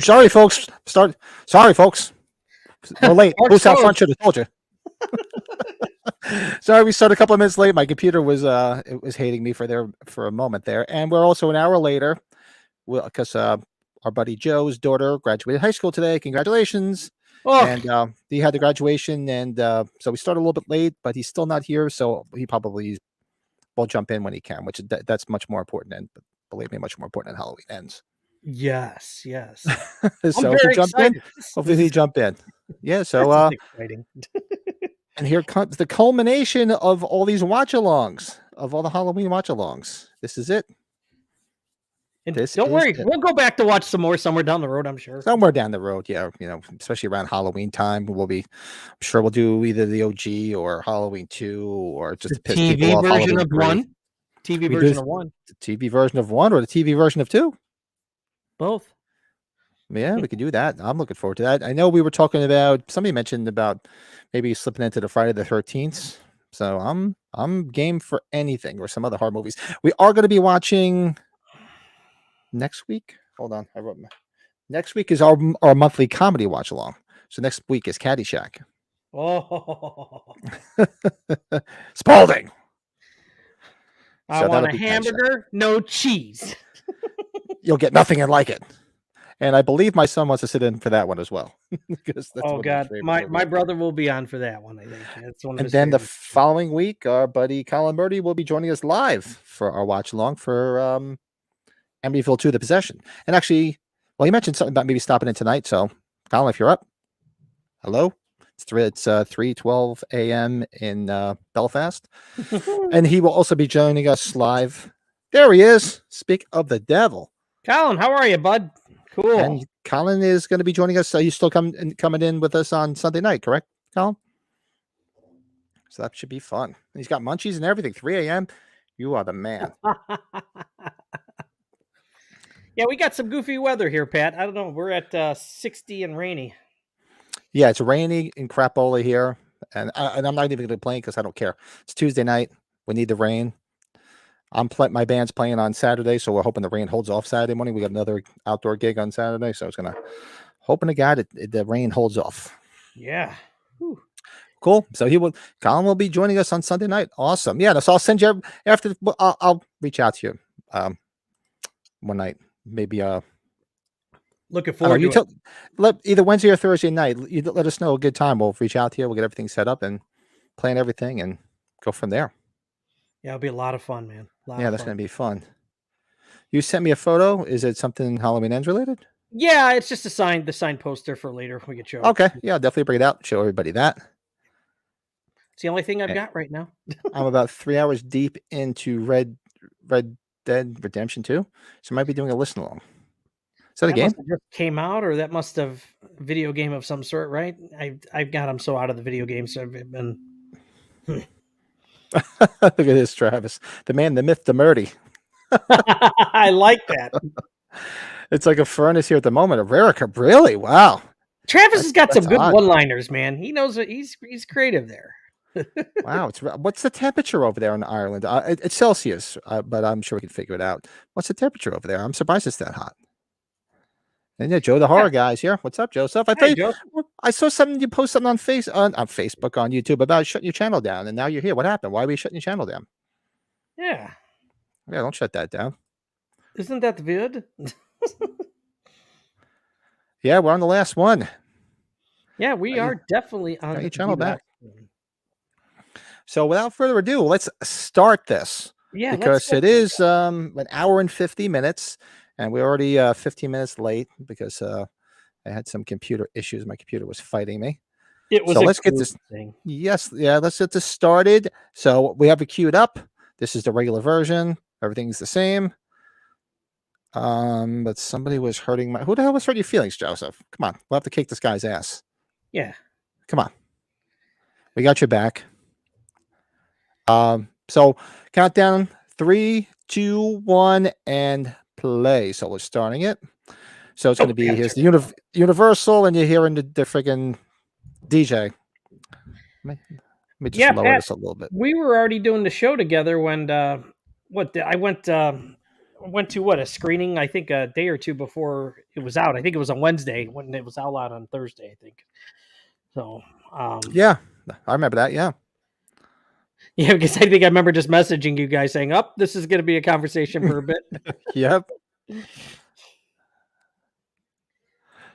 Sorry, folks. Sorry, folks. We're late. Who's out front should have told you. Sorry, we started a couple of minutes late. My computer was it was hating me for a moment there, and we're also an hour later. Because our buddy Joe's daughter graduated high school today. Congratulations! Oh, And he had the graduation, and so we started a little bit late, but he's still not here, so he probably will jump in when he can, which that's much more important, and believe me, much more important than Halloween ends. yes. So if he jump in, hopefully he jump in. Yeah. So exciting. and here comes the culmination of all these watch-alongs, of all the Halloween watch-alongs. This is it. And don't worry, we'll go back to watch some more somewhere down the road, I'm sure. Somewhere down the road, yeah. Especially around Halloween time, I'm sure we'll do either the OG or Halloween 2 or just the TV version of 1. TV version of 1. The TV version of 1 or the TV version of 2? Both. Yeah, we could do that. I'm looking forward to that. I know we were talking about, somebody mentioned about maybe slipping into the Friday the 13th. So I'm game for anything, or some other horror movies. We are going to be watching next week. Hold on, I wrote next week is our monthly comedy watch along. So next week is Caddyshack. Oh, Spalding. I want a hamburger, no cheese. You'll get nothing and like it. And I believe my son wants to sit in for that one as well. That's God, my brother will be on for that one. I think that's one. And then the following week, our buddy Colin Moody will be joining us live for our watch along for Amityville 2: The Possession. And actually, well, you mentioned something about maybe stopping in tonight. So, Colin, if you're up, hello. It's 3:12 a.m. in Belfast, and he will also be joining us live. There he is. Speak of the devil, Colin. How are you, bud? Cool. And Colin is going to be joining us. He's still coming in with us on Sunday night, correct, Colin? So that should be fun. He's got munchies and everything. 3 a.m. You are the man. Yeah, we got some goofy weather here, Pat. I don't know. We're at 60 and rainy. Yeah, it's rainy in crapola here, and I'm not even going to complain because I don't care. It's Tuesday night. We need the rain. My band's playing on Saturday, so we're hoping the rain holds off Saturday morning. We got another outdoor gig on Saturday, so it's hoping to God the rain holds off. Yeah. Whew. Cool. So Colin will be joining us on Sunday night. Awesome. Yeah. So I'll send you after. I'll reach out to you one night, maybe. Looking forward to it. Either Wednesday or Thursday night. You let us know a good time. We'll reach out to you. We'll get everything set up and plan everything and go from there. Yeah, it'll be a lot of fun, man. That's going to be fun. You sent me a photo. Is it something Halloween Ends related? Yeah, it's just the signed poster for later. We could show. Okay. Yeah, I'll definitely bring it out. Show everybody that. It's the only thing I've got right now. I'm about 3 hours deep into Red Dead Redemption 2, so I might be doing a listen along. Is that a game? Must have just came out, or that must have a video game of some sort, right? I've got them so out of the video games. So I've been. Look at this, Travis. The man, the myth, the Moody. I like that. It's like a furnace here at the moment. A Rarica, really? Wow. Travis has got some good one-liners, man. He knows it. He's creative there. Wow. What's the temperature over there in Ireland? It's Celsius, but I'm sure we can figure it out. What's the temperature over there? I'm surprised it's that hot. And yeah, Joe the horror guy's here. What's up, Joseph? I saw something you post something on Facebook, on YouTube about shutting your channel down, and now you're here. What happened? Why are we shutting your channel down? Yeah, don't shut that down. Isn't that weird? Yeah, we're on the last one. Yeah, we are definitely on your channel back. So without further ado, let's start this. Yeah, because it is an hour and 50 minutes. And we're already 15 minutes late because I had some computer issues. My computer was fighting me. Let's get this thing. Yes. Yeah. Let's get this started. So we have it queued up. This is the regular version. Everything's the same. But somebody was hurting who the hell was hurting your feelings, Joseph? Come on. We'll have to kick this guy's ass. Yeah. Come on. We got your back. So countdown 3, 2, 1, and play. So we're starting it. So it's going to be here's the Universal, and you're hearing the freaking DJ. Let me just lower this a little bit. We were already doing the show together when I went went to a screening, I think a day or two before it was out. I think it was on Wednesday when it was out on Thursday, I think. So, Yeah, I remember that. Yeah. yeah, because I think I remember just messaging you guys saying, "Up, this is going to be a conversation for a bit." Yep.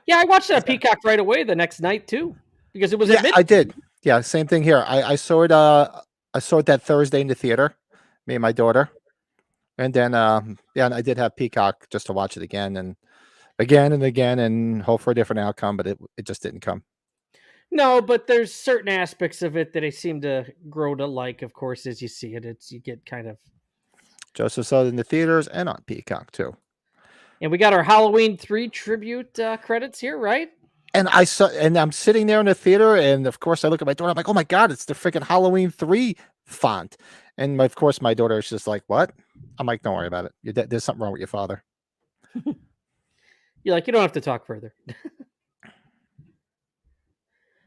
Yeah, I watched that Peacock right away the next night too, because it was at Yeah, I midnight. did. Yeah, same thing here. I saw it. I saw it that Thursday in the theater. Me and my daughter, and then yeah, and I did have Peacock just to watch it again and again, and hope for a different outcome, but it just didn't come. No, but there's certain aspects of it that I seem to grow to like. Of course, as you see it, you get kind of. Joseph saw it in the theaters and on Peacock too. And we got our Halloween 3 tribute credits here, right? And I saw, and I'm sitting there in the theater, and of course I look at my daughter. I'm like, "Oh my god, it's the freaking Halloween 3 font!" And of course my daughter is just like, "What?" I'm like, "Don't worry about it. There's something wrong with your father." You're like, you don't have to talk further.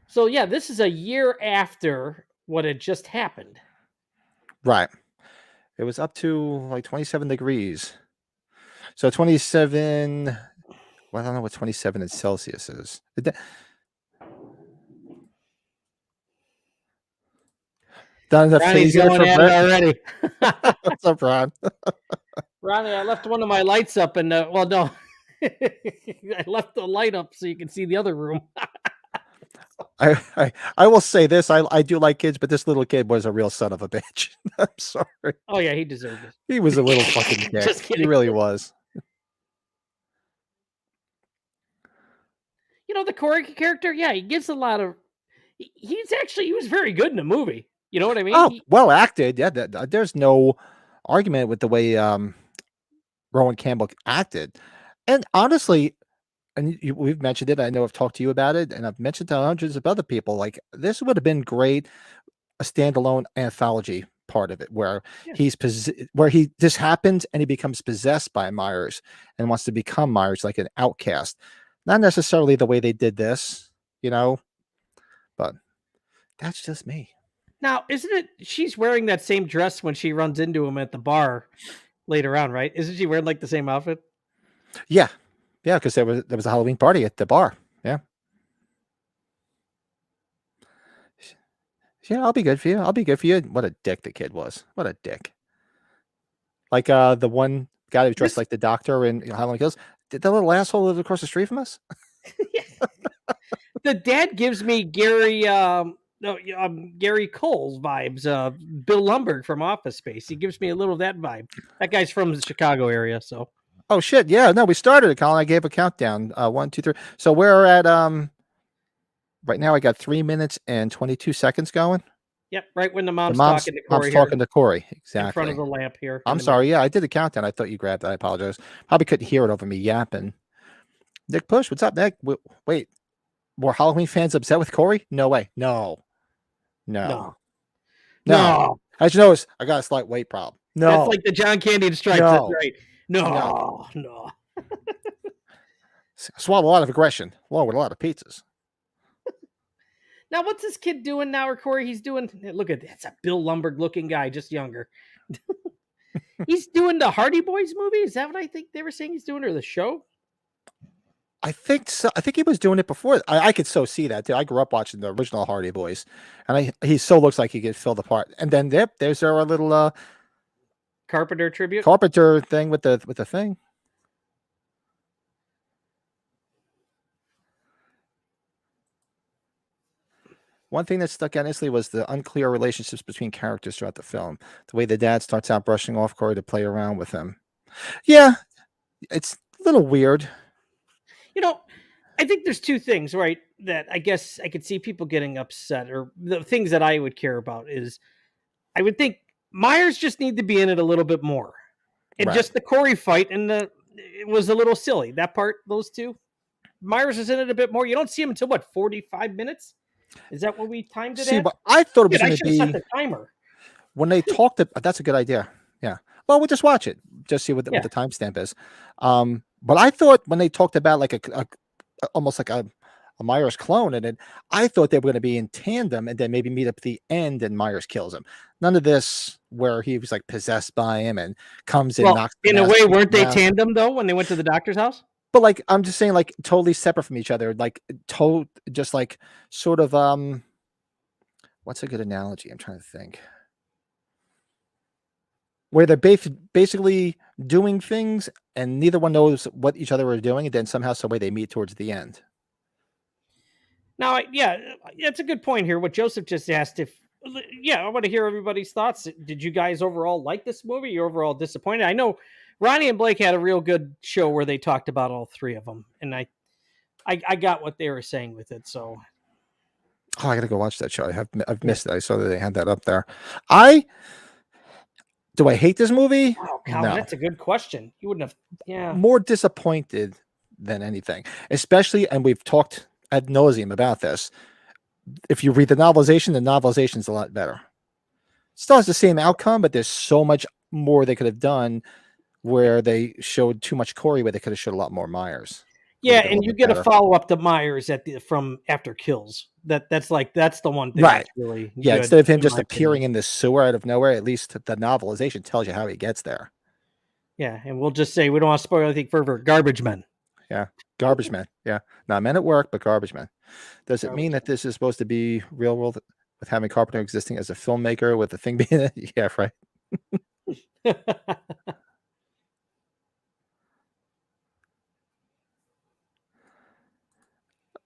So yeah, this is a year after what had just happened. Right. It was up to like 27 degrees. So 27. Well, I don't know what 27 in Celsius is. Done the Ronnie's phaser going for at it Brett. already. What's up, Ron? Ronnie, I left one of my lights up, and well, no, I left the light up so you can see the other room. I will say this. I do like kids, but this little kid was a real son of a bitch. I'm sorry. Oh yeah, he deserved it. He was a little fucking dick. Just kidding. He really was. You know the Corey character. Yeah, he gives a lot of. He was very good in the movie. You know what I mean? Oh, well acted. Yeah, there's no argument with the way Rowan Campbell acted. And honestly, and we've mentioned it. I know I've talked to you about it, and I've mentioned to hundreds of other people. Like this would have been great, a standalone anthology part of it, where Yeah. where he this happens and he becomes possessed by Myers and wants to become Myers, like an outcast. Not necessarily the way they did this, but that's just me. Now, isn't it? She's wearing that same dress when she runs into him at the bar later on, right? Isn't she wearing like the same outfit? Yeah, yeah, because there was a Halloween party at the bar. Yeah. Yeah, I'll be good for you. I'll be good for you. What a dick the kid was. What a dick. Like the one guy who was dressed This like the doctor in Halloween Kills. Did the little asshole live across the street from us? the dad gives me Gary no, Gary Cole's vibes. Bill Lumberg from Office Space. He gives me a little of that vibe. That guy's from the Chicago area, so Oh shit! Yeah, no, we started it, Colin. I gave a countdown. 1, 2, 3. So we're at right now. I got 3 minutes and 22 seconds going. yep. Right when the The mom's mom's talking to mom's Corey here talking to Corey. in front of Exactly. the lamp here. I'm sorry. Yeah, I did a countdown. I thought you grabbed that. I apologize. Probably couldn't hear it over me yapping. Nick Push, what's up, Nick? Wait, more Halloween fans upset with Corey? No way. No. No. As you notice, I got a slight weight problem. No. That's like the John Candy stripes. No. That's right. No. No. Swallow a lot of aggression, along with a lot of pizzas. Now, what's this kid doing now, or Corey? He's doing. Look at that's a Bill Lumberg looking guy, just younger. He's doing the Hardy Boys movie. Is that what I think they were saying he's doing, or the show? I think so. I think he was doing it before. I could so see that too. I grew up watching the original Hardy Boys, and he so looks like he could fill the part. And then there's our little Carpenter tribute. Carpenter thing with the thing. One thing that stuck out initially was the unclear relationships between characters throughout the film. The way the dad starts out brushing off Corey to play around with him. Yeah, it's a little weird. You know, I think there's two things, right? That I guess I could see people getting upset, or the things that I would care about is I would think Myers just need to be in it a little bit more. And Right. just the Corey fight it was a little silly. That part, those two. Myers is in it a bit more. You don't see him until what, 45 minutes? Is that what we timed it See, at? but I thought it was I going to should have set be the timer. when they talked. That's a good idea. Yeah. Well, we'll just watch it. Just see what the timestamp is. But I thought when they talked about like a almost like a Myers clone, and I thought they were going to be in tandem, and then maybe meet up at the end, and Myers kills him. None of this. where he was like possessed by him and comes and Well, knocks the in a mask way, piece weren't they out. tandem though when they went to the doctor's house? But like I'm just saying, like totally separate from each other, like just like sort of what's a good analogy? I'm trying to think. Where they're basically doing things and neither one knows what each other are doing, and then somehow some way they meet towards the end. Now, yeah, it's a good point here. What Joseph just asked, if yeah, I want to hear everybody's thoughts. Did you guys overall like this movie? You're overall disappointed? I know Ronnie and Blake had a real good show where they talked about all three of them, and I got what they were saying with it. So, Oh, I gotta go watch that show. I've yeah. missed it. I saw that they had that up there. I Do I hate this movie? Wow, Colin, No. that's a good question. You wouldn't have, yeah. More disappointed than anything, especially, and we've talked ad nauseum about this. If you read the novelization is a lot better. Still has the same outcome, but there's so much more they could have done where they showed too much Corey, where they could have showed a lot more Myers. Yeah, and you get a follow up to Myers from After Kills. That's the one thing right. that's really yeah. good, Instead of him just opinion. appearing in the sewer out of nowhere, at least the novelization tells you how he gets there. Yeah, and we'll just say we don't want to spoil anything further. Garbage men. Yeah, garbage men. Yeah, not men at work, but garbage men. Does it mean that this is supposed to be real world with having Carpenter existing as a filmmaker with the thing being yeah, right.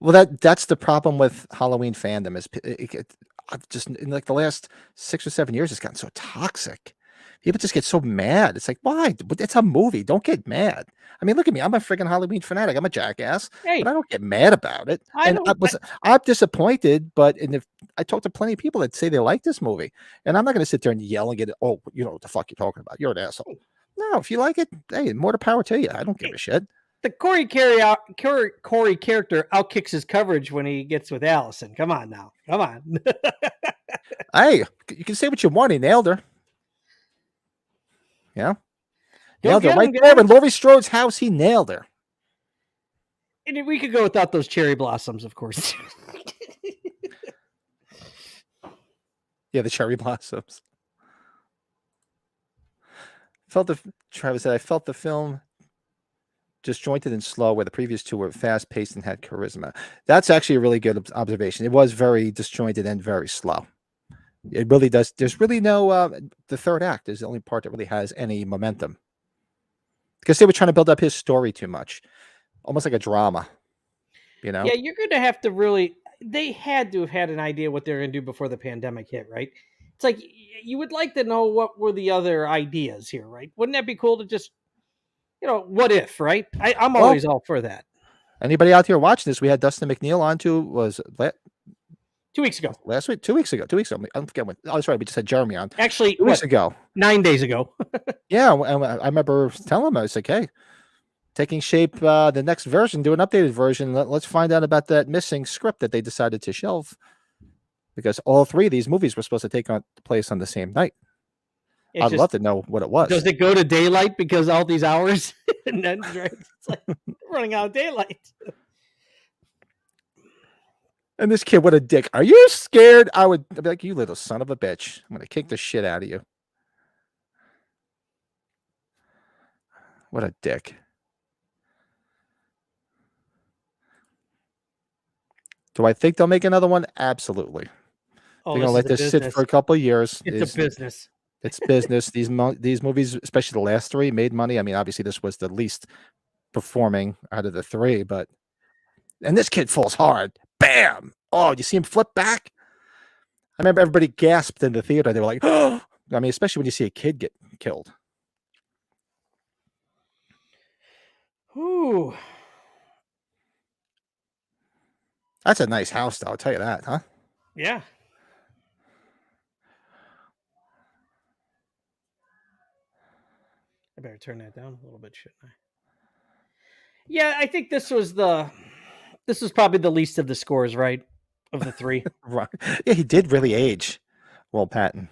Well, that's the problem with Halloween fandom is I've just in like the last 6 or 7 years, it's gotten so toxic. People just get so mad. It's like, why? It's a movie. Don't get mad. I mean, look at me. I'm a freaking Halloween fanatic. I'm a jackass, Hey, but I don't get mad about it. I'm disappointed, but if I talk to plenty of people that say they like this movie, and I'm not going to sit there and yell and get it. Oh, you know what the fuck you're talking about? You're an asshole. No, if you like it, hey, more to power to you. I don't give a shit. The Corey character outkicks his coverage when he gets with Allison. Come on now. Come on. Hey, you can say what you want. He nailed her. Yeah. Nailed her right there in Laurie Strode's house. He nailed her. And we could go without those cherry blossoms, of course. Yeah, the cherry blossoms. Travis said, I felt the film disjointed and slow, where the previous two were fast-paced and had charisma. That's actually a really good observation. It was very disjointed and very slow. It really does. There's really no the third act is the only part that really has any momentum, because they were trying to build up his story too much, almost like a drama, you know. Yeah, you're going to have to really, they had to have had an idea what they're going to do before the pandemic hit, right? It's like you would like to know what were the other ideas here, right? Wouldn't that be cool to just, what if, right? I'm always all for that. Anybody out here watching this? We had Dustin McNeil on too. 2 weeks ago. Last week? 2 weeks ago. 2 weeks ago. I'm forgetting when. Oh, that's right. We just had Jeremy on. Actually, 2 weeks ago. 9 days ago. Yeah, I remember telling him, I was like, hey, taking shape, the next version, do an updated version. Let's find out about that missing script that they decided to shelve, because all three of these movies were supposed to take place on the same night. I'd love to know what it was. Does it go to daylight because all these hours? And then it's like running out of daylight. And this kid, what a dick. Are you scared? I'd be like, you little son of a bitch. I'm going to kick the shit out of you. What a dick. Do I think they'll make another one? Absolutely. They're going to let this sit for a couple of years. It's a business. It's business. These movies, especially the last three, made money. I mean, obviously this was the least performing out of the three, and this kid falls hard. Bam! Oh, you see him flip back? I remember everybody gasped in the theater. They were like, oh! I mean, especially when you see a kid get killed. Ooh. That's a nice house, though. I'll tell you that, huh? Yeah. I better turn that down a little bit, shouldn't I? Yeah, I think this was probably the least of the scores, right? Of the three. Right. Yeah, he did really age. Will Patton.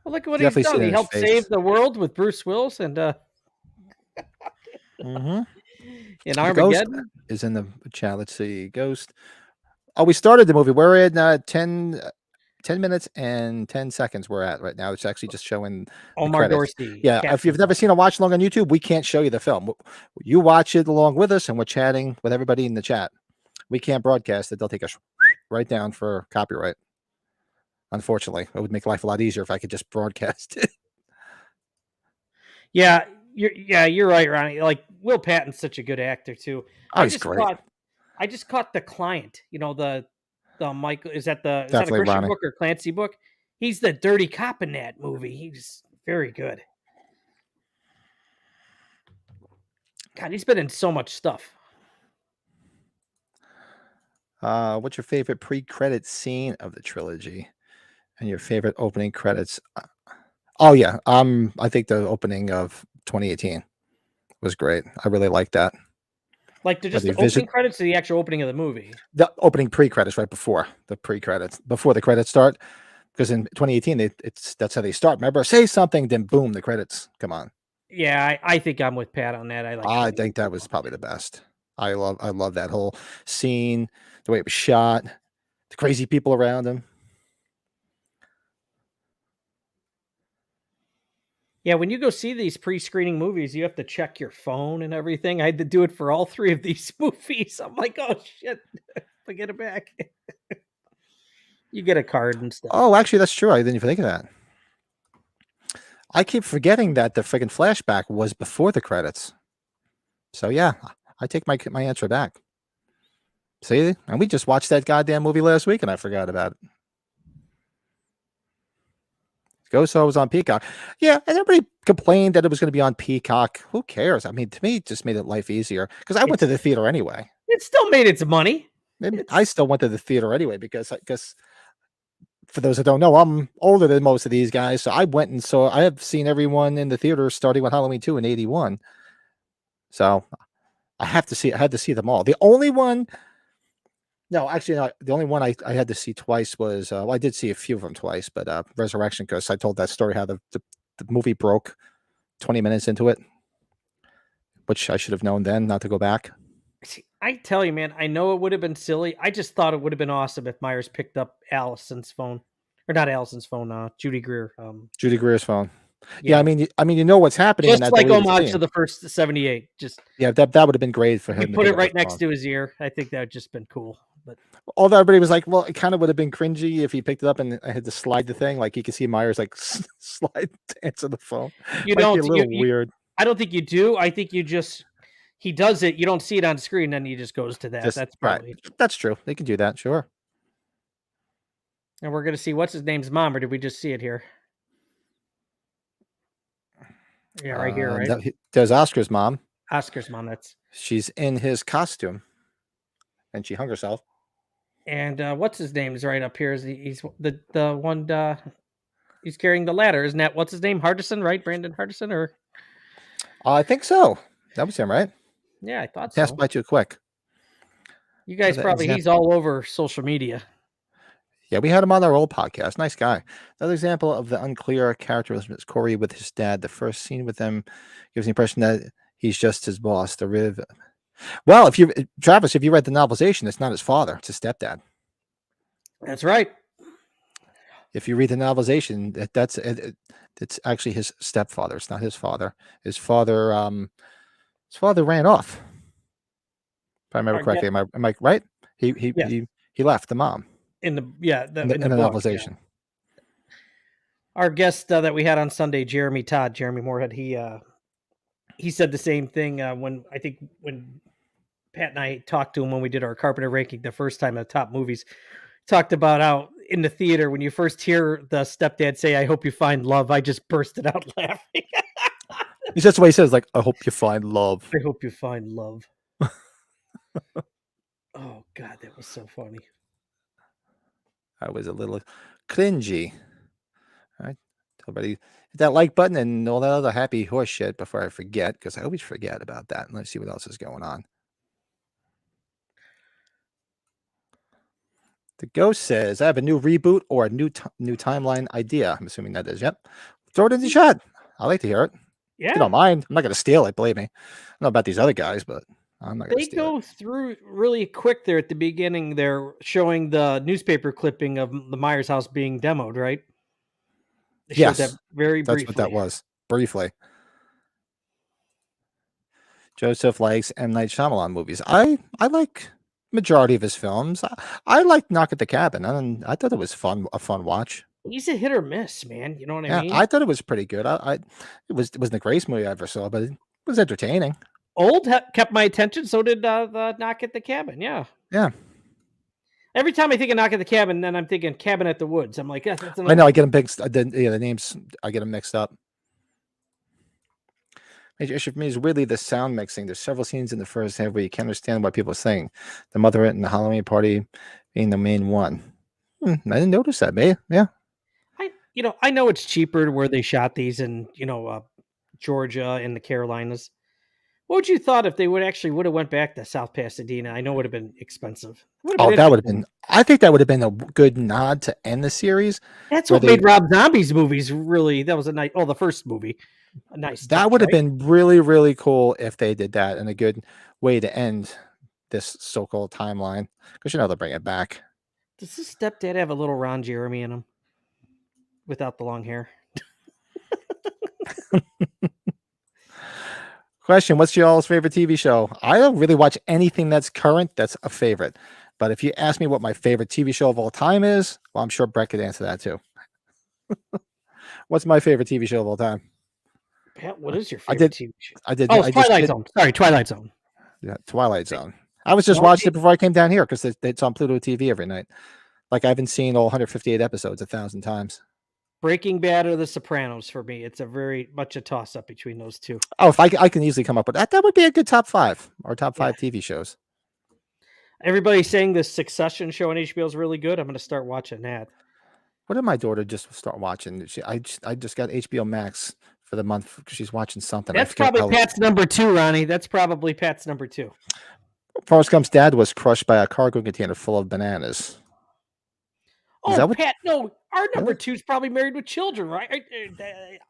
Well, look at what he's done. He helped save the world with Bruce Willis and in Armageddon. Ghost is in the chat. Let's see. Ghost. Oh, we started the movie. We're in 10 10 minutes and 10 seconds we're at right now. It's actually just showing the Omar credits. Dorsey. Yeah, if you've never seen a watch along on YouTube, we can't show you the film. You watch it along with us, and we're chatting with everybody in the chat. We can't broadcast it. They'll take us right down for copyright. Unfortunately, it would make life a lot easier if I could just broadcast it. Yeah, you're right, Ronnie. Like Will Patton's such a good actor too. Oh, he's great. I just caught The Client. You know the Michael is that a Definitely Christian Ronnie. book or Clancy book? He's the dirty cop in that movie. He's very good. God, he's been in so much stuff. What's your favorite pre-credit scene of the trilogy, and your favorite opening credits? Oh yeah, I think the opening of 2018 was great. I really liked that. Like just the opening credits or the actual opening of the movie? The opening pre-credits right before the pre-credits, before the credits start. Because in 2018, that's how they start. Remember, say something, then boom, the credits come on. Yeah, I think I'm with Pat on that. I think that was probably the best. I love that whole scene, the way it was shot, the crazy people around him. Yeah, when you go see these pre-screening movies, you have to check your phone and everything. I had to do it for all 3 of these movies. I'm like, oh shit, I get it back. You get a card and stuff. Oh, actually, that's true. I didn't even think of that. I keep forgetting that the freaking flashback was before the credits. So yeah, I take my answer back. See, and we just watched that goddamn movie last week, and I forgot about it. Goso was on Peacock. Yeah, and everybody complained that it was going to be on Peacock. Who cares? I mean, to me, it just made it life easier because I went to the theater anyway. It still made its money. I still went to the theater anyway because for those that don't know, I'm older than most of these guys, so I went and saw. I have seen everyone in the theater starting with Halloween 2 in '81. So I had to see them all. The only one. No, actually, no, the only one I had to see twice was, well, I did see a few of them twice, but Resurrection, because I told that story how the movie broke 20 minutes into it, which I should have known then not to go back. See, I tell you, man, I know it would have been silly. I just thought it would have been awesome if Myers picked up Allison's phone. Or not Allison's phone, Judy Greer. Judy Greer's phone. Yeah, I mean, you know what's happening. Just in that like homage to the first 78. Just yeah, that would have been great for him. You put it right next to his ear. I think that would just been cool. But although everybody was like, well, it kind of would have been cringy if he picked it up and I had to slide the thing. Like you could see Myers like slide to answer the phone. You don't. Be a little weird. I don't think you do. I think you just he does it. You don't see it on screen, then he just goes to that. That's probably right. That's true. They can do that. Sure. And we're gonna see what's his name's mom, or did we just see it here? Yeah, right here, right? There's Oscar's mom. Oscar's mom. She's in his costume, and she hung herself. And what's his name is right up here. He's the one. He's carrying the ladder, isn't that? What's his name? Hardison, right? Brandon Hardison, or? I think so. That was him, right? Yeah, I thought so. Passed by too quick. You guys probably. He's all over social media. Yeah, we had him on our old podcast. Nice guy. Another example of the unclear characterism is Corey with his dad. The first scene with them gives the impression that he's just his boss. The Riv. Well, Travis, if you read the novelization, it's not his father; it's his stepdad. That's right. If you read the novelization, it's actually his stepfather. It's not his father. His father ran off. If I remember correctly, am I right? He left the mom. In the book, novelization. Yeah. Our guest that we had on Sunday, Jeremy Moorhead, he said the same thing when Pat and I talked to him when we did our Carpenter ranking the first time at top movies. Talked about how in the theater when you first hear the stepdad say, "I hope you find love," I just bursted out laughing. That's what he says, like, "I hope you find love." I hope you find love. Oh God, that was so funny. I was a little cringy. All right. Everybody hit that like button and all that other happy horse shit before I forget, because I always forget about that. Let's see what else is going on. The Ghost says, I have a new reboot or a new timeline idea. I'm assuming that is. Yep. Throw it in the chat. I like to hear it. Yeah. If you don't mind. I'm not going to steal it, believe me. I don't know about these other guys, but I'm not gonna They steal it. go through really quick there at the beginning. They're showing the newspaper clipping of the Myers house being demoed, right? They showed that Yes, very that's what that briefly. was. Briefly. Joseph likes M. Night Shyamalan movies. I like majority of his films. I like Knock at the Cabin. I thought it was a fun watch. He's a hit or miss, man. You know what I Yeah, mean? I thought it was pretty good. It wasn't the greatest movie I ever saw, but it was entertaining. Old kept my attention. So did the Knock at the Cabin. Yeah. Yeah, Every time I think of Knock at the Cabin, then I'm thinking Cabin at the Woods. I'm like, that's I another know. I one. get them mixed. The names I get them mixed up. Major issue for me is really the sound mixing. There's several scenes in the first half where you can't understand what people are saying. The mother and the Halloween party being the main one. I didn't notice that, man. Yeah. I know it's cheaper where they shot these in, Georgia and the Carolinas. What would you thought if they would have went back to South Pasadena? I know it would have been expensive. It would have Oh, been that would have interesting. been. I think that would have been a good nod to end the series, That's where what they made Rob Zombie's movies really. That was a nice. Oh, the first movie, a nice that touch, would have right? been really cool if they did that, and a good way to end this so-called timeline, because they'll bring it back. Does his stepdad have a little Ron Jeremy in him without the long hair? Question: what's y'all's favorite TV show? I don't really watch anything that's current that's a favorite, but if you ask me what my favorite TV show of all time is, well, I'm sure Brett could answer that too. What's my favorite TV show of all time? Pat, what is your I favorite did. TV show? I did. Oh, it's I just Twilight did. Zone. Sorry, Twilight Zone. Yeah, Twilight Zone. I was just Well, watching it before I came down here because it's on Pluto TV every night. Like I've been seeing all 158 episodes 1,000 times. Breaking Bad or The Sopranos for me. It's a very much a toss up between those two. Oh, if I can easily come up with that, that would be a good top 5 or top Yeah. 5 TV shows. Everybody's saying this Succession show on HBO is really good. I'm going to start watching that. What did my daughter just start watching? I just got HBO Max for the month because she's watching something. I That's forget probably how. Pat's number 2, Ronnie. That's probably Pat's number 2. Forrest Gump's dad was crushed by a cargo container full of bananas. Is Oh, that what? Pat, no, our number Really? 2 is probably Married with Children, right?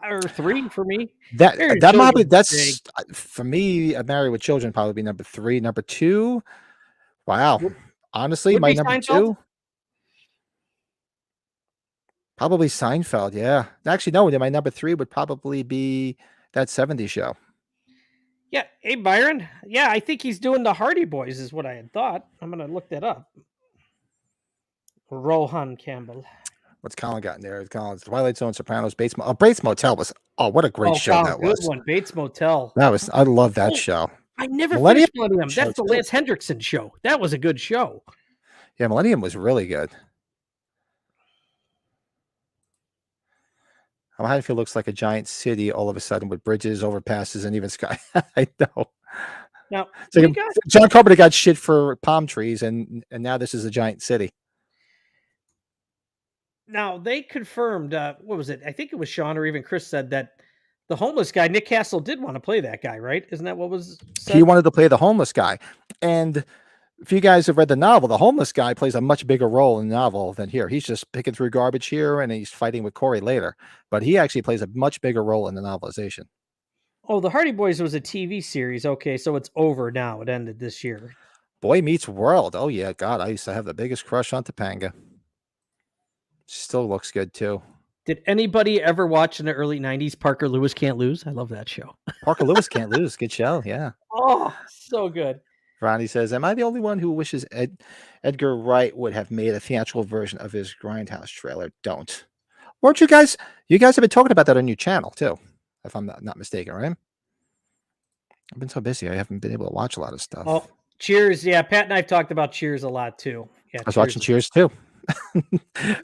Or 3 for me. That Married with that might be Children's big. that's for me. Married with Children probably be number 3. Number 2. Wow. Honestly, Would my be number Seinfeld. 2. Probably Seinfeld, yeah. Actually, no, my number 3 would probably be that 70s show. Yeah, hey Byron. Yeah, I think he's doing the Hardy Boys, is what I had thought. I'm gonna look that up. Rohan Campbell. What's Colin got in there? Colin's Twilight Zone, Sopranos, Bates Motel was what a great show Colin, that good was. one. Bates Motel. I love that Oh, show. I never Millennium finished Millennium. show That's the too. Lance Hendrickson show. That was a good show. Yeah, Millennium was really good. How do you feel looks like a giant city all of a sudden with bridges, overpasses, and even sky? I know. Now, So we got John Carpenter got shit for palm trees, and now this is a giant city. now they confirmed. What was it? I think it was Sean or even Chris said that the homeless guy Nick Castle did want to play that guy, right? Isn't that what was said? He wanted to play the homeless guy, and if you guys have read the novel, the homeless guy plays a much bigger role in the novel than here. He's just picking through garbage here, and he's fighting with Corey later. But he actually plays a much bigger role in the novelization. Oh, the Hardy Boys was a TV series. Okay, so it's over now. It ended this year. Boy Meets World. Oh yeah, God, I used to have the biggest crush on Topanga. Still looks good too. Did anybody ever watch in the early '90s Parker Lewis Can't Lose? I love that show. Parker Lewis Can't Lose. Good show. Yeah. Oh, so good. Ronnie says, "Am I the only one who wishes Edgar Wright would have made a theatrical version of his Grindhouse trailer? Don't. Weren't you guys? You guys have been talking about that on your channel too, if I'm not mistaken, right? I've been so busy, I haven't been able to watch a lot of stuff. Oh, Cheers. Yeah, Pat and I've talked about Cheers a lot too. Yeah, I was watching Cheers too.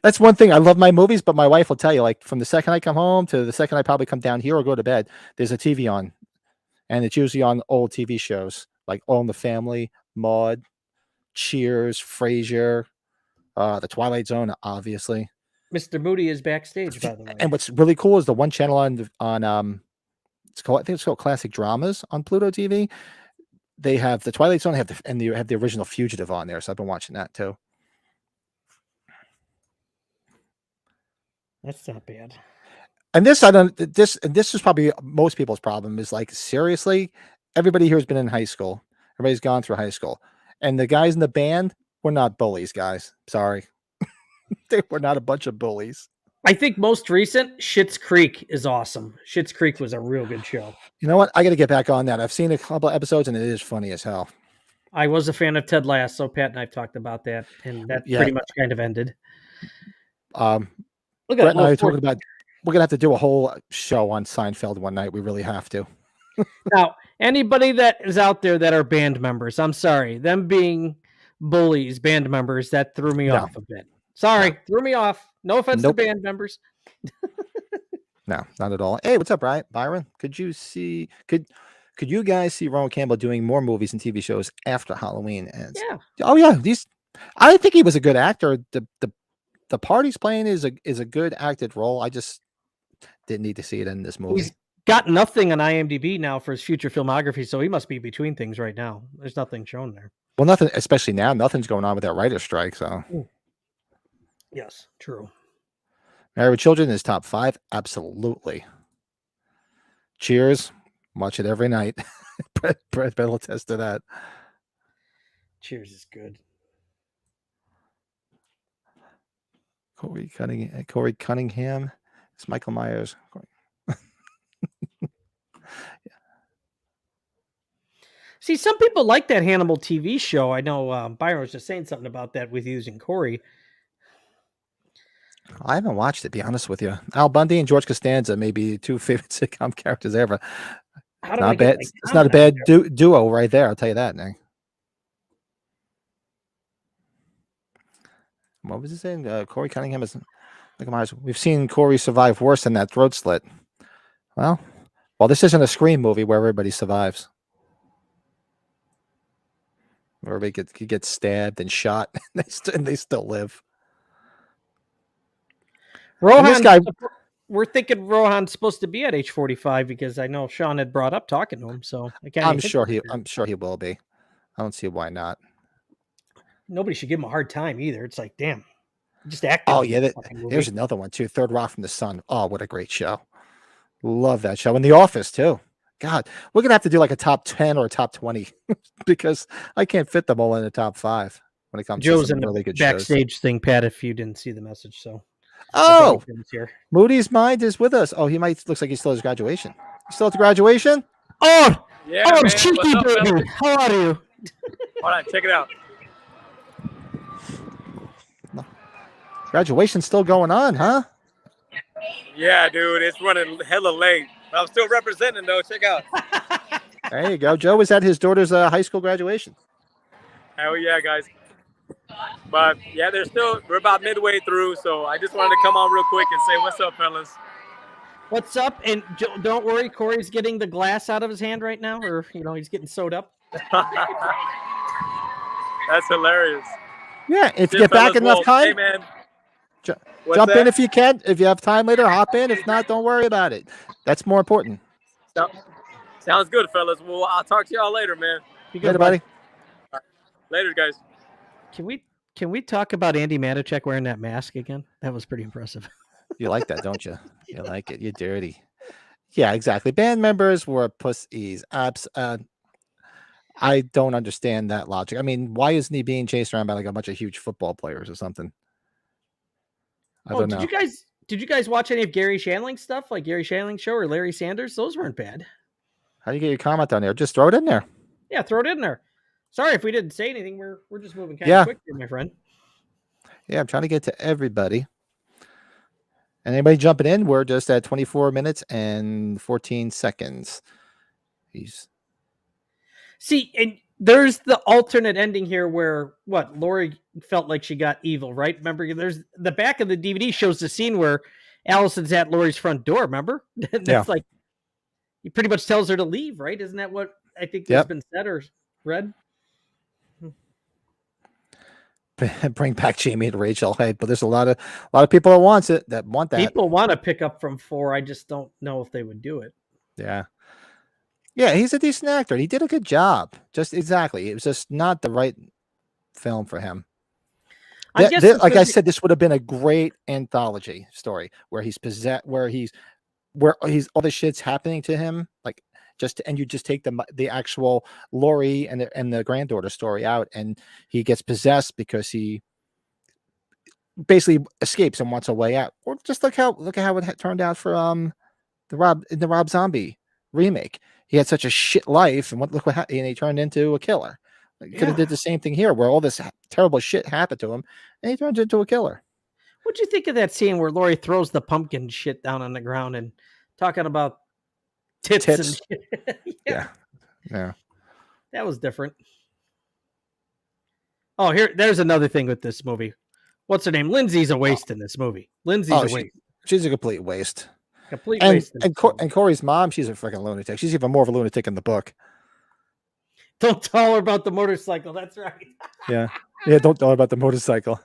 That's one thing. I love my movies, but my wife will tell you, like, from the second I come home to the second I probably come down here or go to bed, there's a TV on, and it's usually on old TV shows like All in the Family, Maude, Cheers, Frasier, The Twilight Zone, obviously. Mr. Moody is backstage, by the way. And what's really cool is the one channel on it's called, I think it's called Classic Dramas on Pluto TV. They have the Twilight Zone, and they have the original Fugitive on there, so I've been watching that too. That's not bad. And this is probably most people's problem is, like, seriously, everybody here has been in high school, Everybody's gone through high school. And the guys in the band were not bullies, guys. Sorry. They were not a bunch of bullies. I think most recent, Schitt's Creek is awesome. Schitt's Creek was a real good show. You know what? I got to get back on that. I've seen a couple of episodes, and it is funny as hell. I was a fan of Ted Lasso. Pat and I talked about that, and that pretty much kind of ended. Look at Brett and I are talking about we're gonna have to do a whole show on Seinfeld one night. We really have to. Now, anybody that is out there that are band members, I'm sorry, them being bullies, band members, that threw me off a bit. Sorry, threw me off. No offense to band members. No, not at all. Hey, what's up, Byron? Could you guys see Ron Campbell doing more movies and TV shows after Halloween ends? Yeah. Oh yeah, I think he was a good actor. The part he's playing is a good acted role. I just didn't need to see it in this movie. He's got nothing on IMDb now for his future filmography, so he must be between things right now. There's nothing shown there. Well, nothing, especially now. Nothing's going on with that writer's strike. So. Yes, true. Married with Children is top 5. Absolutely. Cheers. Watch it every night. Brett will attest to that. Cheers is good. Corey Cunningham. It's Michael Myers. See, some people like that Hannibal TV show. I know Byron was just saying something about that with using Corey. I haven't watched it, to be honest with you. Al Bundy and George Costanza may be 2 favorite sitcom characters ever. Not bad. It's not a bad duo right there. I'll tell you that, Nick. What was he saying? Corey Cunningham is Michael Myers. We've seen Corey survive worse than that throat slit. Well, this isn't a Scream movie where everybody survives. Where everybody gets stabbed and shot, and they still live. Rohan, we're thinking Rohan's supposed to be at age 45 because I know Sean had brought up talking to him. So I'm sure he will be. I don't see why not. Nobody should give him a hard time either. It's like, damn, just acting. Oh yeah, there's another one too. Third Rock from the Sun. Oh, what a great show! Love that show. And The Office too. God, we're gonna have to do like a top 10 or a top 20 because I can't fit them all in the top 5 when it comes Joe's to some in really good backstage shows. thing, Pat. If you didn't see the message, so. Oh, Moody's mind is with us. Oh, looks like he still has graduation. You still at the graduation? Oh, yeah. Oh, cheeky baby. How are you? Hold on, check it out. Graduation's still going on, huh? Yeah, dude, it's running hella late. I'm still representing though. Check out. There you go. Joe was at his daughter's high school graduation. Hell yeah, guys. But yeah, we're about midway through, so I just wanted to come on real quick and say what's up, fellas. What's up? And don't worry, Corey's getting the glass out of his hand right now, or he's getting sewed up. That's hilarious. Yeah, if you get back enough time, hey, man. Jump in if you can. If you have time later, hop in. If not, don't worry about it. That's more important. Sounds good, fellas. Well, I'll talk to y'all later, man. Later, buddy. Right. Later, guys. Can we talk about Andy Manichek wearing that mask again? That was pretty impressive. You like that, don't you? You like it. You're dirty. Yeah, exactly. Band members were pussies. I don't understand that logic. I mean, why isn't he being chased around by like a bunch of huge football players or something? I don't know. Did you guys watch any of Gary Shandling's stuff, like Gary Shandling's show or Larry Sanders? Those weren't bad. How do you get your comment on there? Just throw it in there. Yeah, throw it in there. Sorry if we didn't say anything. We're just moving kind of quick here, my friend. Yeah, I'm trying to get to everybody. And anybody jumping in, we're just at 24 minutes and 14 seconds. See, and there's the alternate ending here where Lori felt like she got evil, right? Remember, there's the back of the DVD shows the scene where Allison's at Lori's front door. Remember? That's like he pretty much tells her to leave, right? Isn't that what I think has been said or read? Bring back Jamie and Rachel. Hey, but there's a lot of people that want that. People want to pick up from 4. I just don't know if they would do it. Yeah. Yeah, he's a decent actor. He did a good job. Just exactly. It was just not the right film for him. Like I said, this would have been a great anthology story where he's possessed, where all the shit's happening to him. Like and you just take the actual Lori and the granddaughter story out, and he gets possessed because he basically escapes and wants a way out. Or just look how it turned out for the Rob Zombie remake. He had such a shit life, and look what happened, and he turned into a killer. Could have did the same thing here, where all this terrible shit happened to him, and he turned into a killer. What'd you think of that scene where Lori throws the pumpkin shit down on the ground and talking about tits. And shit? Yeah. That was different. Oh, there's another thing with this movie. What's her name? Lindsay's a waste in this movie. Lindsay's a waste. She's a complete waste. Complete waste. And Corey's mom, she's a freaking lunatic. She's even more of a lunatic in the book. Don't tell her about the motorcycle. That's right. Yeah. Don't tell her about the motorcycle.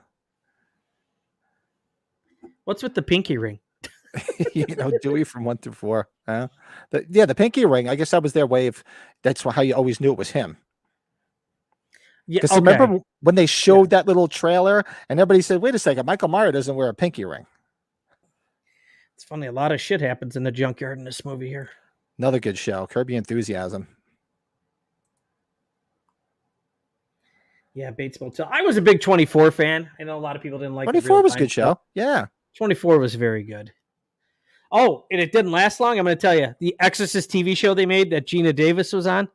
What's with the pinky ring? Dewey from 1 through 4. The pinky ring. I guess that was their way of. That's how you always knew it was him. Yeah. Because remember when they showed that little trailer, and everybody said, "Wait a second, Michael Myers doesn't wear a pinky ring." It's funny. A lot of shit happens in the junkyard in this movie here. Another good show. Curb Your Enthusiasm. Yeah, Bates Motel. I was a big 24 fan. I know a lot of people didn't like 24 was a good show. Yeah. 24 was very good. Oh, and it didn't last long. I'm going to tell you, the Exorcist TV show they made that Gina Davis was on,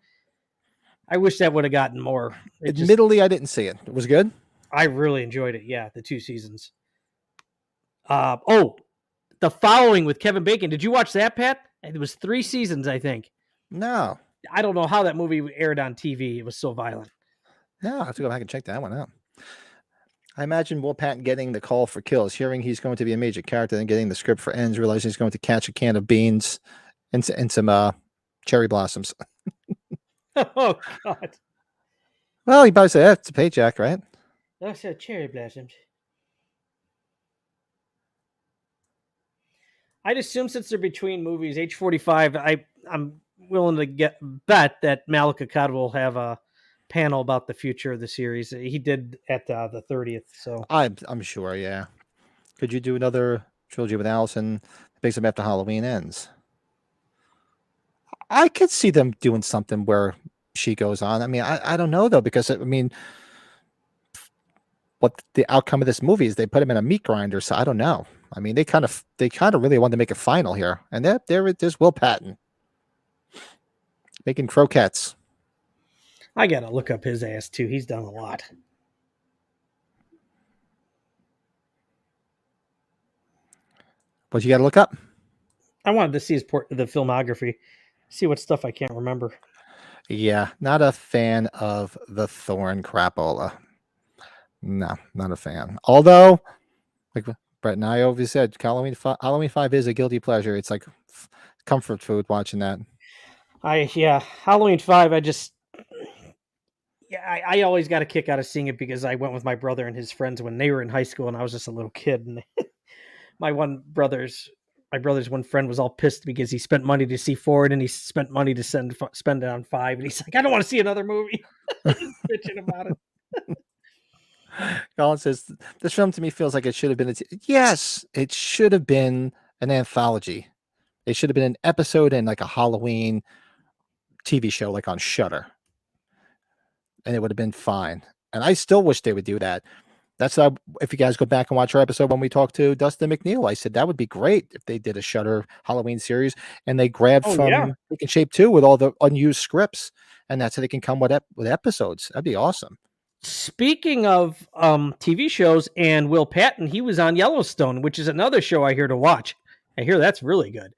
I wish that would have gotten more. Admittedly, I didn't see it. It was good? I really enjoyed it. Yeah, the 2 seasons. The Following with Kevin Bacon. Did you watch that, Pat? It was 3 seasons, I think. No. I don't know how that movie aired on TV. It was so violent. No, I have to go back and check that one out. I imagine Will Patton getting the call for Kills, hearing he's going to be a major character, and getting the script for Ends, realizing he's going to catch a can of beans and some cherry blossoms. Oh, God. Well, he probably said, it's a paycheck, right? That's a cherry blossoms. I'd assume since they're between movies, age 45, I'm willing to bet that Malika Akkad will have a panel about the future of the series. He did at the 30th. So I'm sure, yeah. Could you do another trilogy with Allison that picks up after Halloween Ends? I could see them doing something where she goes on. I mean, I don't know though, because I mean, what the outcome of this movie is, they put him in a meat grinder, so I don't know. I mean, they kind of really wanted to make it final here, and there's Will Patton making croquettes. I gotta look up his ass too. He's done a lot. What you got to look up? I wanted to see the filmography, see what stuff I can't remember. Yeah, not a fan of the Thorn crapola. No, not a fan. Although, like Brett and I always said, Halloween 5 is a guilty pleasure. It's like comfort food watching that. Halloween 5. I always got a kick out of seeing it because I went with my brother and his friends when they were in high school, and I was just a little kid. And my brother's one friend was all pissed because he spent money to see 4, and he spent money to spend it on 5, and he's like, I don't want to see another movie. He's bitching about it. Colin says, this film to me feels like it should have been yes, it should have been an anthology. It should have been an episode in like a Halloween TV show, like on Shudder, and it would have been fine. And I still wish they would do that. That's if you guys go back and watch our episode when we talked to Dustin McNeil, I said that would be great if they did a Shudder Halloween series, and they grabbed from Shape 2 with all the unused scripts, and that's how they can come with episodes. That'd be awesome. Speaking of TV shows and Will Patton, he was on Yellowstone, which is another show I hear to watch. I hear that's really good.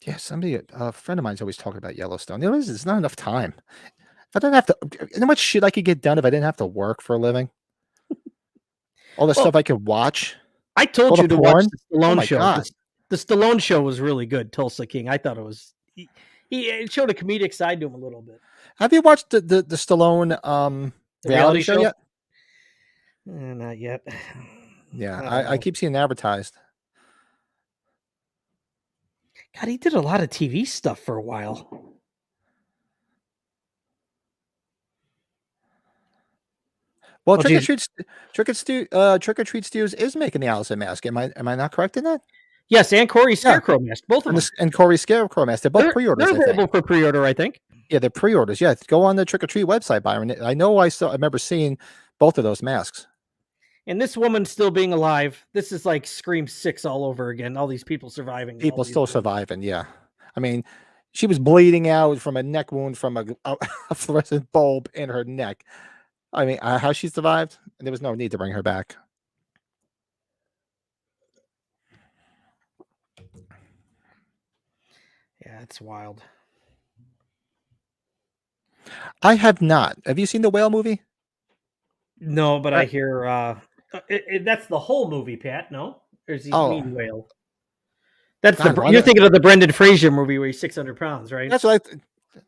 Yeah, a friend of mine's always talking about Yellowstone. There's not enough time. If I didn't have to, you know what shit I could get done if I didn't have to work for a living? All the stuff I could watch. I told you to watch the Stallone show. God. The Stallone show was really good. Tulsa King. I thought it was. It showed a comedic side to him a little bit. Have you watched the Stallone reality show yet? Not yet. Yeah, I keep seeing it advertised. God, he did a lot of TV stuff for a while. Well, Trick or Treat Stews is making the Allison mask. Am I not correct in that? Yes, and Corey Scarecrow mask, both of them. And Corey Scarecrow mask. They're both pre-orders. They're available for pre-order, I think. Yeah, they're pre-orders. Yeah, go on the Trick or Treat website, Byron. I know. I remember seeing both of those masks. And this woman still being alive. This is like Scream 6 all over again. All these people surviving. People still surviving. Yeah, I mean, she was bleeding out from a neck wound from a fluorescent bulb in her neck. I mean, how she survived? And there was no need to bring her back. Yeah, it's wild. I have not. Have you seen the Whale movie? No, but I hear that's the whole movie, Pat. No, or is he mean Whale? That's you're thinking of the Brendan Fraser movie where he's 600 pounds, right? That's what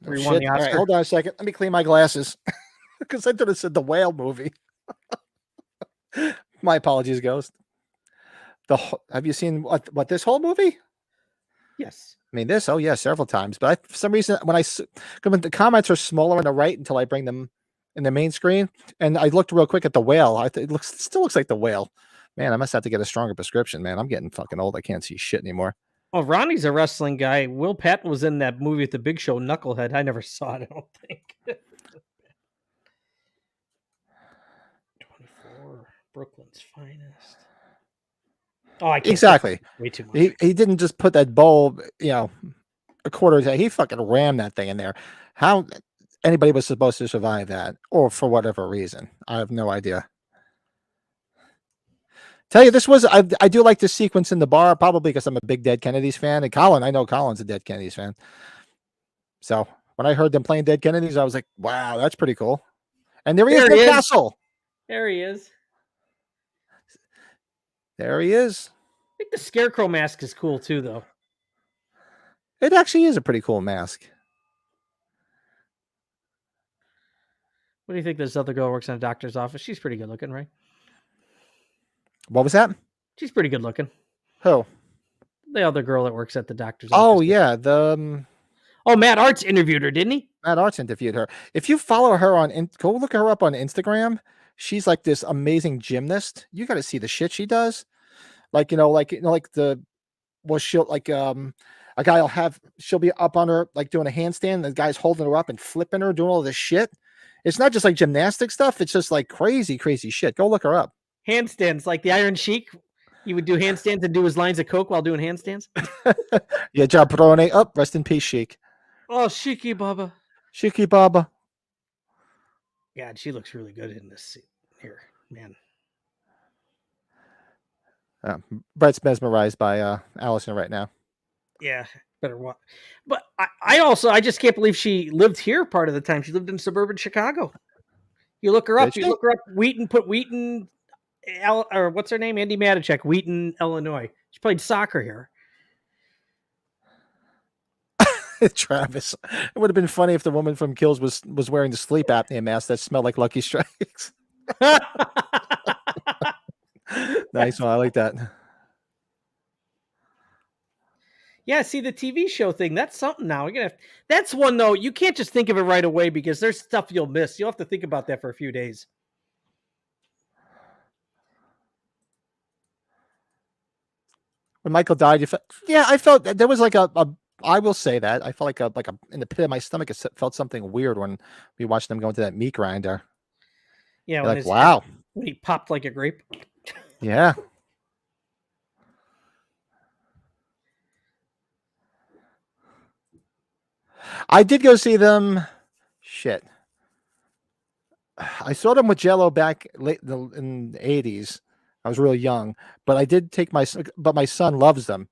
where he won the Oscar. All right, hold on a second. Let me clean my glasses because I thought it said the Whale movie. My apologies, Ghost. Have you seen what this whole movie? Yes. I mean, this, several times. But for some reason, when the comments are smaller on the right until I bring them in the main screen, and I looked real quick at the Whale, it still looks like the Whale. Man, I must have to get a stronger prescription, man. I'm getting fucking old. I can't see shit anymore. Well, Ronnie's a wrestling guy. Will Patton was in that movie with the Big Show, Knucklehead. I never saw it, I don't think. 24, Brooklyn's finest. Oh, I can't. Exactly. Way too much. He didn't just put that bulb, a quarter. He fucking rammed that thing in there. How anybody was supposed to survive that, or for whatever reason, I have no idea. Tell you, this was I do like this sequence in the bar, probably because I'm a big Dead Kennedys fan, and I know Colin's a Dead Kennedys fan. So when I heard them playing Dead Kennedys, I was like, wow, that's pretty cool. And there he is, the castle. There he is. There he is. I think the Scarecrow mask is cool too, though. It actually is a pretty cool mask. What do you think this other girl works in a doctor's office? She's pretty good looking, right? What was that? She's pretty good looking. Who? The other girl that works at the doctor's office. Oh, yeah. Matt Arts interviewed her, didn't he? Matt Arts interviewed her. If you follow her go look her up on Instagram. She's like this amazing gymnast. You got to see the shit she does. She'll a guy she'll be up on her, like doing a handstand. The guy's holding her up and flipping her, doing all this shit. It's not just like gymnastic stuff. It's just like crazy, crazy shit. Go look her up. Handstands, like the Iron Sheik. He would do handstands and do his lines of coke while doing handstands. Yeah, Jabrone up. Rest in peace, Sheik. Oh, Sheiky Baba. Sheiky Baba. God, she looks really good in this here, man. Brett's mesmerized by Allison right now. Yeah, better watch. But I just can't believe she lived here part of the time. She lived in suburban Chicago. You look her up. You look her up. Wheaton, put Wheaton, or what's her name? Andy Matichek, Wheaton, Illinois. She played soccer here. Travis, it would have been funny if the woman from Kills was wearing the sleep apnea mask that smelled like Lucky Strikes. Nice one. I like that. Yeah, see the TV show thing. That's something now. That's one though. You can't just think of it right away because there's stuff you'll miss. You'll have to think about that for a few days. When Michael died, I felt there was like I will say that I felt like in the pit of my stomach. It felt something weird when we watched them go into that meat grinder. Yeah, wow, when he popped like a grape. Yeah. I did go see them. Shit. I saw them with Jello back late in the 80s. I was real young, but I did take my son loves them,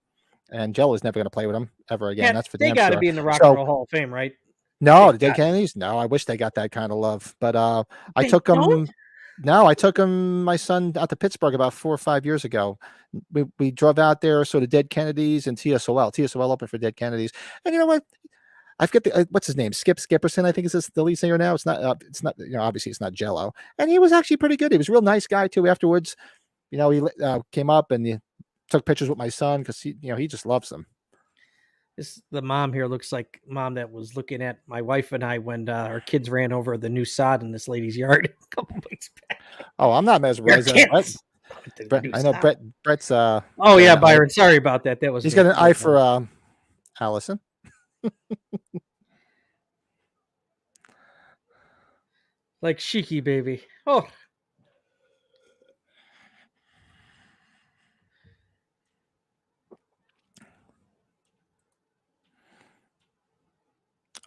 and Jello's never going to play with them ever again. That's for they got to be in the Rock and Roll Hall of Fame, right? No, the Dead Kennedys. No, I wish they got that kind of love, but I took them. No, I took my son out to Pittsburgh about 4 or 5 years ago. We drove out there, so the Dead Kennedys and TSOL. TSOL opened for Dead Kennedys, and you know what? I forget what's his name, Skip Skipperson. I think is the lead singer now. It's not. Obviously it's not Jello, and he was actually pretty good. He was a real nice guy too. Afterwards, he came up and he took pictures with my son because he just loves them. The mom here looks like mom that was looking at my wife and I when our kids ran over the new sod in this lady's yard a couple weeks back. Oh, I'm not mesmerized. Brett, I know Brett's. Oh yeah, Byron. Sorry about that. That was. He's got an eye for Allison. Like Shiki, baby. Oh.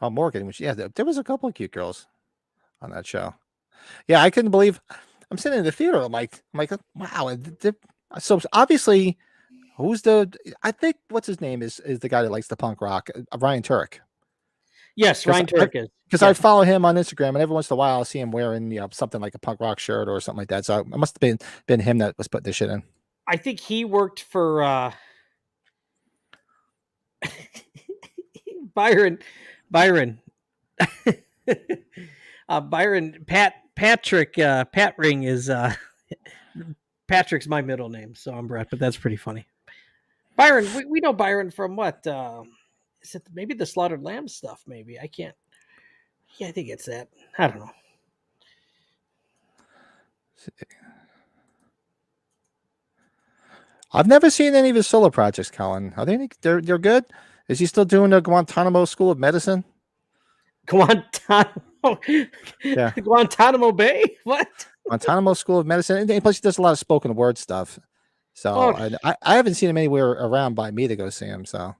Oh, Morgan. Which there was a couple of cute girls on that show. Yeah, I couldn't believe. I'm sitting in the theater. I'm like, wow. So obviously, I think what's his name is the guy that likes the punk rock, Ryan Turek. Yes, Ryan Turek is. Because I follow him on Instagram, and every once in a while I'll see him wearing something like a punk rock shirt or something like that. So it must have been him that was putting this shit in. I think he worked for Byron. Patrick Pat Ring is Patrick's my middle name, so I'm Brett, but that's pretty funny. Byron, we know Byron from what? Is it maybe the Slaughtered Lamb stuff? Maybe I can't. Yeah, I think it's that. I don't know. I've never seen any of his solo projects, Colin. Are they they're good? Is he still doing the Guantanamo School of Medicine? Guantanamo. Yeah. Guantanamo Bay? What? Guantanamo School of Medicine. And plus he does a lot of spoken word stuff. So I haven't seen him anywhere around by me to go see him. So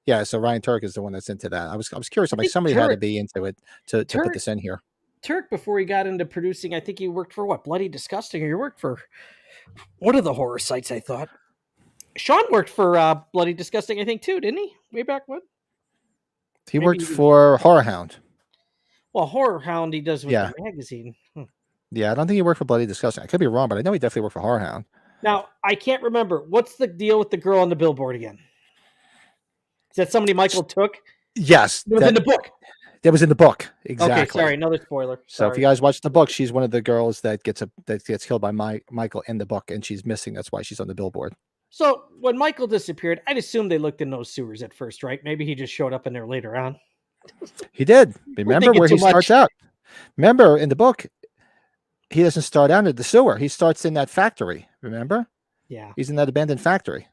yeah, so Ryan Turek is the one that's into that. I was curious. I'm like, somebody had to be into it to put this in here. Turek, before he got into producing, I think he worked for what? Bloody Disgusting, or he worked for one of the horror sites, I thought. Sean worked for Bloody Disgusting, I think, too, didn't he? Way back when? He worked for Horror Hound. Well, Horror Hound he does with the magazine. Yeah, I don't think he worked for Bloody Disgusting. I could be wrong, but I know he definitely worked for Horror Hound. Now, I can't remember. What's the deal with the girl on the billboard again? Is that somebody Michael took? Yes. It was in the book. That was in the book. Exactly. Okay, sorry, another spoiler. So if you guys watch the book, she's one of the girls that gets killed by Michael in the book, and she's missing. That's why she's on the billboard. So when Michael disappeared, I'd assume they looked in those sewers at first, right? Maybe he just showed up in there later on. He did. Remember where he starts out? Remember in the book, he doesn't start out in the sewer. He starts in that factory. Remember? Yeah. He's in that abandoned factory.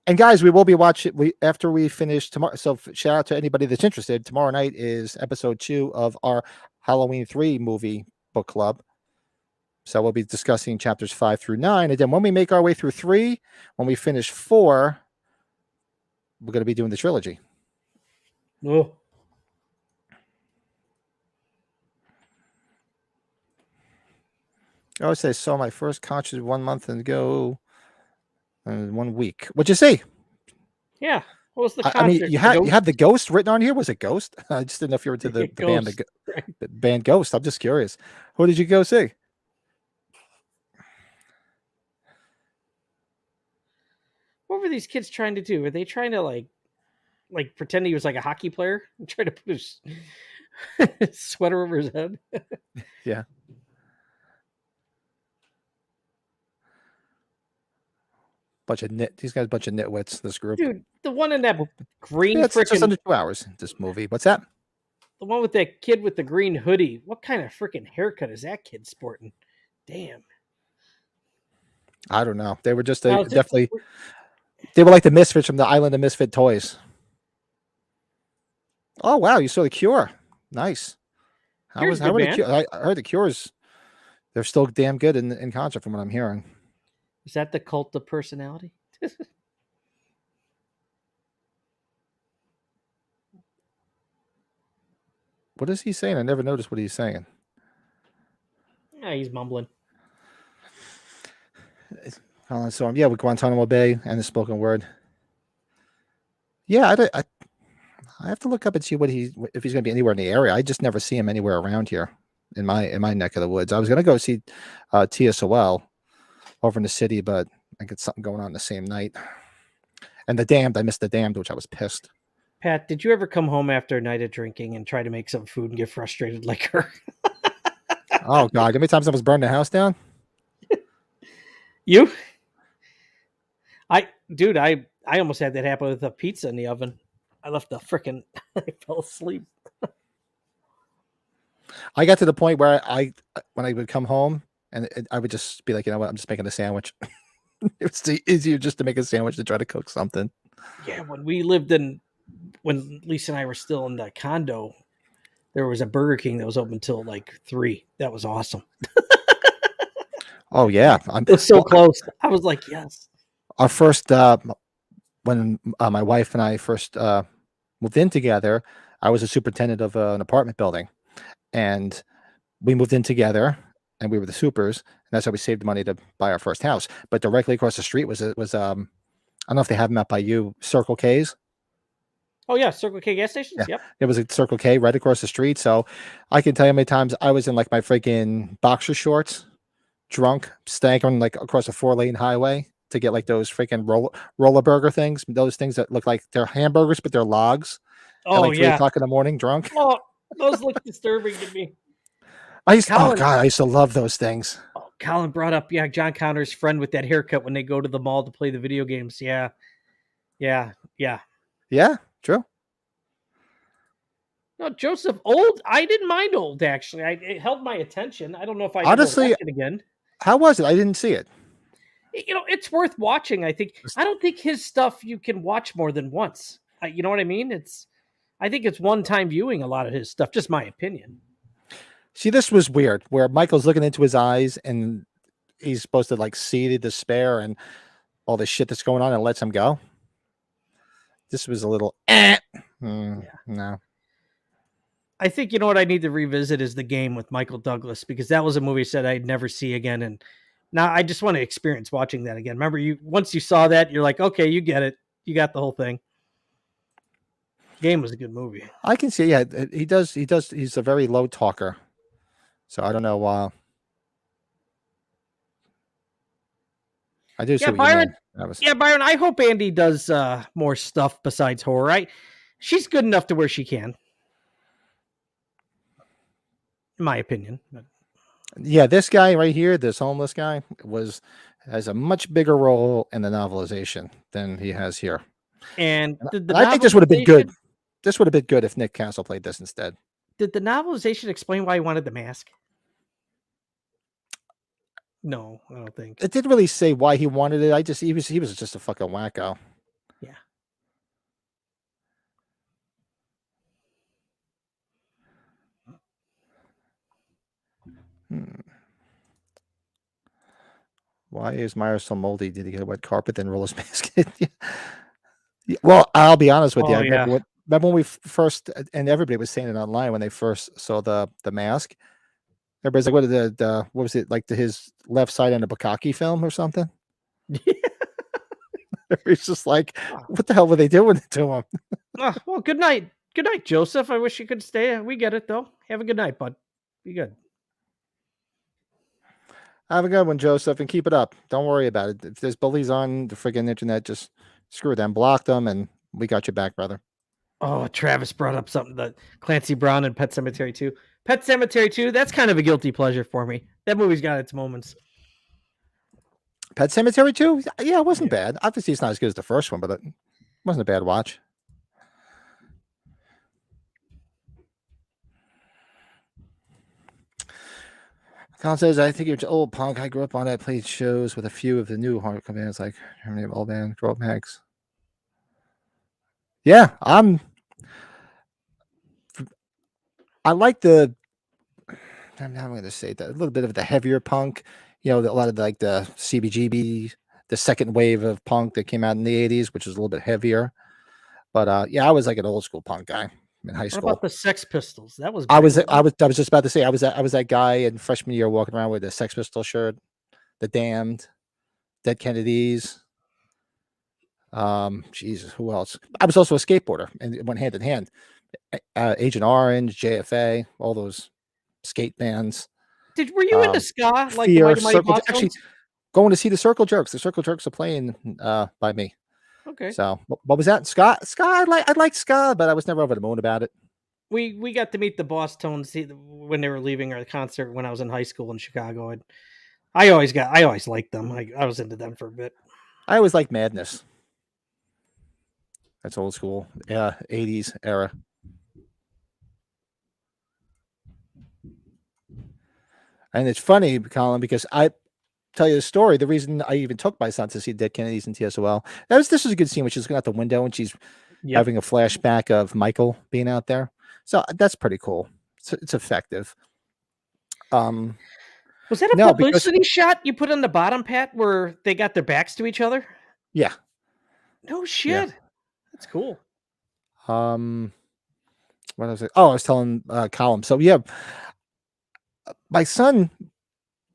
And guys, we will be watching after we finish tomorrow. So shout out to anybody that's interested. Tomorrow night is episode 2 of our Halloween 3 movie book club. So we'll be discussing chapters 5 through 9. And then when we make our way through 3, when we finish 4, we're going to be doing the trilogy. Oh. I always say, saw my first concert 1 month ago. 1 week. What'd you say? Yeah. What was the concert? I mean, you have the Ghost written on here. Was it Ghost? I just didn't know if you were to the band, the band Ghost. I'm just curious. Who did you go see? What were these kids trying to do? Were they trying to like pretend he was like a hockey player and try to put his sweater over his head? Yeah. These guys, a bunch of nitwits. This group, dude. The one in that green, it's just under 2 hours. This movie. What's that? The one with that kid with the green hoodie. What kind of freaking haircut is that kid sporting? Damn. I don't know. They were just definitely. They were like the Misfits from the Island of Misfit Toys. Oh wow! You saw the Cure. Nice. How were the Cure? I heard the Cure's. They're still damn good in concert, from what I'm hearing. Is that the Cult of Personality? What is he saying? I never noticed what he's saying. Yeah, he's mumbling. So yeah, with Guantanamo Bay and the spoken word. Yeah, I have to look up and see if he's going to be anywhere in the area. I just never see him anywhere around here in my neck of the woods. I was going to go see TSOL over in the city, but I get something going on the same night. And The Damned, I missed The Damned, which I was pissed. Pat, did you ever come home after a night of drinking and try to make some food and get frustrated like her? Oh God, how many times I was burning the house down? You? I almost had that happen with a pizza in the oven. I left the frickin' I fell asleep. I got to the point where when I would come home and I would just be like, you know what, I'm just making a sandwich. It's easier just to make a sandwich than try to cook something. Yeah, when Lisa and I were still in the condo, there was a Burger King that was open until like 3. That was awesome. Oh yeah, It was so close. I was like, yes. Our first when my wife and I first moved in together, I was a superintendent of an apartment building, and we moved in together, and we were the supers, and that's how we saved money to buy our first house. But directly across the street was I don't know if they have them out by you, Circle K's. Oh yeah, Circle K gas stations. Yeah, Yep. it was a Circle K right across the street. So I can tell you how many times I was in like my freaking boxer shorts, drunk, staggering like across a 4-lane highway to get like those freaking roller burger things, those things that look like they're hamburgers, but they're logs at Oh like 3 yeah. o'clock in the morning, drunk. Oh, those look disturbing to me. Oh Colin- God, I used to love those things. Oh, Colin brought up John Connor's friend with that haircut when they go to the mall to play the video games. Yeah. Yeah, true. No, Joseph, old. I didn't mind old actually. It held my attention. I don't know if I Honestly, watch it again. How was it? I didn't see it. It's worth watching. I think. I don't think his stuff you can watch more than once. You know what I mean? I think it's one-time viewing. A lot of his stuff. Just my opinion. See, this was weird, where Michael's looking into his eyes, and he's supposed to like see the despair and all the shit that's going on, and lets him go. This was a little. No. I think what I need to revisit is The Game with Michael Douglas, because that was a movie I said I'd never see again, and now I just want to experience watching that again. Remember, once you saw that, you're like, okay, you get it, you got the whole thing. Game was a good movie. I can see, yeah, he does. He's a very low talker, so I don't know. I do see what Byron. you mean. Yeah, Byron. I hope Andy does more stuff besides horror. She's good enough to where she can. In my opinion. Yeah, this guy right here, this homeless guy, has a much bigger role in the novelization than he has here. And I think this would have been good. This would have been good if Nick Castle played this instead. Did the novelization explain why he wanted the mask? No, I don't think. It didn't really say why he wanted it. He was just a fucking wacko. Yeah. Why is Myers so moldy? Did he get a wet carpet then roll his mask? Well, I'll be honest with you. I remember when we first, and everybody was saying it online when they first saw the mask. Everybody's like, what was it like, to his left side in a Bukkake film or something? It's just like, what the hell were they doing to him? Well, good night. Good night, Joseph. I wish you could stay. We get it, though. Have a good night, bud. Be good. Have a good one, Joseph, and keep it up. Don't worry about it. If there's bullies on the friggin' internet, just screw them, block them, and we got your back, brother. Oh, Travis brought up something that Clancy Brown and Pet Sematary 2. Pet Sematary 2, that's kind of a guilty pleasure for me. That movie's got its moments. Pet Sematary 2? Yeah, it wasn't bad. Obviously, it's not as good as the first one, but it wasn't a bad watch. Colin says, I think you're old punk. I grew up on it. I played shows with a few of the new hardcore bands like Harmony of All Band, Grow Up Mags. Yeah, I like I'm going to say that a little bit of the heavier punk, a lot of the CBGB, the second wave of punk that came out in the 80s, which was a little bit heavier. But I was like an old school punk guy in high school. What about the Sex Pistols? That was I was just about to say I was that guy in freshman year walking around with a Sex Pistol shirt, the Damned, Dead Kennedys. Jesus, who else? I was also a skateboarder, and it went hand in hand. Agent Orange, JFA, all those skate bands. Were you into ska? Like Fear, the Mighty Boss actually going to see the Circle Jerks. The Circle Jerks are playing by me. Okay. So what was that? Ska? I like ska, but I was never over the moon about it. We got to meet the Boss Tones when they were leaving our concert when I was in high school in Chicago, and I always liked them. I was into them for a bit. I always liked Madness. That's old school. Yeah, 80s era. And it's funny, Colin, because I tell you the story. The reason I even took my son to see Dead Kennedys and TSOL. This was a good scene when she's looking out the window and she's having a flashback of Michael being out there. So that's pretty cool. It's effective. Was that a publicity shot you put on the bottom, Pat, where they got their backs to each other? Yeah. No shit. Yeah. That's cool. What was it? Oh, I was telling Colin. So yeah, my son,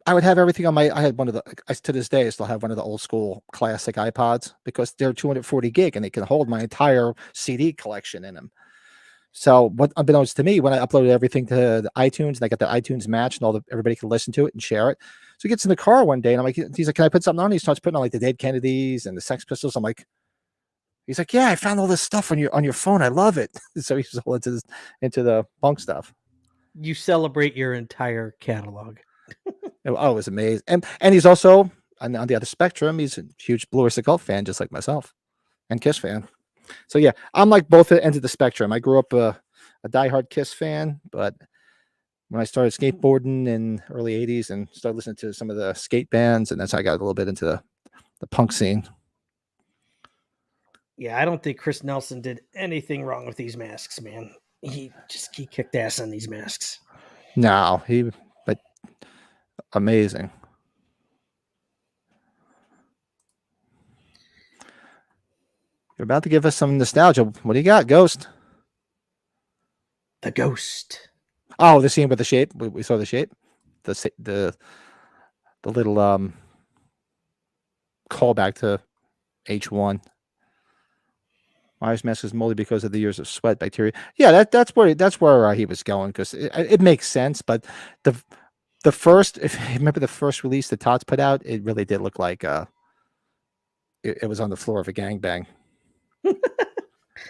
I would have everything on I had one of to this day, I still have one of the old school classic iPods because they're 240 gig and they can hold my entire CD collection in them. So what, unbeknownst to me, when I uploaded everything to the iTunes and I got the iTunes match and everybody can listen to it and share it. So he gets in the car one day and I'm like, he's like, can I put something on? He starts putting on like the Dead Kennedys and the Sex Pistols. I'm like, he's like, yeah, I found all this stuff on your phone. I love it. So he's all into the punk stuff. You celebrate your entire catalog. Oh, it was amazing. And he's also on the other spectrum. He's a huge Blue Oyster Cult fan, just like myself, and Kiss fan. So yeah, I'm like both ends of the spectrum. I grew up a diehard Kiss fan, but when I started skateboarding in early 80s and started listening to some of the skate bands, and that's how I got a little bit into the punk scene. Yeah, I don't think Chris Nelson did anything wrong with these masks, man. He kicked ass on these masks. No, but amazing. You're about to give us some nostalgia. What do you got, Ghost? The Ghost. Oh, the scene with the shape. We saw the shape. The little callback to H1. Myers mask is moldy because of the years of sweat bacteria. Yeah, that's where he was going because it makes sense. But the first, if you remember the first release that Tots put out, it really did look like it was on the floor of a gangbang.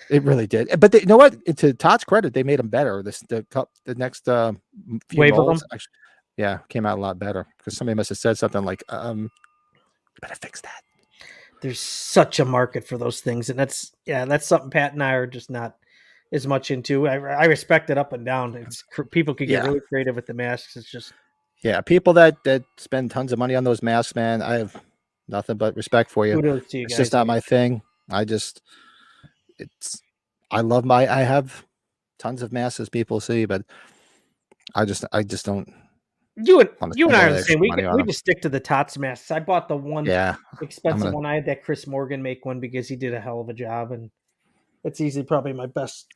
It really did. But you know what? To Todd's credit, they made them better. The next few molds actually, came out a lot better because somebody must have said something like, "You better fix that." There's such a market for those things, and that's something Pat and I are just not as much into. I respect it up and down. It's people can get really creative with the masks. It's just people that spend tons of money on those masks, man. I have nothing but respect for you. It's just not my thing. I have tons of masks as people see, but I just don't. You and I are the same. We just stick to the Tots masks. I bought the one expensive one. I had that Chris Morgan make one because he did a hell of a job, and it's easily probably my best.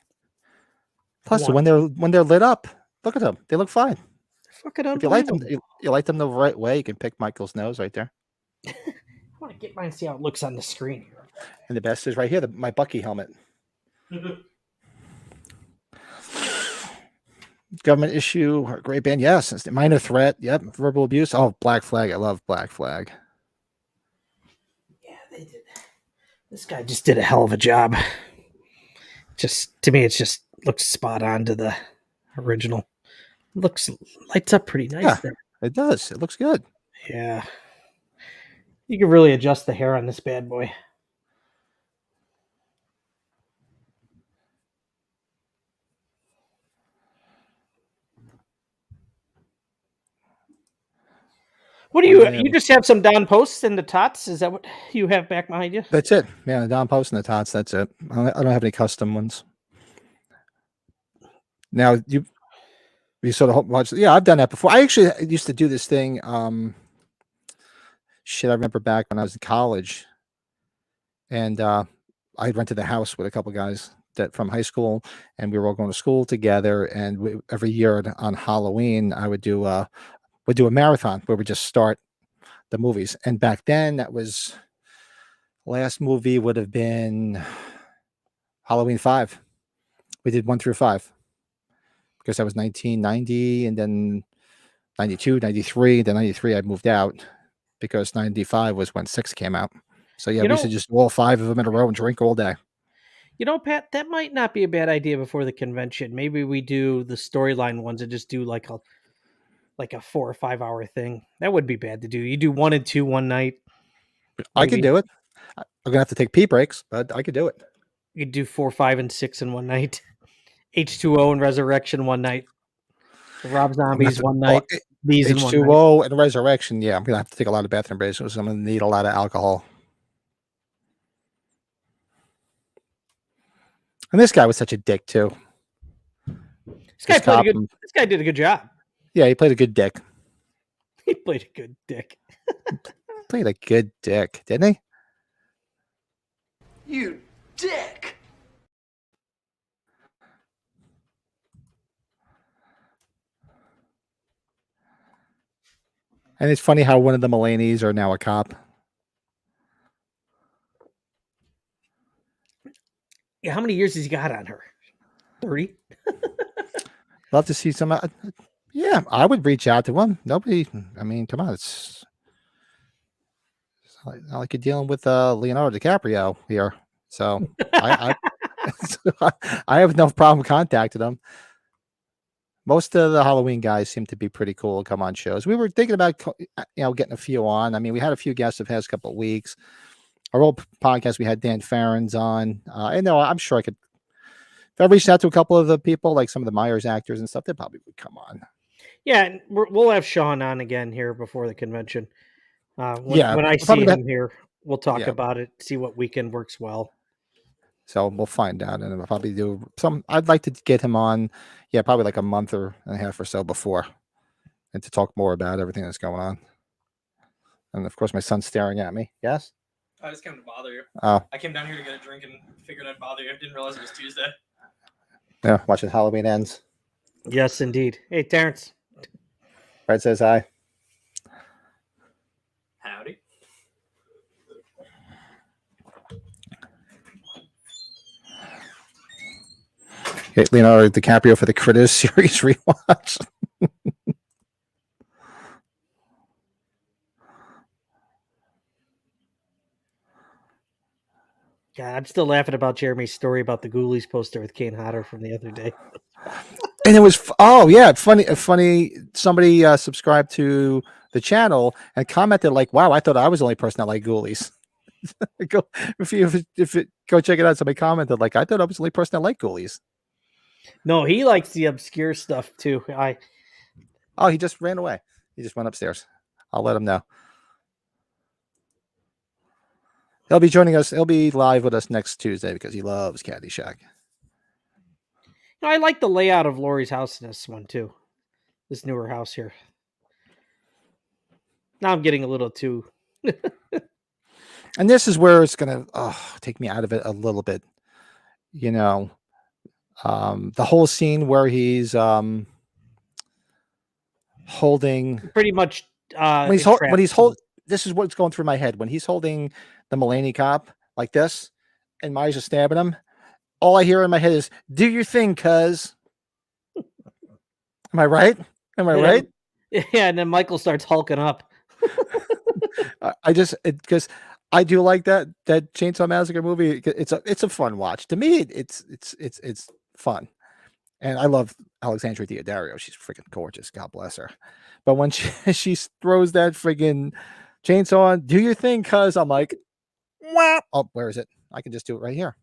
Plus, when they're lit up, look at them. They look fine. They're fucking If unbelievable. you light them the right way, you can pick Michael's nose right there. I want to get mine and see how it looks on the screen here. And the best is right here, my Bucky helmet. Government issue, great band. Yes. Minor threat. Yep. Verbal abuse. Oh, Black Flag. I love Black Flag. Yeah, they did. This guy just did a hell of a job. Just to me, it just looks spot on to the original. Lights up pretty nice there. It does. It looks good. Yeah. You can really adjust the hair on this bad boy. What do you just have some Don Posts and the Tots? Is that what you have back behind you? That's it. Yeah, the Don Post and the Tots. That's it. I don't have any custom ones. Now you sort of watch. Yeah, I've done that before. I actually used to do this thing. I remember back when I was in college, and I rented a house with a couple guys from high school, and we were all going to school together. And every year on Halloween, I would do a marathon where we just start the movies. And back then, that was last movie would have been Halloween 5. We did 1 through 5 because that was 1990, and then 92, 93, then 93 I moved out because 95 was when 6 came out. So yeah, we used to just do all 5 of them in a row and drink all day. You know, Pat, that might not be a bad idea before the convention. Maybe we do the storyline ones and just do like a 4 or 5 hour thing. That would be bad to do. You do 1 and 2 one night. I could do it. I'm gonna have to take pee breaks, but I could do it. You could do 4, 5, and 6 in one night. H2O and Resurrection one night. Rob Zombies one night. these in one night. H2O and Resurrection. Yeah, I'm gonna have to take a lot of bathroom breaks because I'm gonna need a lot of alcohol. And this guy was such a dick too. This guy did a good job. Yeah, he played a good dick. He played a good dick. Played a good dick, didn't he? You dick! And it's funny how one of the Mulaney's are now a cop. Yeah, how many years has he got on her? 30? Love to see some. Yeah, I would reach out to him. Nobody. I mean, come on, it's not like you're dealing with Leonardo DiCaprio here. So I I have no problem contacting him. Most of the Halloween guys seem to be pretty cool. Come on shows. We were thinking about getting a few on. I mean, we had a few guests the past couple of weeks. Our old podcast, we had Dan Farron's on. I know I'm sure I could. If I reached out to a couple of the people, like some of the Myers actors and stuff, they probably would come on. Yeah, and we'll have Sean on again here before the convention. When I see probably him here, we'll talk about it, see what weekend works well. So we'll find out, and I'll probably do some. I'd like to get him on, probably like a month and a half or so before, and to talk more about everything that's going on. And of course, my son's staring at me. Yes. I just came to bother you. Oh. I came down here to get a drink and figured I'd bother you. I didn't realize it was Tuesday. Yeah, watching Halloween Ends. Yes, indeed. Hey, Terrence. Fred says hi. Howdy. Okay, Leonardo DiCaprio for the Critters series rewatch. God, I'm still laughing about Jeremy's story about the Ghoulies poster with Kane Hodder from the other day. And it was funny. Somebody subscribed to the channel and commented like, "Wow, I thought I was the only person that liked Ghoulies." Go check it out. Somebody commented like, "I thought I was the only person that liked Ghoulies." No, he likes the obscure stuff too. He just ran away. He just went upstairs. I'll let him know. He'll be joining us. He'll be live with us next Tuesday because he loves Caddyshack. I like the layout of Lori's house in this one too. This newer house here. Now I'm getting a little too. And this is where it's gonna take me out of it a little bit. The whole scene where he's holding pretty much when he's holding. This is what's going through my head when he's holding the Mulaney cop like this, and Myers is stabbing him. All I hear in my head is, "Do your thing, cuz." Am I right? Right? Yeah, and then Michael starts hulking up. Because I do like that Chainsaw Massacre movie. It's a fun watch. To me, it's fun. And I love Alexandria Daddario. She's freaking gorgeous. God bless her. But when she throws that friggin' chainsaw on, "Do your thing, cuz," I'm like, "Wah!" Oh, where is it? I can just do it right here.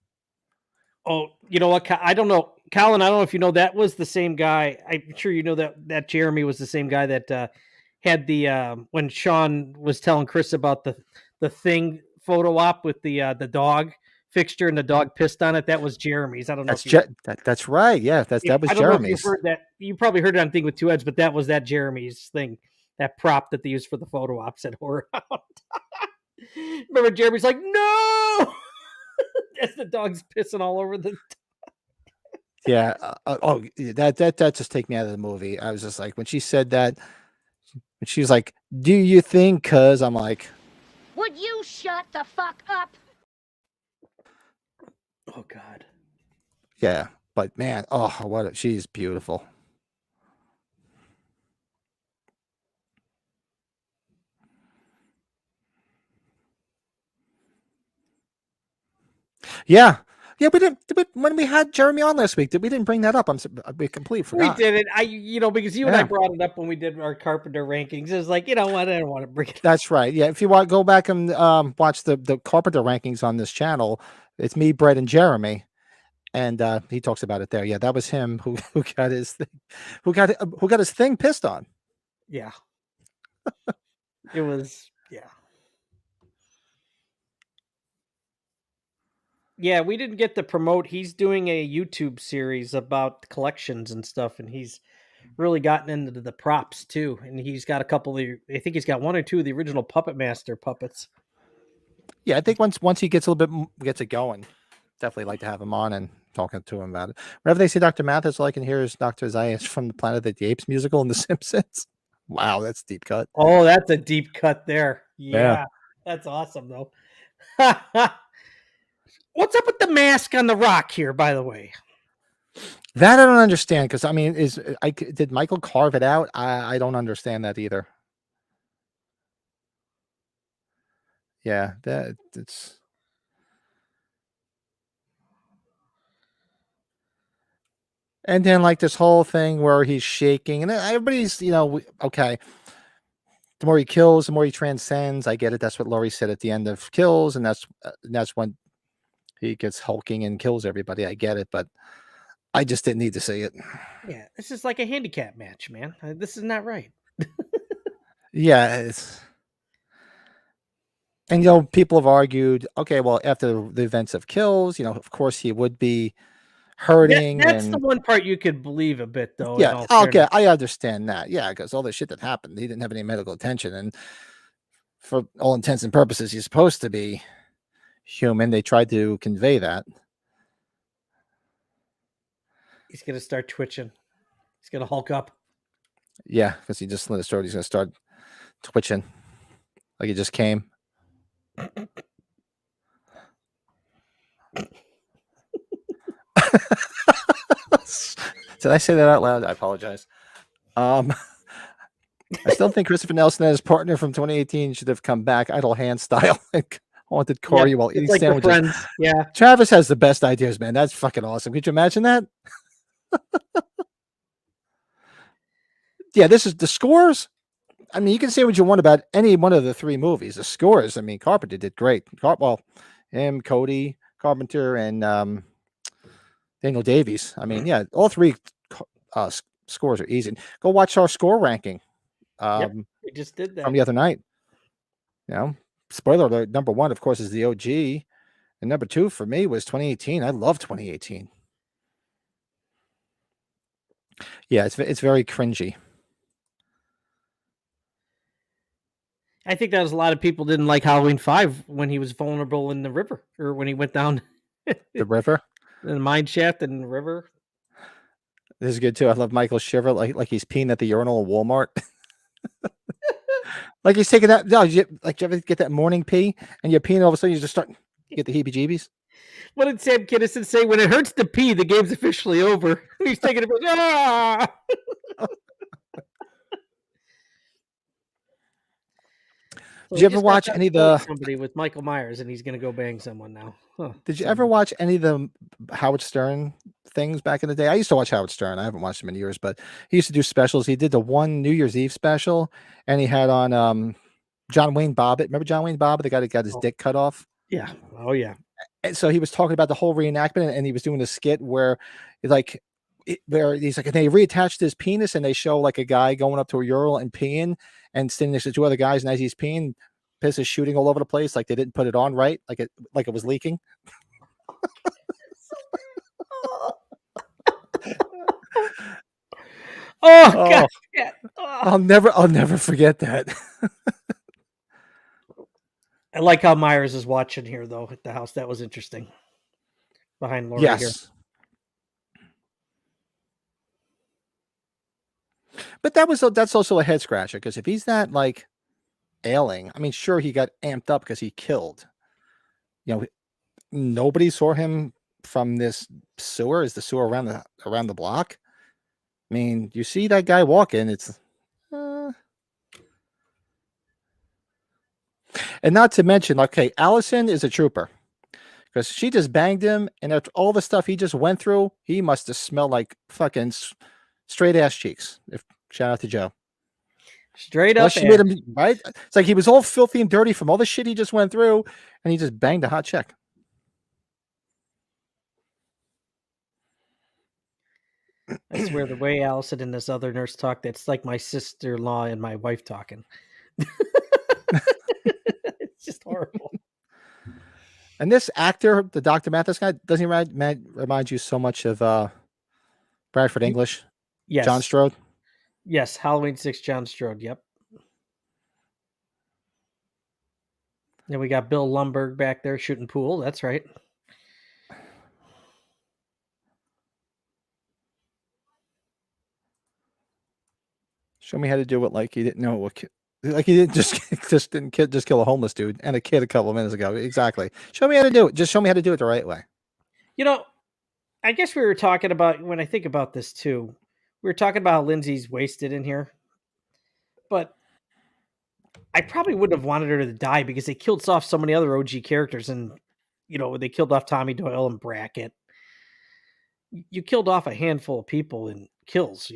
Oh, you know what? I don't know. Colin, I don't know if you know, that was the same guy. I'm sure you know that Jeremy was the same guy that had the when Sean was telling Chris about the thing photo op with the dog fixture and the dog pissed on it. That was Jeremy's. I don't know. That's right. Yeah, that was Jeremy's. You've heard that. You probably heard it on Thing with Two Heads, but that was that Jeremy's thing. That prop that they used for the photo ops at Horror Hound. Remember, Jeremy's like, "No!" As the dog's pissing all over the. Yeah. That just take me out of the movie. I was just like, when she said that, when she was like, "Do you think?" Cuz I'm like, would you shut the fuck up? Oh God. Yeah, but man, she's beautiful. Yeah. We didn't. When we had Jeremy on last week, we didn't bring that up. We completely forgot. We did it. Because you and I brought it up when we did our Carpenter rankings. It was like, you know what? I don't want to bring it up. That's right. Yeah. If you want, go back and watch the Carpenter rankings on this channel. It's me, Brett, and Jeremy, and he talks about it there. Yeah, that was him who got his thing, who got his thing pissed on. Yeah. It was, yeah. Yeah, we didn't get to promote. He's doing a YouTube series about collections and stuff, and he's really gotten into the props too. And he's got a couple of I think he's got one or two of the original Puppet Master puppets. Yeah, I think once he gets a little bit gets it going, definitely like to have him on and talking to him about it. Whenever they say Dr. Mathis, all I can hear is Dr. Zayas from the Planet of the Apes musical in The Simpsons. Wow, that's a deep cut. Oh, that's a deep cut there. Yeah. Yeah, that's awesome though. What's up with the mask on the rock here, by the way? That I don't understand because I mean, did Michael carve it out? I don't understand that either. Yeah, it's. And then like this whole thing where he's shaking and everybody's, okay. The more he kills, the more he transcends. I get it. That's what Laurie said at the end of Kills, and that's when he gets hulking and kills everybody. I get it, but I just didn't need to see it. Yeah, this is like a handicap match, man. This is not right. Yeah, and people have argued, okay, well, after the events of Kills, of course he would be hurting. That's the one part you could believe a bit, though. Yeah, okay, I understand that. Yeah, because all the shit that happened, he didn't have any medical attention, and for all intents and purposes, he's supposed to be human. They tried to convey that. He's gonna start twitching. He's gonna hulk up. Yeah, because he just let it start. He's gonna start twitching like he just came. Did I say that out loud? I apologize. I still think Christopher Nelson and his partner from 2018 should have come back idle hand style and haunted Corey while eating like sandwiches. Friends. Yeah, Travis has the best ideas, man. That's fucking awesome. Could you imagine that? Yeah, this is the scores. I mean, you can say what you want about any one of the three movies. The scores, I mean, Carpenter did great. Well, him, Cody, Carpenter, and Daniel Davies. I mean, yeah, all three scores are easy. Go watch our score ranking. we just did that from the other night. Spoiler alert, number one, of course, is the OG. And number two for me was 2018. I love 2018. Yeah, it's very cringy. I think that was a lot of people didn't like Halloween 5 when he was vulnerable in the river, or when he went down the river, the mine shaft in the river. This is good too. I love Michael Shiver like he's peeing at the urinal at Walmart. Like he's taking that. No, you ever get that morning pee and you're peeing, all of a sudden you just start get the heebie-jeebies. What did Sam Kinison say? When it hurts to pee, the game's officially over. He's taking it. Ah! Did you ever watch any of the somebody with Michael Myers, and he's going to go bang someone now? Huh. Did you ever watch any of the Howard Stern things back in the day? I used to watch Howard Stern. I haven't watched him in years, but he used to do specials. He did the one New Year's Eve special, and he had on John Wayne Bobbitt. Remember John Wayne Bobbitt, the guy that got his dick cut off? Yeah. Oh yeah. And so he was talking about the whole reenactment, and he was doing a skit where he's like, and they reattached his penis, and they show like a guy going up to a urinal and peeing, and standing next to two other guys, and as he's peeing, piss is shooting all over the place, like they didn't put it on right, like it was leaking. Oh God! Oh. I'll never forget that. I like how Myers is watching here, though, at the house. That was interesting. Behind Laurie here. But that's also a head scratcher, because if he's not like ailing, I mean, sure, he got amped up because he killed. Nobody saw him from this sewer. Is the sewer around the block? I mean, you see that guy walking. It's and not to mention, okay, Allison is a trooper, because she just banged him, and after all the stuff he just went through, he must have smelled like fucking straight ass cheeks. Shout out to Joe. Straight up. She made him, right? It's like he was all filthy and dirty from all the shit he just went through, and he just banged a hot chick. I swear, the way Allison and this other nurse talk, that's like my sister-in-law and my wife talking. It's just horrible. And this actor, the Dr. Mathis guy, doesn't he remind you so much of Bradford English? Yes. John Strode? Yes, Halloween 6, John Strode, yep. Then we got Bill Lumberg back there shooting pool, that's right. Show me how to do it like you didn't know what like you didn't just kill a homeless dude and a kid a couple of minutes ago. Exactly. Show me how to do it. Just show me how to do it the right way. You know, I guess we were talking about, when I think about this too, we were talking about how Lindsay's wasted in here. But I probably wouldn't have wanted her to die because they killed off so many other OG characters, and they killed off Tommy Doyle and Brackett. You killed off a handful of people in kills,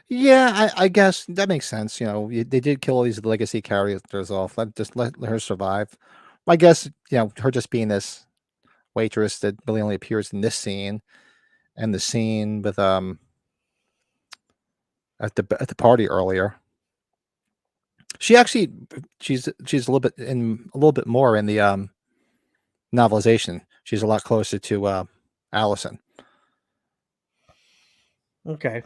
Yeah, I guess that makes sense. They did kill all these legacy characters off. Let her survive. I guess her just being this waitress that really only appears in this scene and the scene with at the party earlier. She's a little bit more in the novelization. She's a lot closer to Allison. Okay.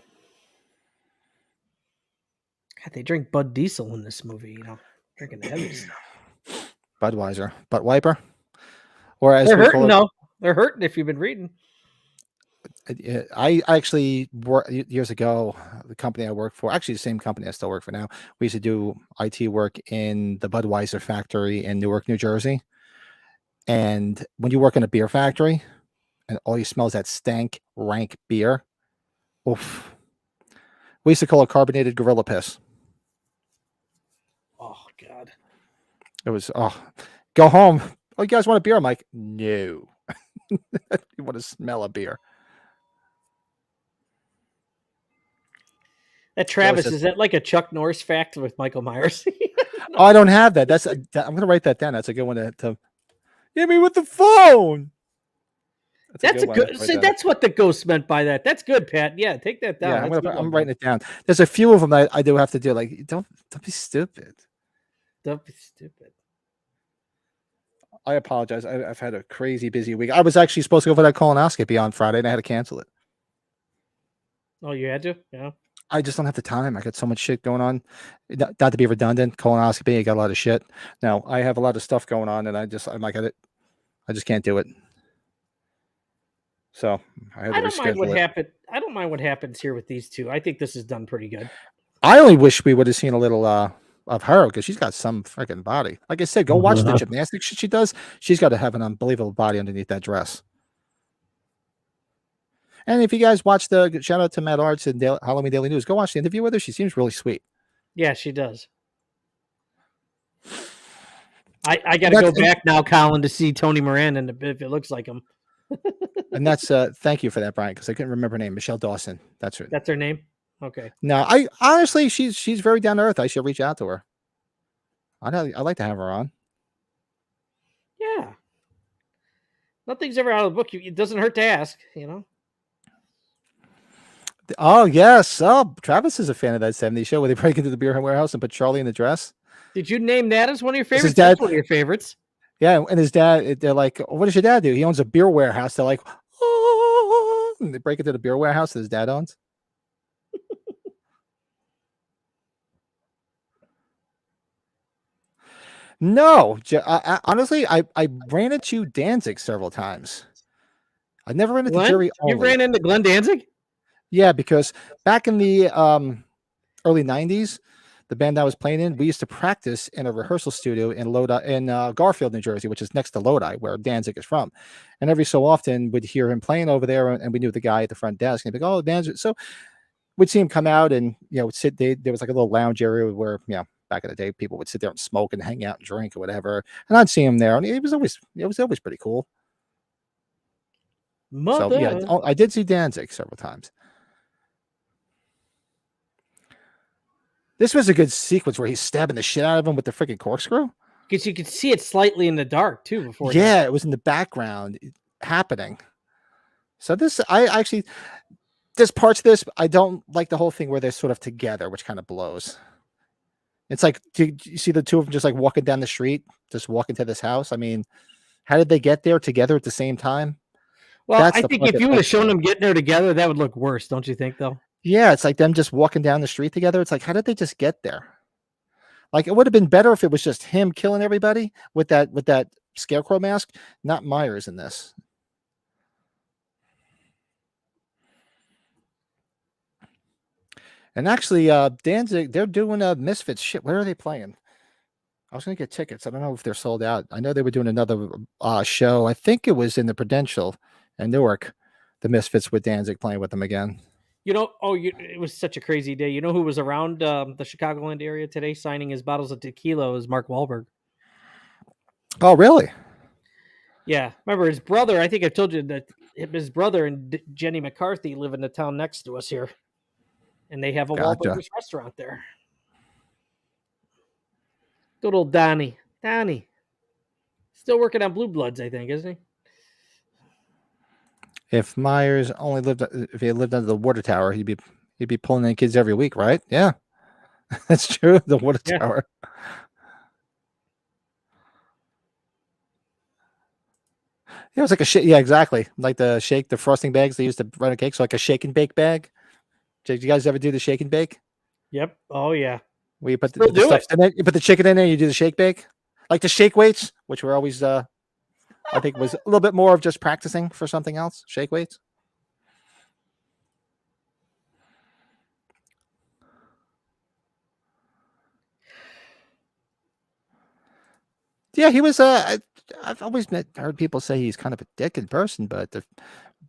God, they drink Bud Diesel in this movie, drinking the heavy stuff. Budweiser, butt wiper. Or as they're we hurting, call it, though. They're hurting if you've been reading. I actually worked years ago. The company I worked for, actually the same company I still work for now, we used to do IT work in the Budweiser factory in Newark, New Jersey. And when you work in a beer factory and all you smell is that stank, rank beer, oof. We used to call it carbonated gorilla piss. Oh, God. It was, go home. Oh, you guys want a beer? I'm like, no. You want to smell a beer. That Travis, is that like a Chuck Norris fact with Michael Myers? Oh, I don't have that. I'm going to write that down. That's a good one to hit me with the phone. That's a good. See, that's what the ghost meant by that. That's good, Pat. Yeah, take that down. Yeah, I'm writing it down. There's a few of them that I do have to do. Like, don't be stupid. Don't be stupid. I apologize. I've had a crazy busy week. I was actually supposed to go for that colonoscopy on Friday, and I had to cancel it. Oh, you had to? Yeah. I just don't have the time. I got so much shit going on. Not to be redundant, colonoscopy, I got a lot of shit. Now, I have a lot of stuff going on, and I just can't do it. So I don't mind what happened. I don't mind what happens here with these two. I think this is done pretty good. I only wish we would have seen a little of her because she's got some freaking body. Like I said, go watch the gymnastics shit she does. She's got to have an unbelievable body underneath that dress. And if you guys watch shout out to Matt Arts and Halloween Daily News, go watch the interview with her. She seems really sweet. Yeah, she does. I got to go back now, Colin, to see Tony Moran, and if it looks like him. And that's thank you for that, Brian, because I couldn't remember her name. Michelle Dawson. That's her. That's her name. Okay. No, I honestly, she's very down to earth. I should reach out to her. I'd like to have her on. Yeah. Nothing's ever out of the book. It doesn't hurt to ask, Oh, yes. Oh, Travis is a fan of that 70s show where they break into the beer warehouse and put Charlie in the dress. Did you name that as one of your favorites? That's one of your favorites. Yeah, and his dad, they're like, what does your dad do? He owns a beer warehouse. They're like, oh, and they break into the beer warehouse that his dad owns. No, honestly, I ran into Danzig several times. I never ran into Jerry only. You ran into Glenn Danzig? Yeah, because back in the early 90s, the band I was playing in, we used to practice in a rehearsal studio in Garfield, New Jersey, which is next to Lodi, where Danzig is from. And every so often we'd hear him playing over there, and we knew the guy at the front desk. And he'd be like, oh, Danzig. So we'd see him come out and, sit. There was like a little lounge area where, back in the day, people would sit there and smoke and hang out and drink or whatever. And I'd see him there, and it was always pretty cool. Mother. So, yeah, I did see Danzig several times. This was a good sequence where he's stabbing the shit out of him with the freaking corkscrew. Because you could see it slightly in the dark, too, before. Yeah, it was in the background happening. So this, I actually, there's parts of this I don't like the whole thing where they're sort of together, which kind of blows. It's like, do you see the two of them just like walking down the street, just walking to this house? I mean, how did they get there together at the same time? Well, That's I the think part if that you would have bugs shown me. them getting there together, that would look worse, don't you think, though? Yeah, it's like them just walking down the street together. It's like, how did they just get there? Like, it would have been better if it was just him killing everybody with that scarecrow mask, not Myers in this. And actually, Danzig, they're doing a Misfits shit. Where are they playing? I was gonna get tickets. I don't know if they're sold out. I know they were doing another show. I think it was in the Prudential in Newark. The Misfits with Danzig playing with them again. You know, it was such a crazy day. You know who was around the Chicagoland area today signing his bottles of tequila was Mark Wahlberg. Oh, really? Yeah. Remember his brother, I think I told you that his brother and Jenny McCarthy live in the town next to us here. And they have a Gotcha. Wahlburgers restaurant there. Good old Donnie. Donnie. Still working on Blue Bloods, I think, isn't he? If Myers only if he lived under the water tower, he'd be pulling in kids every week, right? Yeah, that's true. The water tower. Yeah, it was like a shake. Yeah, exactly. Like the frosting bags they used to run a cake. So like a shake and bake bag. Did you guys ever do the shake and bake? Yep. Oh yeah. Where you put the stuff in it, you put the chicken in there, you do the shake bake, like the shake weights, which were always I think was a little bit more of just practicing for something else. Shake weights. Yeah, he was. I've always heard people say he's kind of a dick in person, but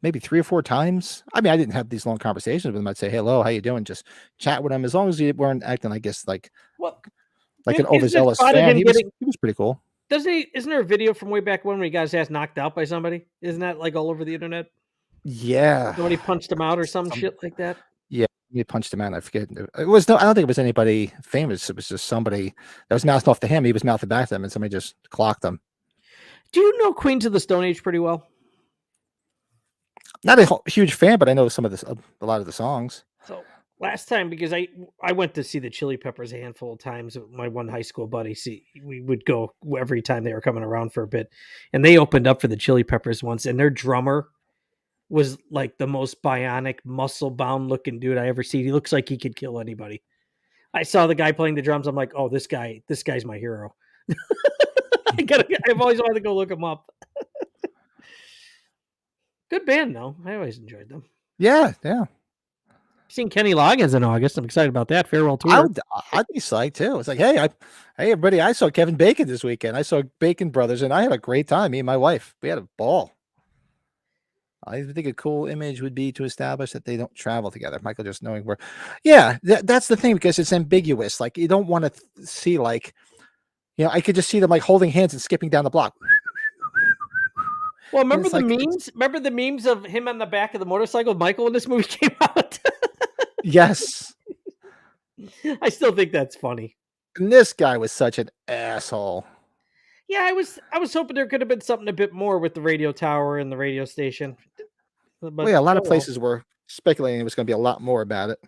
maybe 3 or 4 times. I mean, I didn't have these long conversations with him. I'd say, "Hello, how you doing?" Just chat with him, as long as you weren't acting, I guess, like an overzealous fan. He was pretty cool. Isn't there a video from way back when he got his ass knocked out by somebody? Isn't that like all over the internet? Yeah. Somebody punched him out or some shit like that. Yeah, he punched him out. I forget. It was I don't think it was anybody famous. It was just somebody that was mouthed off to him. He was mouthing back to him, and somebody just clocked him. Do you know Queens of the Stone Age pretty well? Not a huge fan, but I know some of a lot of the songs. So last time, because I went to see the Chili Peppers a handful of times with my one high school buddy. We would go every time they were coming around for a bit, and they opened up for the Chili Peppers once, and their drummer was like the most bionic, muscle-bound looking dude I ever seen. He looks like he could kill anybody. I saw the guy playing the drums. I'm like, oh, this guy's my hero. I've always wanted to go look him up. Good band, though. I always enjoyed them. Yeah. Seen Kenny Loggins in August. I'm excited about that farewell tour. I'd be psyched too. It's like, hey, everybody! I saw Kevin Bacon this weekend. I saw Bacon Brothers, and I had a great time. Me and my wife, we had a ball. I think a cool image would be to establish that they don't travel together. Michael just knowing where. Yeah, that's the thing, because it's ambiguous. Like, you don't want to see, like, I could just see them like holding hands and skipping down the block. Well, remember the memes? Remember the memes of him on the back of the motorcycle with Michael when this movie came out? Yes. I still think that's funny. And this guy was such an asshole. Yeah, I was hoping there could have been something a bit more with the radio tower and the radio station. But yeah, a lot of places were speculating it was going to be a lot more about it.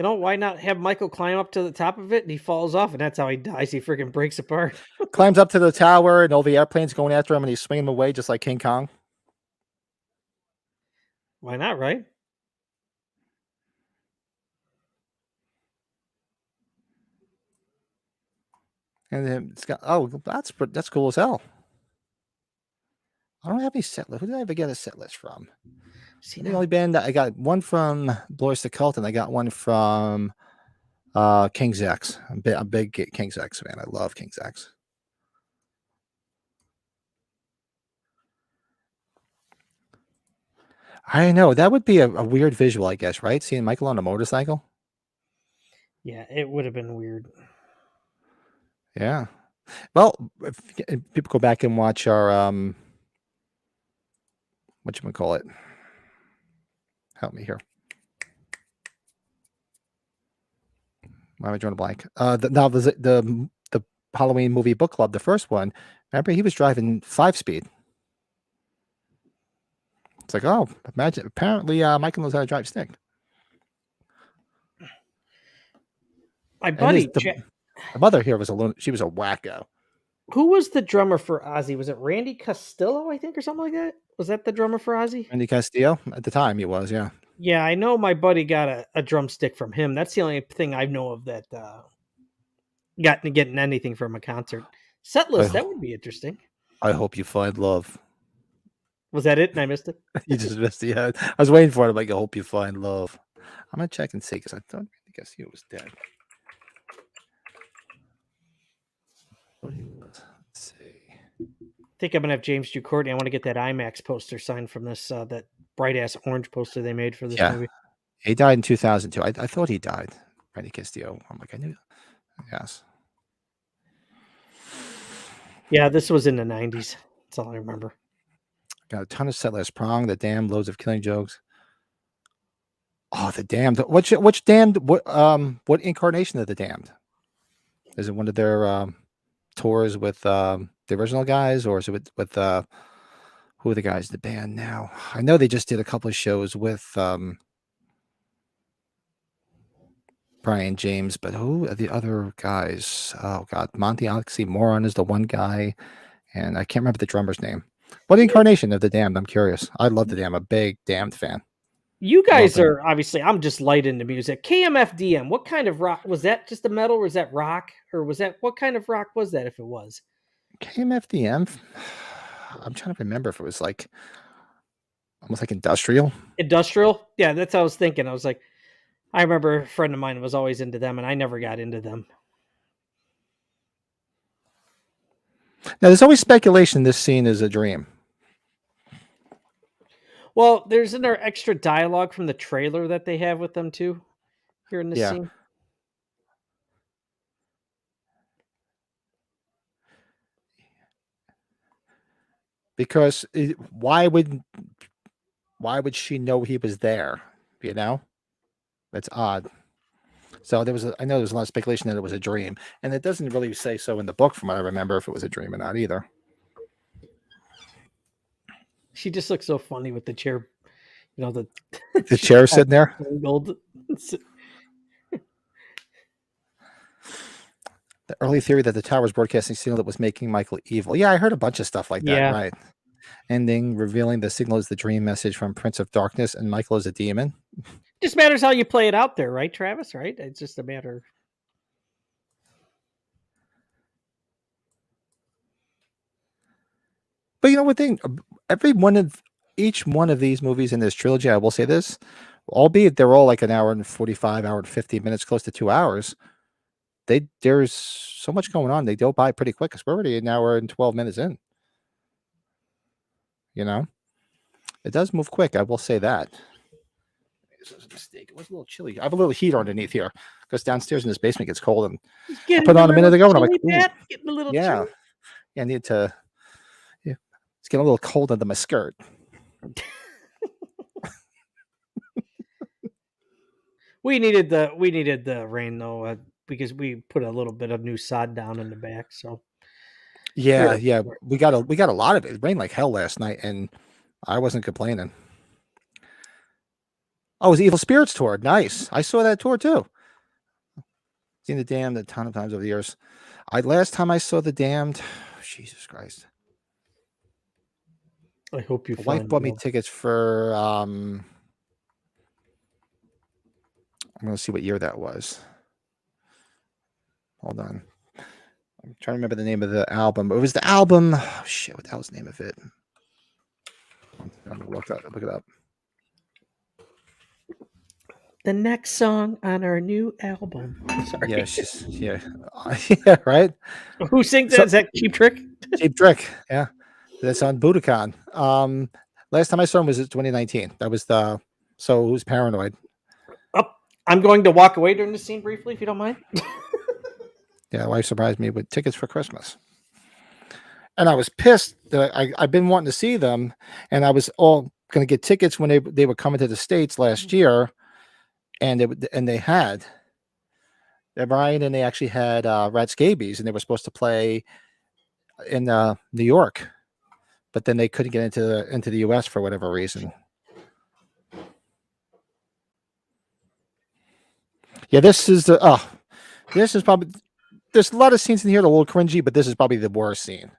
Why not have Michael climb up to the top of it and he falls off, and that's how he dies. He freaking breaks apart. Climbs up to the tower and all the airplanes going after him, and he's swinging away just like King Kong. Why not, right? And then it's got that's cool as hell. I don't have any set list. Who did I ever get a set list from? The only band that I got one from Blurs the Cult, and I got one from King's X. I'm a big King's X fan. I love King's X. I know that would be a weird visual, I guess, right? Seeing Michael on a motorcycle. Yeah, it would have been weird. Yeah. Well, if people go back and watch our whatchamacallit. Help me here. Why am I drawing a blank? The Halloween movie book club, the first one. Remember, he was driving 5-speed. It's like, oh, imagine. Apparently, Michael knows how to drive stick. My buddy, The mother here was she was a wacko. who was the drummer for Ozzy? Was it Randy Castillo, I think, or something like that? Was that the drummer for Ozzy? Randy Castillo at the time, he was, yeah. Yeah, I know my buddy got a drumstick from him. That's the only thing I know of that getting anything from a concert. Set list, that would be interesting. I hope you find love. Was that it? And I missed it? You just missed it. Yeah. I was waiting for it. I'm like, I hope you find love. I'm going to check and see because I don't think Castillo was dead. Let's see. I think I'm gonna have James do Courtney. I want to get that IMAX poster signed from this that bright ass orange poster they made for this movie. He died in 2002. I thought he died. Randy Castillo. I'm like, I knew. Yes. Yeah, this was in the 90s. That's all I remember. Got a ton of set list. Prong, The Damned, loads of Killing Jokes. Oh, The Damned. Which Damned? What incarnation of The Damned? Is it one of their tours with the original guys, or is it with who are the guys in the band now? I know they just did a couple of shows with Brian James, but who are the other guys? Oh God, Monty Oxymoron is the one guy, and I can't remember the drummer's name. What incarnation of The Damned? I'm curious. I love The Damned. I'm a big Damned fan. You guys are obviously. I'm just light into music. KMFDM. What kind of rock was that? Just a metal, or was that rock, or was that what kind of rock was that? If it was KMFDM, I'm trying to remember if it was like almost like industrial. Industrial, yeah, that's what I was thinking. I was like, I remember a friend of mine was always into them, and I never got into them. Now, there's always speculation this scene is a dream. Well, there's another extra dialogue from the trailer that they have with them too, here in this scene. Because why would she know he was there? You know, that's odd. So I know there was a lot of speculation that it was a dream, and it doesn't really say so in the book, from what I remember, if it was a dream or not either. She just looks so funny with the chair, you know, the chair sitting there. The early theory that the tower's broadcasting signal that was making Michael evil. Yeah, I heard a bunch of stuff like that. Yeah. Right. Ending revealing the signal is the dream message from Prince of Darkness, and Michael is a demon. Just matters how you play it out there, right, Travis? Right? It's just a matter. But you know what thing? Each one of these movies in this trilogy, I will say this, albeit they're all like an hour and 45, hour and 50 minutes, close to 2 hours. There's so much going on. They go by pretty quick because we're already an hour and 12 minutes in. You know, it does move quick. I will say that. This was a mistake. It was a little chilly. I have a little heater underneath here because downstairs in this basement gets cold, and I put it on a minute ago, and I'm like, getting a little yeah, I need to. Yeah, it's getting a little cold under my skirt. We needed the rain though, because we put a little bit of new sod down in the back. So yeah, we got a lot of it. It rained like hell last night, and I wasn't complaining. Oh, it was Evil Spirits tour. Nice. I saw that tour too. Seen The Damned a ton of times over the years. Last time I saw The Damned, Jesus Christ. I hope you. My wife bought me tickets for. I'm going to see what year that was. Hold on. I'm trying to remember the name of the album. It was the album. Oh, shit, what the hell's the name of it? I'm going to look it up. The next song on our new album. Sorry. Yeah, yeah, right. Who sings that? Is that Cheap Trick? Cheap Trick. Yeah, that's on Budokan. Last time I saw him was 2019. That was who's Paranoid? Oh, I'm going to walk away during the scene briefly, if you don't mind. Yeah, wife surprised me with tickets for Christmas, and I was pissed that I've been wanting to see them, and I was all going to get tickets when they were coming to the States last year. And they had Brian, and they actually had Rat Scabies, and they were supposed to play in New York but then they couldn't get into the US for whatever reason. Yeah, this is probably, there's a lot of scenes in here that are a little cringy, but this is probably the worst scene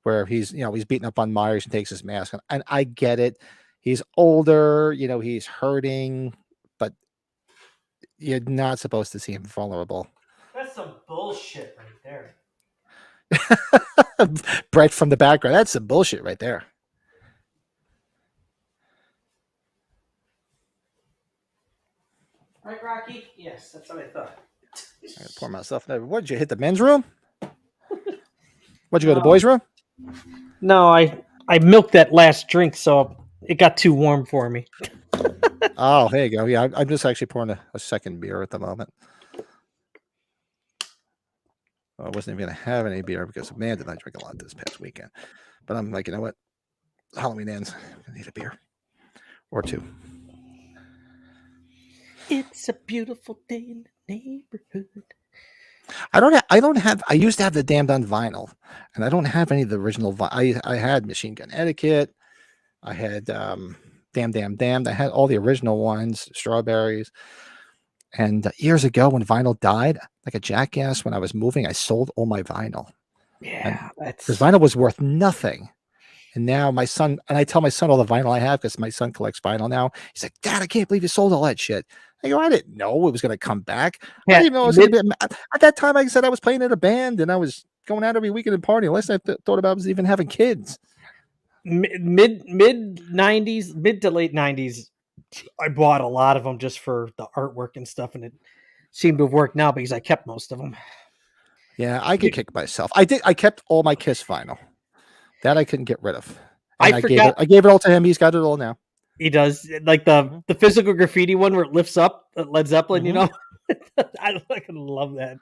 where he's beating up on Myers and takes his mask on. And I get it. He's older, he's hurting, but you're not supposed to see him vulnerable. That's some bullshit right there. Brett from the background. That's some bullshit right there. Right, Rocky? Yes, that's what I thought. I pour myself. What did you hit the men's room? What'd you go to the boys' room? No, I milked that last drink, so it got too warm for me. Oh, there you go. Yeah, I'm just actually pouring a second beer at the moment. I wasn't even going to have any beer because man did I drink a lot this past weekend. But I'm like, you know what? Halloween ends. I'm going to need a beer or two. It's a beautiful day in the neighborhood. I used to have the Damned on vinyl, and I don't have any of the original. I had Machine Gun Etiquette. I had Damned. I had all the original ones, Strawberries. And years ago, when vinyl died, like a jackass, when I was moving, I sold all my vinyl. Yeah, because vinyl was worth nothing. And now my son, and I tell my son all the vinyl I have because my son collects vinyl now. He's like, Dad, I can't believe you sold all that shit. I go, I didn't know it was going to come back. Yeah, I didn't know it was going to be. At that time, I said I was playing in a band and I was going out every weekend and partying. Last I thought about was even having kids. Mid 90s, mid to late 90s, I bought a lot of them just for the artwork and stuff, and it seemed to have worked now because I kept most of them. Yeah, I could kick myself. I kept all my Kiss vinyl. That I couldn't get rid of. And I gave it all to him. He's got it all now. He does, like the physical graffiti one where it lifts up Led Zeppelin. You know, I fucking love that.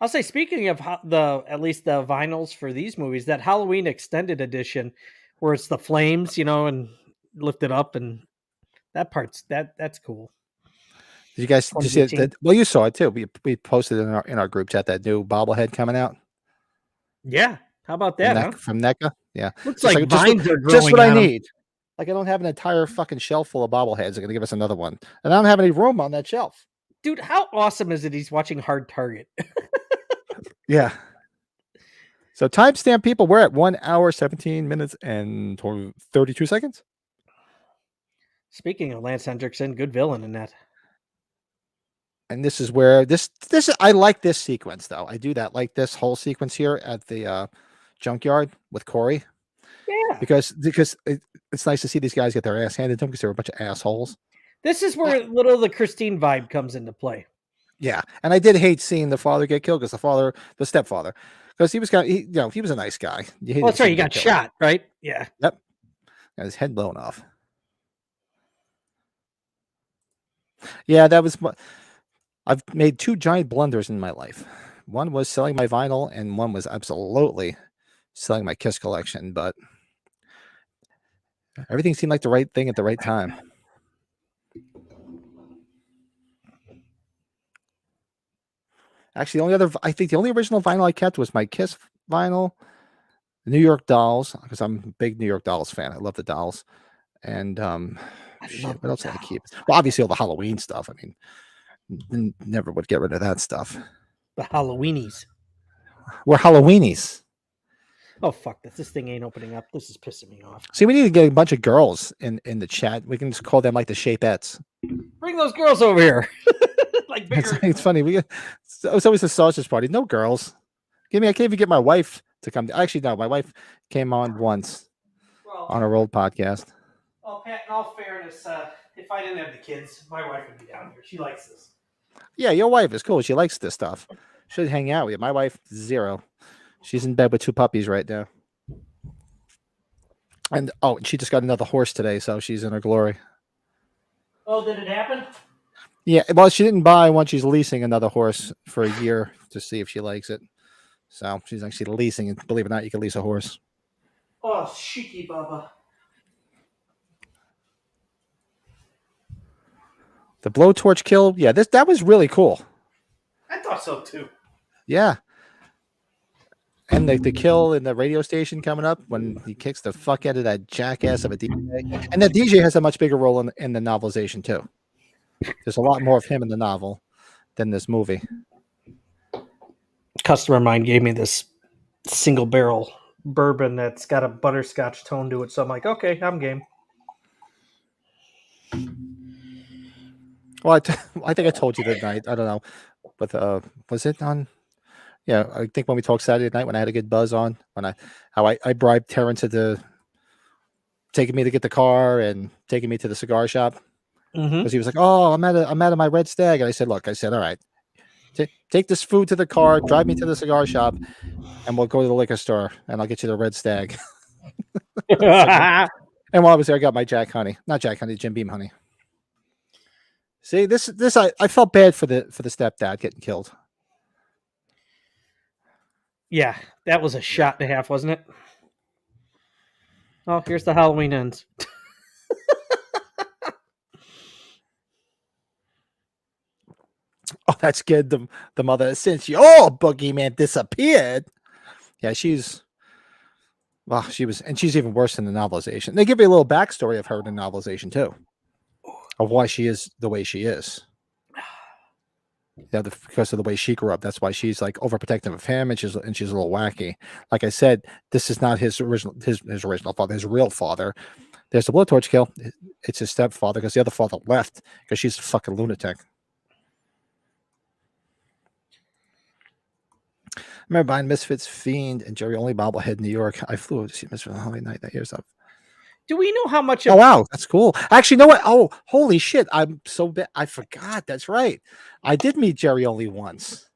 I'll say, speaking of at least the vinyls for these movies, that Halloween extended edition where it's the flames, and lift it up, and that part's that's cool. Did you guys see it? Well, you saw it too. We posted in our group chat that new bobblehead coming out. Yeah, how about that? From NECA? Yeah, looks like vines are growing. Just what I need. Like I don't have an entire fucking shelf full of bobbleheads. They're gonna give us another one, and I don't have any room on that shelf. Dude, how awesome is it? He's watching Hard Target. Yeah. So timestamp people, we're at 1 hour, 17 minutes, and 32 seconds. Speaking of Lance Hendrickson, good villain in that. And this is where this I like this sequence though. I do that, like this whole sequence here at the junkyard with Corey. Yeah. Because it's nice to see these guys get their ass handed to them because they're a bunch of assholes. This is where little the Christine vibe comes into play. Yeah, and I did hate seeing the father get killed because the stepfather, because he was he was a nice guy. Well, that's right. He got shot, right? Yeah. Yep. Got his head blown off. Yeah, that was. I've made two giant blunders in my life. One was selling my vinyl, and one was absolutely selling my Kiss collection. But everything seemed like the right thing at the right time. Actually, I think the only original vinyl I kept was my Kiss vinyl, the New York Dolls, because I'm a big New York Dolls fan. I love the Dolls. And what else did I keep? Well, obviously all the Halloween stuff. I mean, never would get rid of that stuff. The Halloweenies. We're Halloweenies. Oh, fuck this. This thing ain't opening up. This is pissing me off. See, we need to get a bunch of girls in the chat. We can just call them like the Shapeettes. Bring those girls over here. Like bigger. It's funny. It's always a sausage party. No girls. I can't even get my wife to come. Actually, no. My wife came on once on our old podcast. Well, Pat, in all fairness, if I didn't have the kids, my wife would be down here. She likes this. Yeah, your wife is cool. She likes this stuff. Should hang out with you. My wife, zero. She's in bed with two puppies right now. And she just got another horse today, so she's in her glory. Oh, did it happen? Yeah, well, she didn't buy one. She's leasing another horse for a year to see if she likes it. So she's actually leasing, and believe it or not, you can lease a horse. Oh, shiki baba. The blowtorch kill, yeah, that was really cool. I thought so too. Yeah. And the kill in the radio station coming up when he kicks the fuck out of that jackass of a DJ. And that DJ has a much bigger role in the novelization too. There's a lot more of him in the novel than this movie. Customer of mine gave me this single barrel bourbon that's got a butterscotch tone to it, so I'm like, okay, I'm game. Well, I think I told you that night. I don't know, but was it on? Yeah, I think when we talked Saturday night when I had a good buzz on, how I bribed Terrence into taking me to get the car and taking me to the cigar shop because he was like, "Oh, I'm out of my Red Stag," and I said, "Look, all right, take this food to the car, drive me to the cigar shop, and we'll go to the liquor store, and I'll get you the Red Stag." And while I was there, I got my not Jack Honey, Jim Beam honey. See, this I felt bad for the stepdad getting killed. Yeah, that was a shot and a half, wasn't it? Oh, here's the Halloween ends. Oh, that scared the mother. Since boogeyman disappeared. Yeah, she's even worse in the novelization. They give you a little backstory of her in the novelization too, of why she is the way she is. Yeah, because of the way she grew up. That's why she's like overprotective of him, and she's a little wacky. Like I said, this is not his original father, his real father. There's the blowtorch kill. It's his stepfather because the other father left because she's a fucking lunatic. I remember buying Misfits, Fiend, and Jerry Only bobblehead in New York. I flew to see Misfits on Halloween night that year's up. Do we know how much? Oh wow, that's cool. Actually, you know what? Oh, holy shit! I'm so bad. I forgot. That's right. I did meet Jerry Only once.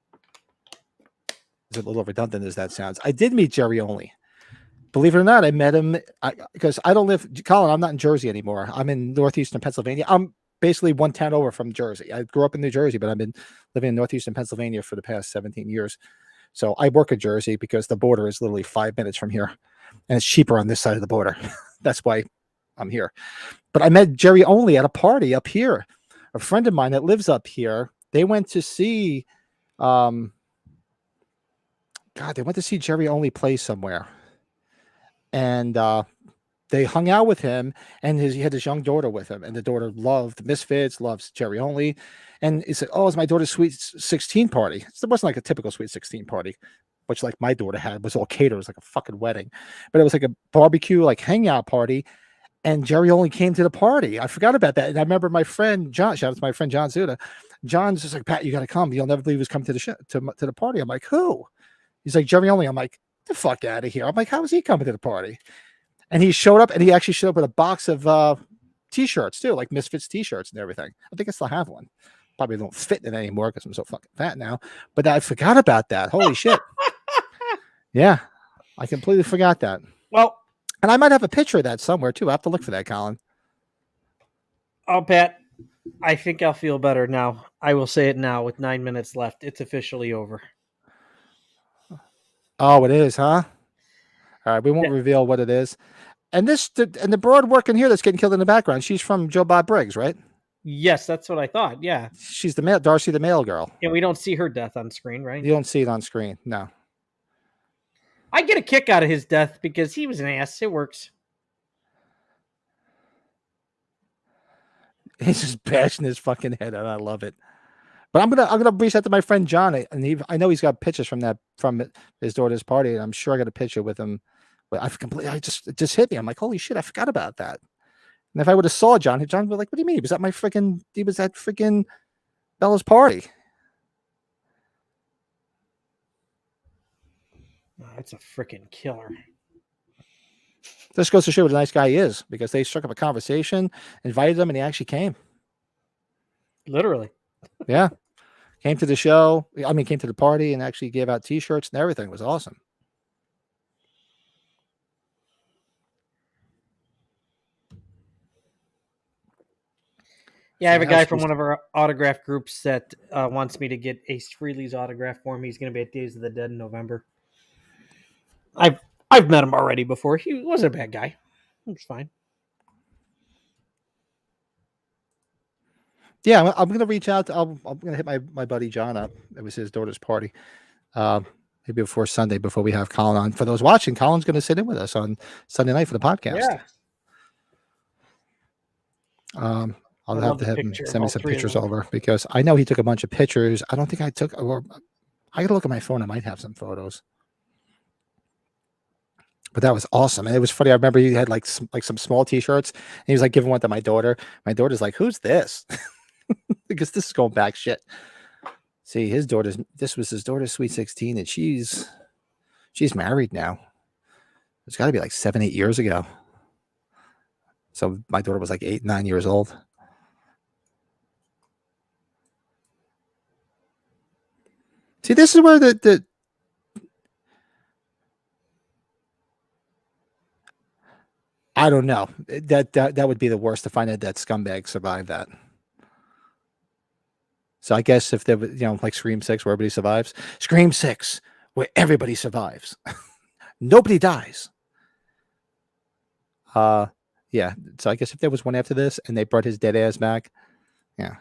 Is it a little redundant as that sounds? I did meet Jerry Only. Believe it or not, I met him because I don't live. Colin, I'm not in Jersey anymore. I'm in northeastern Pennsylvania. I'm basically one town over from Jersey. I grew up in New Jersey, but I've been living in northeastern Pennsylvania for the past 17 years. So I work in Jersey because the border is literally 5 minutes from here, and it's cheaper on this side of the border. That's why I'm here. But I met Jerry Only at a party up here. A friend of mine that lives up here, they went to see, they went to see Jerry Only play somewhere. And they hung out with him, and he had his young daughter with him, and the daughter loved Misfits, loves Jerry Only. And he said, "Oh, it's my daughter's sweet 16 party." It wasn't like a typical sweet 16 party, which like my daughter had. It was all catered. It was like a fucking wedding. But it was like a barbecue, like hangout party. And Jerry Only came to the party. I forgot about that. And I remember my friend John, shout out to my friend John Zuda. John's just like, "Pat, you got to come. You'll never believe who's coming to the show, to the party." I'm like, "Who?" He's like, "Jerry Only." I'm like, "The fuck out of here." I'm like, "How is he coming to the party?" And he showed up, and he actually showed up with a box of t-shirts too, like Misfits t-shirts and everything. I think I still have one. Probably don't fit in it anymore because I'm so fucking fat now. But I forgot about that. Holy shit. Yeah, I completely forgot that. Well, and I might have a picture of that somewhere too. I have to look for that, Colin. Oh, Pat, I think I'll feel better now. I will say it now with 9 minutes left. It's officially over. Oh, it is, huh? All right, we won't reveal what it is. And the broad working here that's getting killed in the background, she's from Joe Bob Briggs, right? Yes, that's what I thought. Yeah. She's the Darcy the male girl. And we don't see her death on screen, right? You don't see it on screen, no. I get a kick out of his death because he was an ass. It works. He's just bashing his fucking head out. I love it. But I'm gonna reach out to my friend John, and I know he's got pictures from his daughter's party, and I'm sure I got a picture with him. But it just hit me. I'm like, holy shit, I forgot about that. And if I would have saw John would be like, "What do you mean? He was at freaking Bella's party." Oh, that's a freaking killer. This goes to show what a nice guy he is, because they struck up a conversation, invited him, and he actually came. Literally. Yeah. Came to the show. Came to the party and actually gave out t-shirts and everything. It was awesome. Yeah, I have a guy from one of our autograph groups that wants me to get Ace Frehley's autograph for him. He's going to be at Days of the Dead in November. I've met him already before. He wasn't a bad guy. He was fine. Yeah, I'm going to reach out. I'm going to hit my buddy John up. It was his daughter's party. maybe before Sunday, before we have Colin on. For those watching, Colin's going to sit in with us on Sunday night for the podcast. Yeah. I'll I have love to the have him picture of send me all some three of pictures them. over because I know he took a bunch of pictures. I don't think I took, or I got to look at my phone. I might have some photos. But that was awesome. And it was funny. I remember he had like some small t-shirts and he was like giving one to my daughter. My daughter's like, who's this? Because this is going back shit. See, this was his daughter's sweet 16 and she's married now. It's got to be like 7-8 years ago. So my daughter was like 8-9 years old. See, this is where the I don't know. That would be the worst to find out that scumbag survived that. So I guess if there was, like Scream 6 where everybody survives, Scream 6 where everybody survives, nobody dies. Yeah. So I guess if there was one after this and they brought his dead ass back, yeah.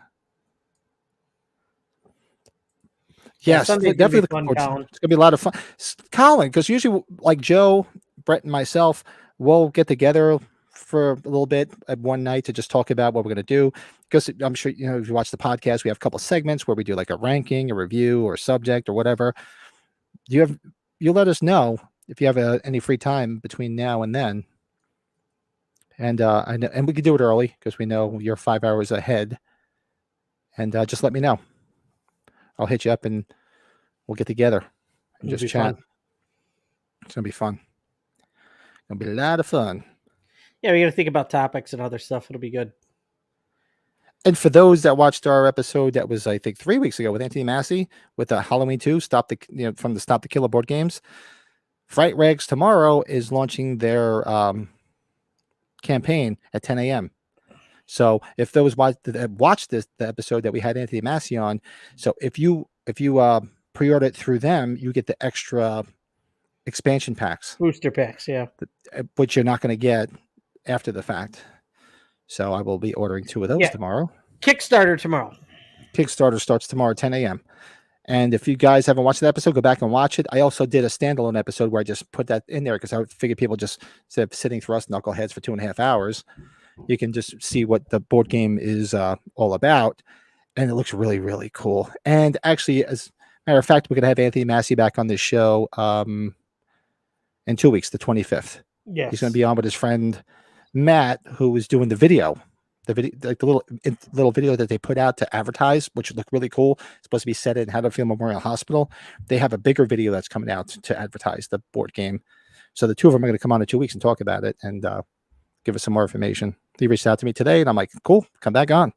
Yes, Sunday's gonna definitely be fun, looking forward to it. Colin. It's gonna be a lot of fun. Colin, because usually like Joe, Brett, and myself, we'll get together for a little bit at one night to just talk about what we're gonna do. Because I'm sure if you watch the podcast, we have a couple of segments where we do like a ranking, a review, or a subject or whatever. You let us know if you have any free time between now and then. And and we could do it early because we know you're 5 hours ahead. And just let me know. I'll hit you up and we'll get together and It'll just be chat. fun. It's gonna be fun. It'll be a lot of fun. Yeah, we got to think about topics and other stuff. It'll be good. And for those that watched our episode that was, I think, 3 weeks ago with Anthony Massey with Halloween 2, from the Stop the Killer board games, Fright Rags tomorrow is launching their campaign at 10 a.m. So if those watch the episode that we had Anthony Massey on, so if you pre-order it through them, you get the extra expansion packs, Booster packs, yeah. which you're not going to get after the fact. So I will be ordering 2 of those tomorrow. Kickstarter tomorrow. Kickstarter starts tomorrow at 10 a.m. And if you guys haven't watched the episode, go back and watch it. I also did a standalone episode where I just put that in there because I figured people just, instead of sitting through us knuckleheads for 2.5 hours, you can just see what the board game is all about. And it looks really, really cool. And actually, as a matter of fact, we're going to have Anthony Massey back on this show in 2 weeks, the 25th. Yes. He's going to be on with his friend Matt, who was doing the video, like the little video that they put out to advertise, which looked really cool. It's supposed to be set in Haddonfield Memorial Hospital. They have a bigger video that's coming out to advertise the board game. So the two of them are going to come on in 2 weeks and talk about it and give us some more information. He reached out to me today, and I'm like, cool, come back on.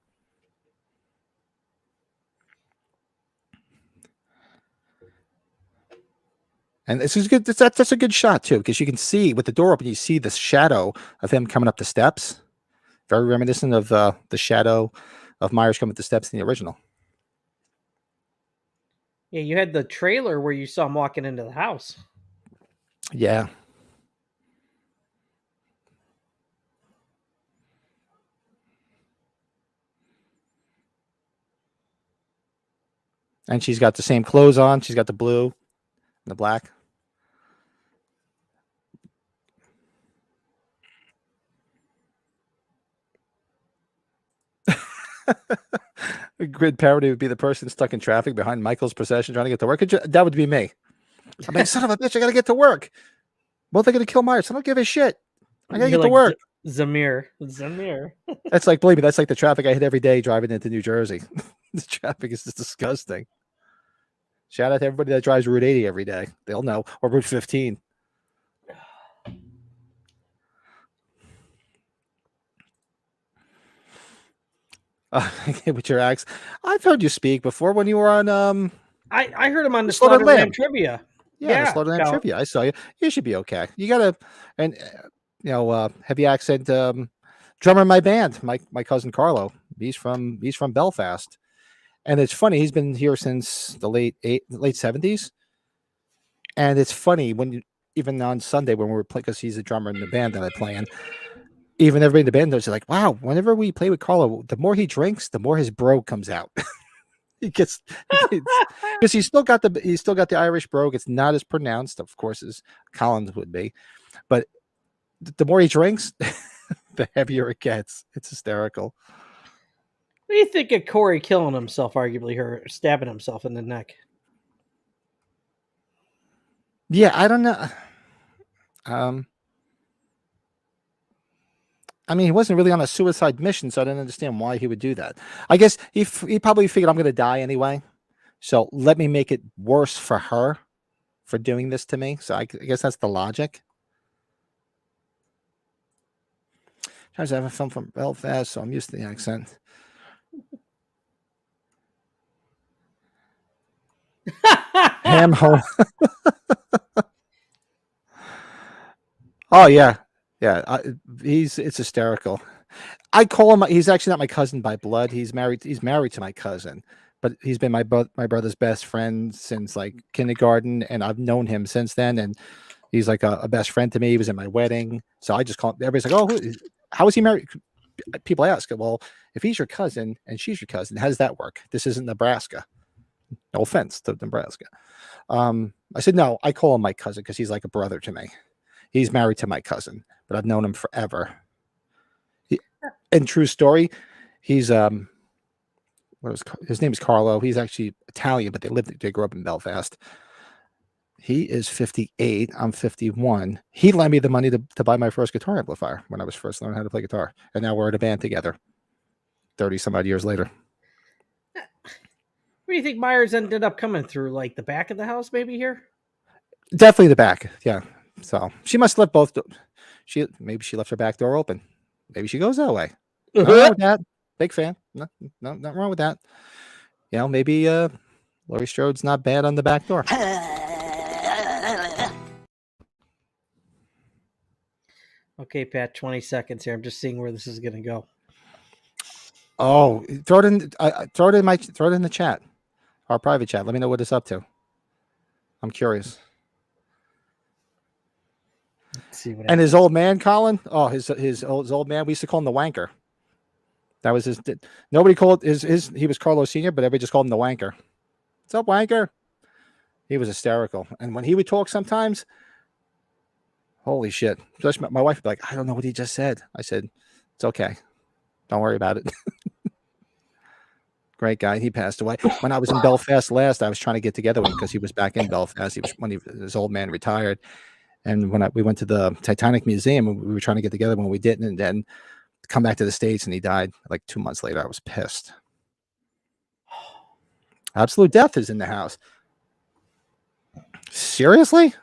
And this is good. That's a good shot too, because you can see with the door open, you see the shadow of him coming up the steps. Very reminiscent of the shadow of Myers coming up the steps in the original. Yeah, you had the trailer where you saw him walking into the house. Yeah. And she's got the same clothes on. She's got the blue and the black. A grid parody would be the person stuck in traffic behind Michael's procession trying to get to work. That would be me. I'm like, son of a bitch, I got to get to work. Well, they're going to kill Myers. I don't give a shit. I got to get to work. Zamir. That's like, believe me, that's like the traffic I hit every day driving into New Jersey. The traffic is just disgusting. Shout out to everybody that drives Route 80 every day. They'll know. Or Route 15. With your axe. I've heard you speak before when you were on I heard him on the Slaughtered Lamb Trivia. Yeah, the Slaughtered Lamb Trivia. I saw you. You should be okay. You gotta heavy accent drummer in my band, my cousin Carlo. He's from Belfast. And it's funny, he's been here since the late 70s. And it's funny even on Sunday when we were playing, because he's a drummer in the band that I play in. Even everybody in the band knows, like, wow, whenever we play with Carlo, the more he drinks, the more his bro comes out. he gets because he's still got the Irish brogue. It's not as pronounced, of course, as Collins would be, but the more he drinks, the heavier it gets. It's hysterical. What do you think of Corey killing himself, arguably, or stabbing himself in the neck? Yeah, I don't know. I mean, he wasn't really on a suicide mission, so I didn't understand why he would do that. I guess he probably figured I'm going to die anyway, so let me make it worse for her for doing this to me. So I guess that's the logic. I have a film from Belfast, so I'm used to the accent. Ham home. Oh yeah, yeah. It's hysterical. I call him. He's actually not my cousin by blood. He's married to my cousin, but he's been my brother's best friend since like kindergarten, and I've known him since then. And he's like a best friend to me. He was in my wedding, so I just call him. Everybody's like, "Oh, how is he married?" People ask, "Well, if he's your cousin and she's your cousin, how does that work? This isn't Nebraska." No offense to Nebraska. I said, "No, I call him my cousin because he's like a brother to me. He's married to my cousin, but I've known him forever." And true story, he's his name is Carlo. He's actually Italian, but they grew up in Belfast. He is 58. I'm 51. He lent me the money to buy my first guitar amplifier when I was first learning how to play guitar. And now we're in a band together 30 some odd years later. Where do you think Myers ended up coming through? Like the back of the house, maybe here? Definitely the back. Yeah. So she must have left both. Maybe she left her back door open. Maybe she goes that way. Nothing wrong with that. Big fan. No, nothing wrong with that. You know, maybe Laurie Strode's not bad on the back door. Okay, Pat, 20 seconds here. I'm just seeing where this is going to go. Oh, throw it in. Throw it in the chat, our private chat. Let me know what it's up to. I'm curious. Let's see what And his old man, Colin. Oh, his old man. We used to call him the wanker. That was his. Nobody called his. He was Carlos Senior, but everybody just called him the wanker. What's up, wanker? He was hysterical, and when he would talk, sometimes, holy shit! Especially my wife would be like, "I don't know what he just said." I said, "It's okay. Don't worry about it." Great guy. He passed away when I was in Belfast last. I was trying to get together with him because he was back in Belfast. He was when his old man retired, and when we went to the Titanic Museum, we were trying to get together when we didn't, and then come back to the States, and he died like 2 months later. I was pissed. Absolute Death is in the house. Seriously?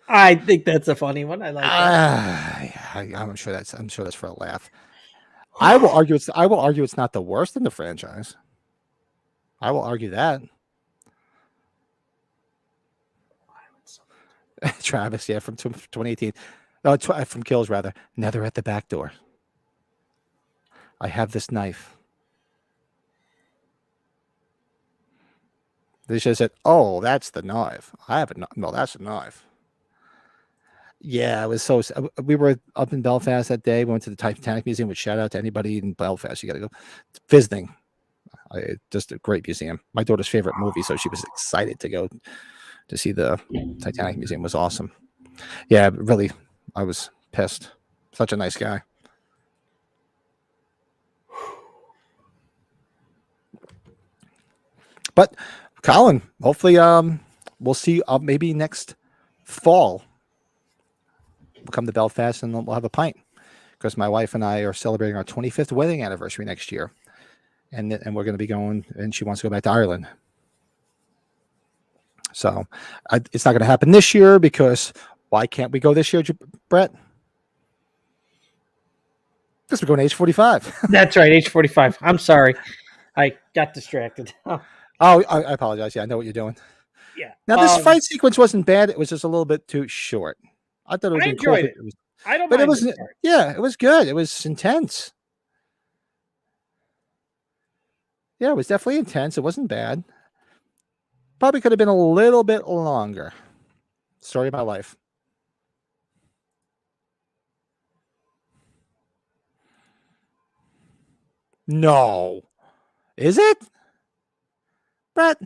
I think that's a funny one. I like that. I'm sure that's for a laugh. I will argue it's not the worst in the franchise. I will argue that. Travis, yeah, from 2018. No, from Kills rather. Nether at the back door. I have this knife. They should have said, "Oh, that's the knife. I have a knife. No, that's a knife." Yeah, it was so. We were up in Belfast that day. We went to the Titanic Museum. Which shout out to anybody in Belfast. You got to go visiting. Just a great museum. My daughter's favorite movie, so she was excited to go to see the Titanic Museum. It was awesome. Yeah, really, I was pissed. Such a nice guy. But Colin, hopefully, we'll see. Maybe next fall, we'll come to Belfast and we'll have a pint because my wife and I are celebrating our 25th wedding anniversary next year, and we're going to be going. And she wants to go back to Ireland, so it's not going to happen this year because why can't we go this year, Brett? Because we're going to age 45. That's right, age 45. I'm sorry. I got distracted. Oh, I apologize. Yeah, I know what you're doing. Yeah. Now, this fight sequence wasn't bad. It was just a little bit too short. I thought it was I enjoyed it. I don't but mind it was, this part. yeah, it was good. It was intense. Yeah, it was definitely intense. It wasn't bad. Probably could have been a little bit longer. Story of my life. No. Is it? Brett.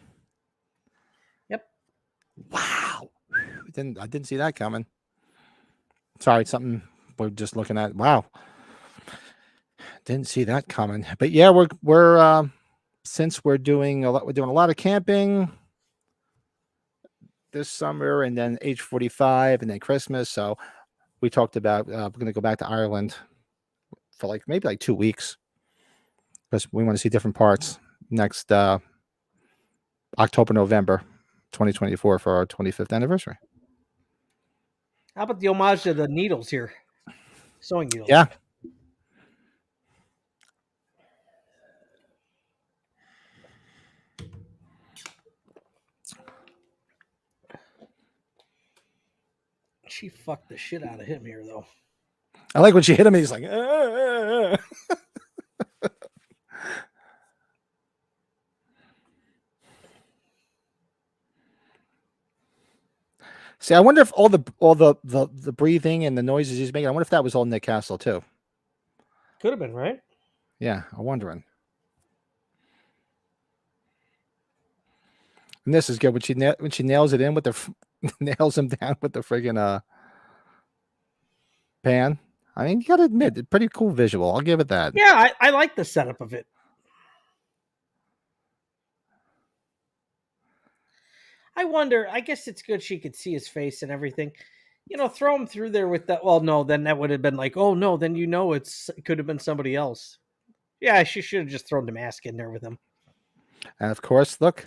Yep. Wow. I didn't see that coming. Sorry, something we're just looking at. Wow. Didn't see that coming. But yeah, we're since we're doing a lot of camping this summer, and then age 45, and then Christmas. So we talked about we're going to go back to Ireland for maybe 2 weeks because we want to see different parts next October, November 2024 for our 25th anniversary. How about the homage to the needles here? Sewing needles. Yeah. She fucked the shit out of him here, though. I like when she hit him. He's like, See, I wonder if all the breathing and the noises he's making, I wonder if that was all Nick Castle too. Could have been, right? Yeah, I'm wondering. And this is good when she nails it in with the nails him down with the friggin' pan. I mean, you gotta admit, it's pretty cool visual. I'll give it that. Yeah, I like the setup of it. I wonder, I guess it's good she could see his face and everything. Throw him through there with that. Well, no, then that would have been like, oh no, then it could have been somebody else. Yeah, she should have just thrown the mask in there with him. And of course, look,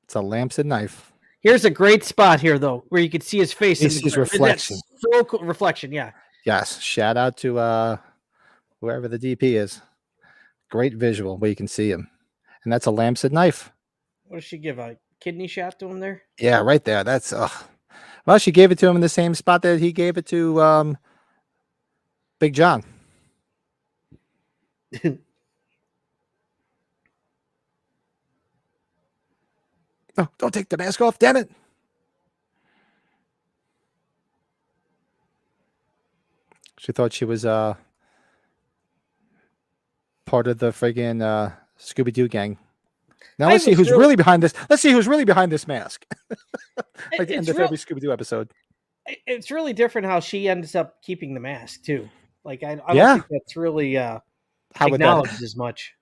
it's a lampshade knife. Here's a great spot here, though, where you could see his face. His reflection. So cool. Reflection, yeah. Yes. Shout out to whoever the DP is. Great visual where you can see him. And that's a lampshade knife. What does she give? A kidney shot to him there? Yeah, right there. That's well, she gave it to him in the same spot that he gave it to Big John. Oh, don't take the mask off, damn it. She thought she was part of the friggin' Scooby-Doo gang. Now let's see who's really behind this. Let's see who's really behind this mask. Like the end of every Scooby-Doo episode. It's really different how she ends up keeping the mask too. Like I don't think that's really acknowledged as much.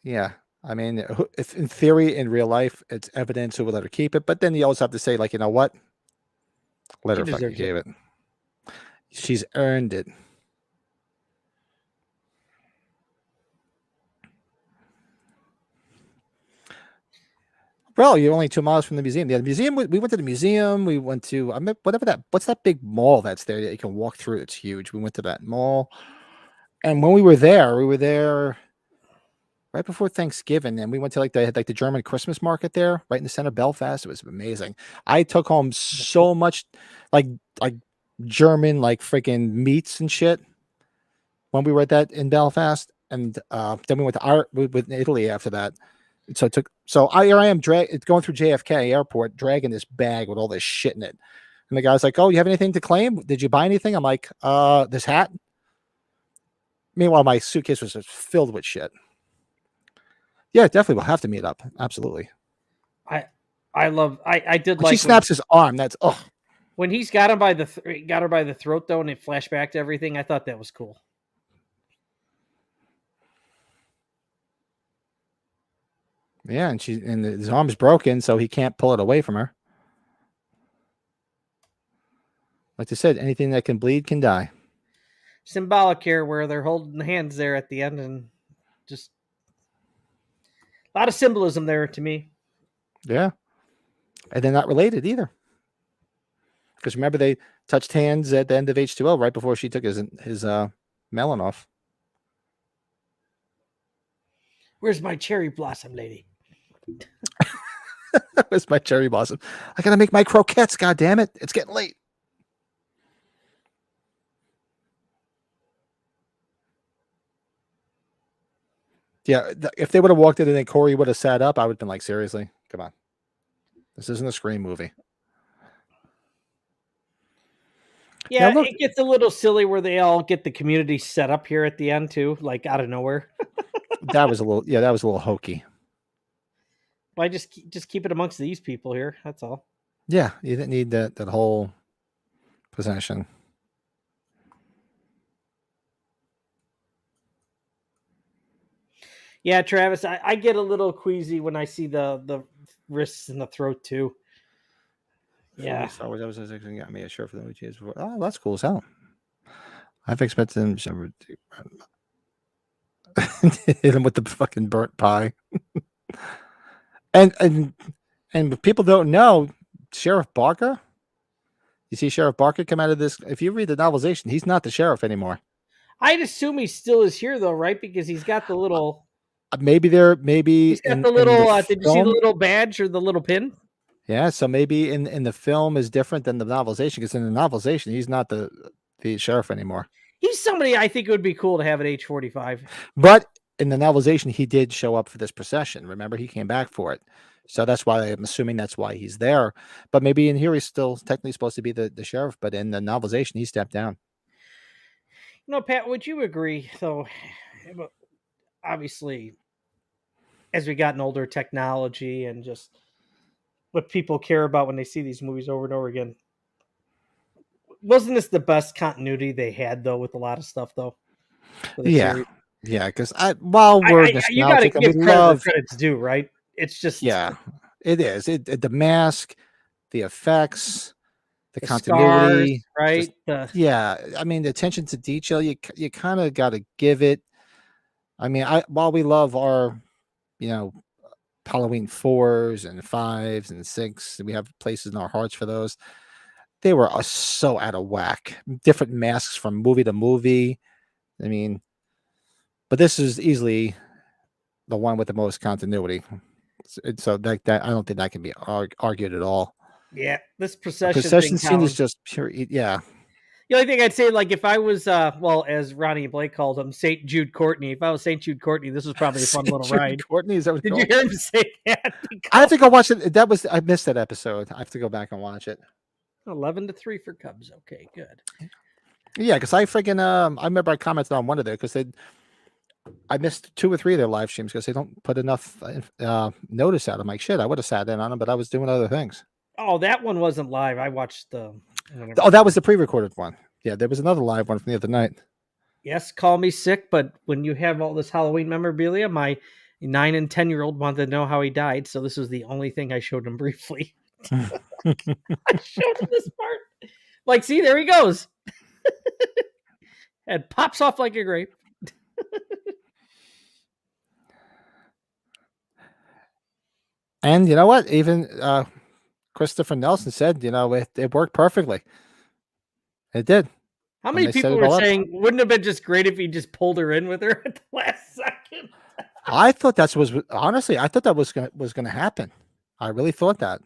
Yeah. I mean, if in theory, in real life, it's evidence who would let her keep it. But then you also have to say, like, you know what? Let her fucking keep it. She's earned it. Well, you're only 2 miles from the museum. Yeah, the museum. We went to the museum. We went to what's that big mall that's there that you can walk through? It's huge. We went to that mall, and when we were there right before Thanksgiving, and we went to they had the German Christmas market there, right in the center of Belfast. It was amazing. I took home so much like German freaking meats and shit when we were at that in Belfast, and then we went to with Italy after that. So here I am going through JFK Airport, dragging this bag with all this shit in it, and the guy's like, "Oh, you have anything to claim? Did you buy anything?" I'm like, "This hat." Meanwhile, my suitcase was just filled with shit. Yeah, definitely we'll have to meet up. Absolutely. I did when she snaps his arm. That's when he's got him by got her by the throat though, and it flashed back to everything. I thought that was cool. Yeah, and his arm's broken, so he can't pull it away from her. Like I said, anything that can bleed can die. Symbolic here, where they're holding hands there at the end, and just a lot of symbolism there to me. Yeah, and they're not related either. Because remember, they touched hands at the end of H2O right before she took his melon off. Where's my cherry blossom, lady? Where's my cherry blossom? I gotta make my croquettes. God damn it! It's getting late. Yeah, if they would have walked in and then Corey would have sat up, I would have been like, seriously, come on. This isn't a Scream movie. Yeah, it gets a little silly where they all get the community set up here at the end too, like out of nowhere. That was a little hokey. Why just keep it amongst these people here? That's all. Yeah, you didn't need that whole possession. Yeah, Travis, I get a little queasy when I see the wrists in the throat too. Yeah. Star Wars episode 6 got me a shirt for the movie before. Oh, that's cool as hell. I've expected him to hit him with the fucking burnt pie. and people don't know Sheriff Barker. You see Sheriff Barker come out of this. If you read the novelization, he's not the sheriff anymore. I'd assume he still is here though, right? Because he's got the little. Maybe He's got the little. Did you see the little badge or the little pin? Yeah, so maybe in the film is different than the novelization, because in the novelization he's not the sheriff anymore. He's somebody I think it would be cool to have at age 45. But in the novelization, he did show up for this procession. Remember, he came back for it. So that's why I'm assuming that's why he's there. But maybe in here he's still technically supposed to be the sheriff, but in the novelization he stepped down. You know, Pat, would you agree though? Obviously, as we gotten older, technology and just what people care about when they see these movies over and over again. Wasn't this the best continuity they had though with a lot of stuff though? Yeah, series? Yeah, because while we're you got to give credit's due, right? It's just it is. The mask, the effects, the continuity, stars, right? I mean, the attention to detail. You kind of got to give it. I mean, while we love our, Halloween 4s and 5s and 6, we have places in our hearts for those. They were so out of whack. Different masks from movie to movie. I mean, but this is easily the one with the most continuity. So that I don't think that can be argued at all. Yeah, this procession scene is just pure. Yeah. The only thing I'd say, like, if I was, as Ronnie and Blake called him, St. Jude Courtney, if I was St. Jude Courtney, this was probably a fun little ride. Courtney, is that what Did you hear him say that? I have to go watch it. I missed that episode. I have to go back and watch it. 11-3 for Cubs. Okay, good. Yeah, because I freaking I remember I commented on one of them because I missed 2 or 3 of their live streams because they don't put enough notice out. I'm like, shit, I would have sat in on them, but I was doing other things. Oh, that one wasn't live. I watched the. Oh, that was the pre-recorded one. Yeah, there was another live one from the other night. Yes, call me sick, but when you have all this Halloween memorabilia, my 9 and 10-year-old wanted to know how he died, so this was the only thing I showed him briefly. I showed him this part. Like, see, there he goes. And pops off like a grape. And you know what? Even Christopher Nelson said, it worked perfectly. It did. How many people were saying, wouldn't it have been just great if he just pulled her in with her at the last second? I thought that was honestly, I thought that was gonna happen. I really thought that.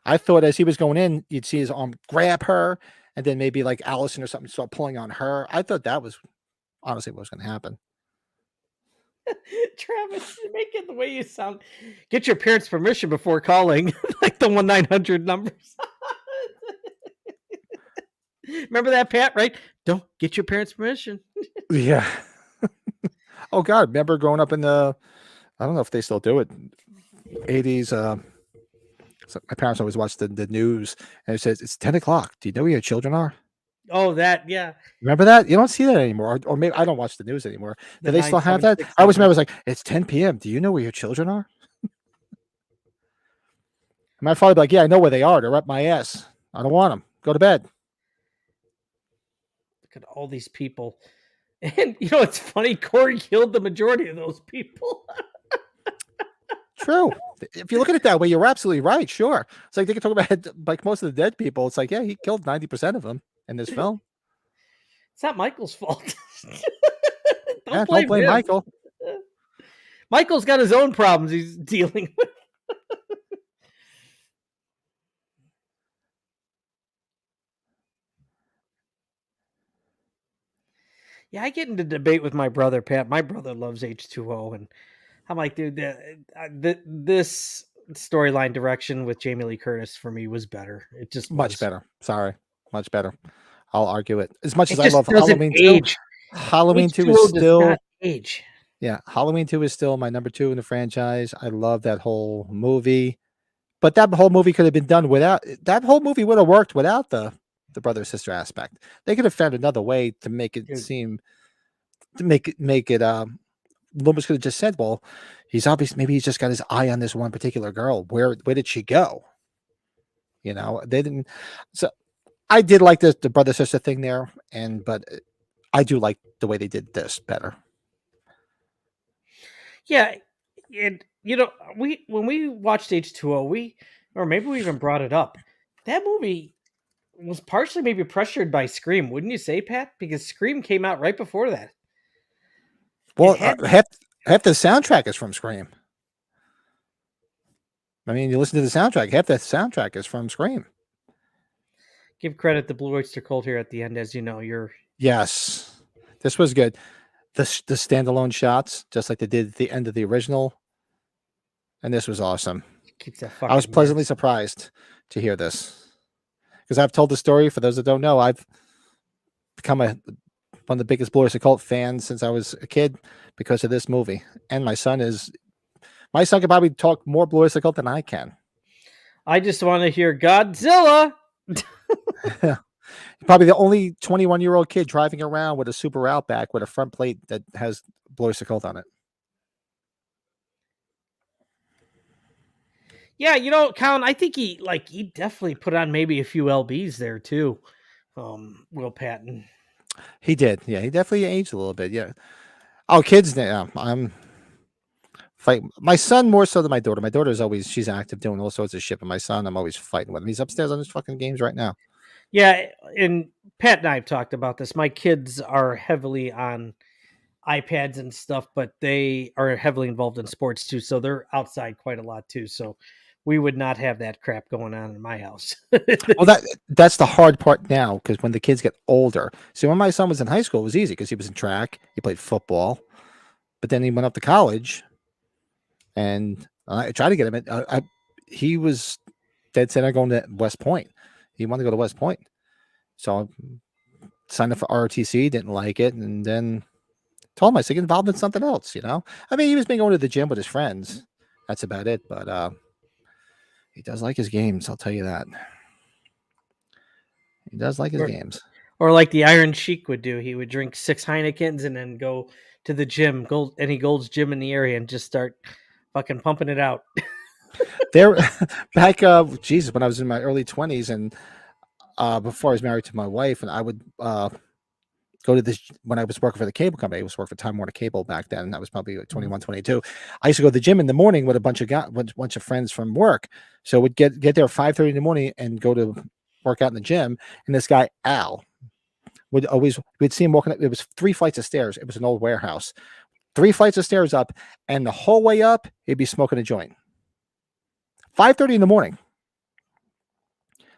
I thought as he was going in, you'd see his arm grab her, and then maybe like Allison or something start pulling on her. I thought that was honestly what was going to happen. Travis, you're making the way you sound. Get your parents' permission before calling, like the 1-900 numbers. Remember that, Pat? Right? Don't get your parents' permission. Yeah. Oh God! Remember growing up in I don't know if they still do it. 80s. So my parents always watched the news, and it says it's 10 o'clock. Do you know where your children are? Oh, that, yeah. Remember that? You don't see that anymore. Or maybe I don't watch the news anymore. Do they still have that? I always remember it was like, it's 10 p.m. Do you know where your children are? My father would be like, yeah, I know where they are. They're up my ass. I don't want them. Go to bed. Look at all these people. And, it's funny. Corey killed the majority of those people. True. If you look at it that way, you're absolutely right. Sure. It's like they can talk about like most of the dead people. It's like, yeah, he killed 90% of them in this film. It's not Michael's fault. Don't blame Michael. Michael's got his own problems he's dealing with. Yeah, I get into debate with my brother, Pat. My brother loves H2O, and I'm like, dude, this storyline direction with Jamie Lee Curtis for me was better. It just much better. Sorry, much better. I'll argue it. As much as I love Halloween 2, Halloween 2 is still age. Yeah, Halloween 2 is still my number 2 in the franchise. I love that whole movie. But that whole movie could have been done without that whole movie would have worked without the brother sister aspect. They could have found another way to make it Dude. seem to make it Loomis could have just said, well, he's obvious maybe he's just got his eye on this one particular girl. Where did she go? You know, they didn't so I did like the brother sister thing there, but I do like the way they did this better. Yeah, and when we watched H2O, or maybe we even brought it up. That movie was partially maybe pressured by Scream, wouldn't you say, Pat? Because Scream came out right before that. Well, had- half the soundtrack is from Scream. I mean, you listen to the soundtrack. Half the soundtrack is from Scream. Give credit to Blue Oyster Cult here at the end, as you know. Yes, this was good. The standalone shots, just like they did at the end of the original, and this was awesome. Keeps that I was fucking pleasantly surprised to hear this because I've told the story. For those that don't know, I've become one of the biggest Blue Oyster Cult fans since I was a kid because of this movie, and my son could probably talk more Blue Oyster Cult than I can. I just want to hear Godzilla. Probably the only 21-year-old kid driving around with a Super Outback with a front plate that has Blue Oyster Cult on it. Yeah, Colin, I think he definitely put on maybe a few LBs there too. Will Patton. He did. Yeah, he definitely aged a little bit. Yeah. Oh, kids now. I'm fighting my son more so than my daughter. My daughter she's active doing all sorts of shit, but my son, I'm always fighting with him. He's upstairs on his fucking games right now. Yeah, and Pat and I have talked about this. My kids are heavily on iPads and stuff, but they are heavily involved in sports too, so they're outside quite a lot too. So we would not have that crap going on in my house. Well, that's the hard part now because when the kids get older. See, when my son was in high school, it was easy because he was in track, he played football, but then he went up to college, and I tried to get him in. He was dead set on going to West Point. He wanted to go to West Point, so I signed up for ROTC. Didn't like it, and then told him I said get involved in something else. I mean, he was been going to the gym with his friends. That's about it. But he does like his games. I'll tell you that. He does like his games. Or like the Iron Sheik would do. He would drink 6 Heinekens and then go to the gym, any Gold's Gym in the area, and just start fucking pumping it out. There, back, Jesus, when I was in my early 20s and before I was married to my wife, and I would go to this when I was working for the cable company. I was working for Time Warner Cable back then. And that was probably like 21, 22. I used to go to the gym in the morning with a bunch of friends from work. So we'd get there at 5:30 in the morning and go to work out in the gym. And this guy, Al, we'd see him walking up. It was 3 flights of stairs. It was an old warehouse. 3 flights of stairs up, and the whole way up, he'd be smoking a joint. 5:30 in the morning.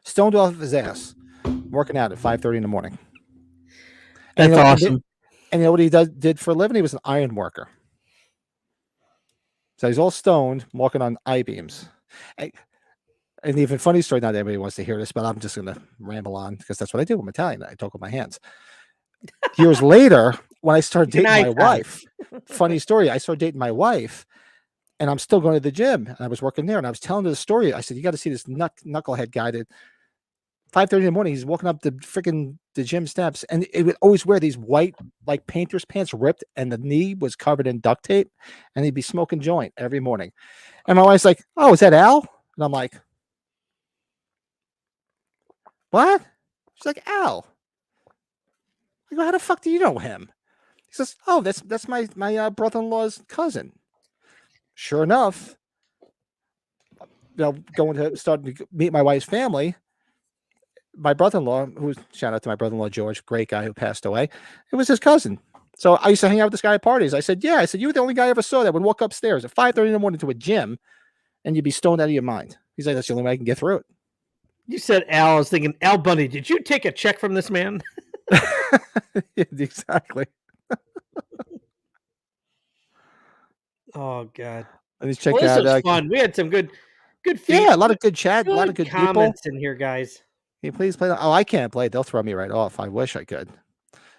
Stoned off of his ass, working out at 5:30 in the morning. That's awesome. And you know what he did for a living? He was an iron worker. So he's all stoned, walking on I-beams. And even funny story, not everybody wants to hear this, but I'm just going to ramble on because that's what I do. I'm Italian. I talk with my hands. Years later, when I started dating my wife, funny story, I started dating my wife, and I'm still going to the gym, and I was working there, and I was telling her the story. I said, you got to see this knucklehead guy that 5:30 in the morning, he's walking up the gym steps, and it would always wear these white, like painter's pants, ripped, and the knee was covered in duct tape, and he'd be smoking joint every morning. And my wife's like, oh, is that Al? And I'm like, what? She's like, Al. I go, how the fuck do you know him? He says, oh, that's my brother-in-law's cousin. Sure enough, going to start to meet my wife's family. My brother-in-law, shout out to my brother-in-law George, great guy who passed away. It was his cousin. So I used to hang out with this guy at parties. I said, yeah. I said, you were the only guy I ever saw that would walk upstairs at 5:30 in the morning to a gym, and you'd be stoned out of your mind. He's like, that's the only way I can get through it. You said Al. I was thinking, Al Bundy, did you take a check from this man? Exactly. Oh God. Let's check This out. was fun. We had some good feedback. Yeah, a lot of good chat, a lot of good comments people in here, guys. Can you please play that? Oh, I can't play it. They'll throw me right off. I wish I could.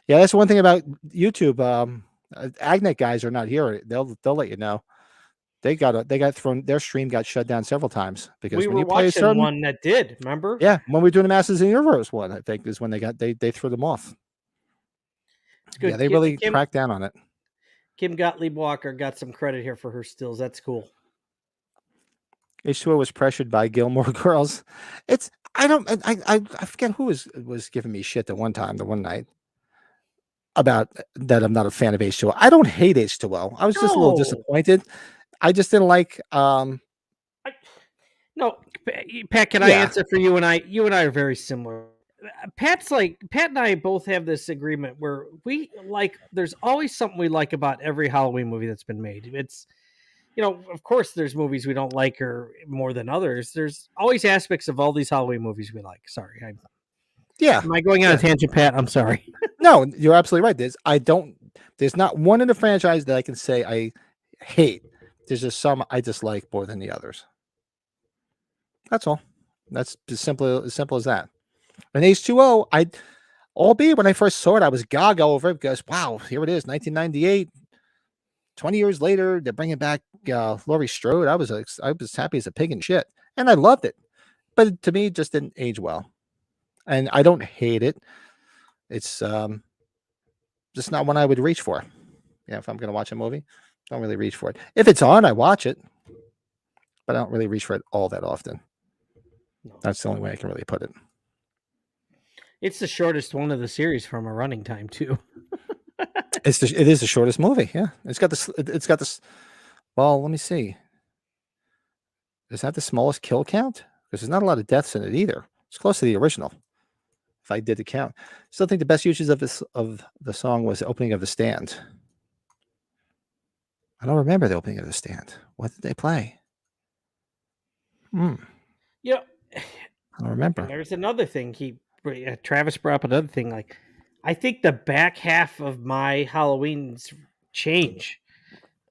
Yeah, that's one thing about YouTube. Agnet guys are not here. They'll let you know. They got thrown. Their stream got shut down several times because We when were you play a watching certain one that did. Remember? yeah, when we were doing the Masters of the Universe one, I think is when they threw them off. It's good. Yeah, they really cracked down on it. Kim Gottlieb Walker got some credit here for her stills. That's cool. H2O was pressured by Gilmore Girls. I forget who was giving me shit the one night about that I'm not a fan of H2O. I don't hate H2O. I was just a little disappointed. I just didn't like No, Pat, can I answer for you and I? You and I are very similar. Pat and I both have this agreement where we like there's always something we like about every Halloween movie that's been made. It's of course there's movies we don't like or more than others. There's always aspects of all these Halloween movies we like. Sorry. Am I going on a tangent, Pat? I'm sorry. No, you're absolutely right. There's not one in the franchise that I can say I hate. There's just some I dislike more than the others. That's all. That's as simple as that. And H2O, albeit when I first saw it, I was gaga over it because wow, here it is, 1998. 20 years later, they're bringing back Laurie Strode. I was happy as a pig in shit, and I loved it. But to me, it just didn't age well. And I don't hate it. It's just not one I would reach for. Yeah, if I'm going to watch a movie, don't really reach for it. If it's on, I watch it, but I don't really reach for it all that often. No. That's the only way I can really put it. It's the shortest one of the series from a running time too. It is the shortest movie. Yeah, it's got this. Well, let me see. Is that the smallest kill count? Because there's not a lot of deaths in it either. It's close to the original. If I did the count, still think the best uses of the song was the opening of The Stand. I don't remember the opening of The Stand. What did they play? Yeah, I don't remember. There's another thing. Travis brought up another thing. Like, I think the back half of my Halloweens change.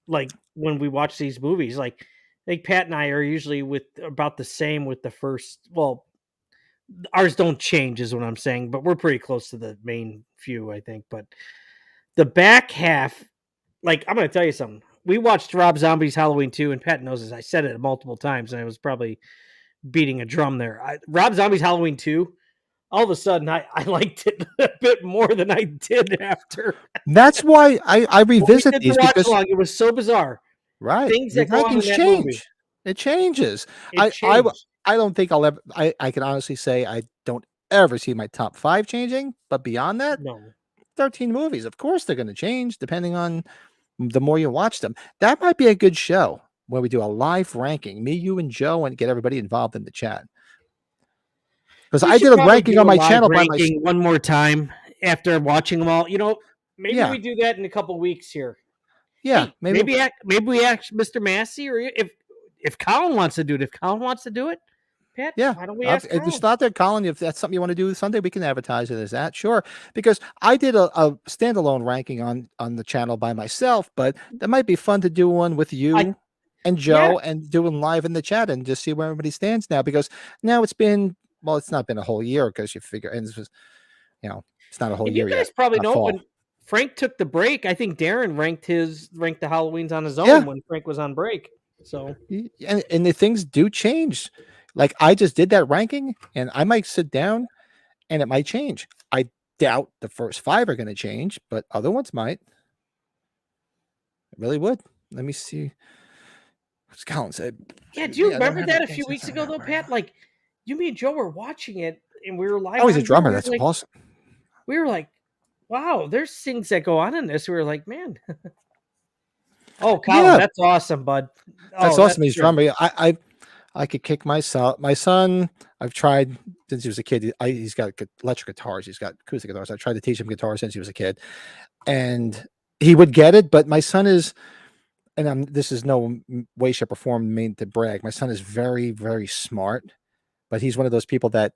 Like when we watch these movies, like I think Pat and I are usually about the same with the first. Well, ours don't change, is what I'm saying, but we're pretty close to the main few, I think. But the back half, like I'm going to tell you something. We watched Rob Zombie's Halloween 2, and Pat knows this. I said it multiple times, and I was probably beating a drum there. Rob Zombie's Halloween 2, all of a sudden, I liked it a bit more than I did after. That's why I revisit these because it was so bizarre. Right, things that go on in that change. Movie. It changes. I don't think I'll ever. I can honestly say I don't ever see my top 5 changing. But beyond that, no. 13 movies. Of course, they're going to change depending on the more you watch them. That might be a good show where we do a live ranking, me, you, and Joe, and get everybody involved in the chat. Because I did a ranking on my channel by myself one more time after watching them all. Maybe we do that in a couple weeks here. Yeah, hey, maybe we ask Mr. Massey, or if Colin wants to do it. If Colin wants to do it, Pat, why don't we ask Colin? If you start there, Colin, if that's something you want to do Sunday, we can advertise it as that. Sure, because I did a standalone ranking on the channel by myself, but that might be fun to do one with you and Joe and doing live in the chat and just see where everybody stands now. Because now it's not been a whole year because you figure, and this was, it's not a whole year yet. You guys probably know when Frank took the break. I think Darren ranked the Halloweens on his own when Frank was on break. So and the things do change. Like I just did that ranking, and I might sit down, and it might change. I doubt the first 5 are going to change, but other ones might. It really would. Let me see. What's Colin said? Yeah, do you remember that a few weeks ago, though, Pat? Like you, me, and Joe were watching it, and we were live. Oh, he's a drummer. That's awesome. We were like, wow, there's things that go on in this. We were like, man. Oh, Colin, that's awesome, bud. That's awesome. He's drummer. I could kick my son. I've tried since he was a kid. He's got electric guitars. He's got acoustic guitars. I tried to teach him guitar since he was a kid, and he would get it. But my son is, and this is no way, shape, or form meant to brag. My son is very, very smart, but he's one of those people that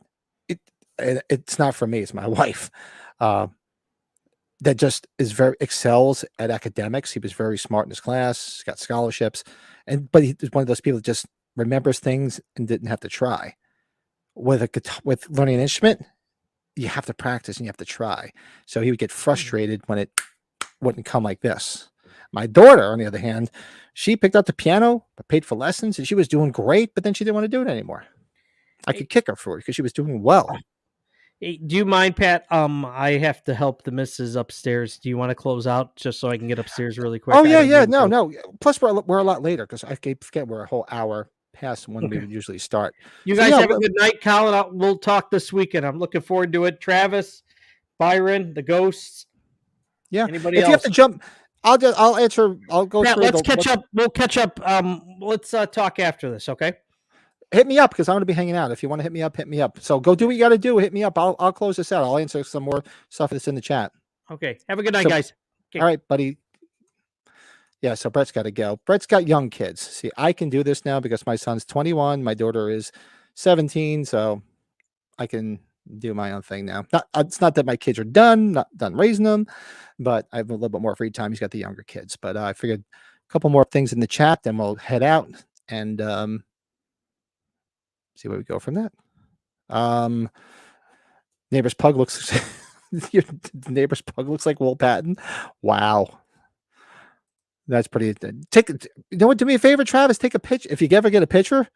it's not for me. It's my wife. That just excels at academics. He was very smart in his class. He's got scholarships, but he's one of those people that just remembers things and didn't have to try. With learning an instrument, you have to practice and you have to try. So he would get frustrated when it wouldn't come like this. My daughter, on the other hand, she picked up the piano, paid for lessons, and she was doing great, but then she didn't want to do it anymore. I could kick her for it because she was doing well. Hey, do you mind, Pat? I have to help the missus upstairs. Do you want to close out just so I can get upstairs really quick? Oh, I yeah, don't yeah. mean to- No. Plus, we're a lot later because I forget we're a whole hour past when we would usually start. You So, guys yeah, have a good night, Colin. We'll talk this weekend. I'm looking forward to it. Travis, Byron, the ghosts. Yeah. Anybody If you have else? to jump, I'll answer. I'll go Pat, through. let's catch up. We'll catch up. Let's talk after this, okay? Hit me up because I'm going to be hanging out. If you want to hit me up, hit me up. So go do what you got to do. Hit me up. I'll close this out. I'll answer some more stuff that's in the chat. Okay. Have a good night, So- guys. Okay. All right, buddy. Yeah, so Brett's got to go. Brett's got young kids. See, I can do this now because my son's 21. My daughter is 17. So I can do my own thing now. It's not that my kids are not done raising them, but I have a little bit more free time. He's got the younger kids. But I figured a couple more things in the chat, then we'll head out and see where we go from that. Neighbor's pug looks your neighbor's pug looks like Will Patton. Wow. That's pretty. You know what? Do me a favor, Travis. Take a picture. If you ever get a picture,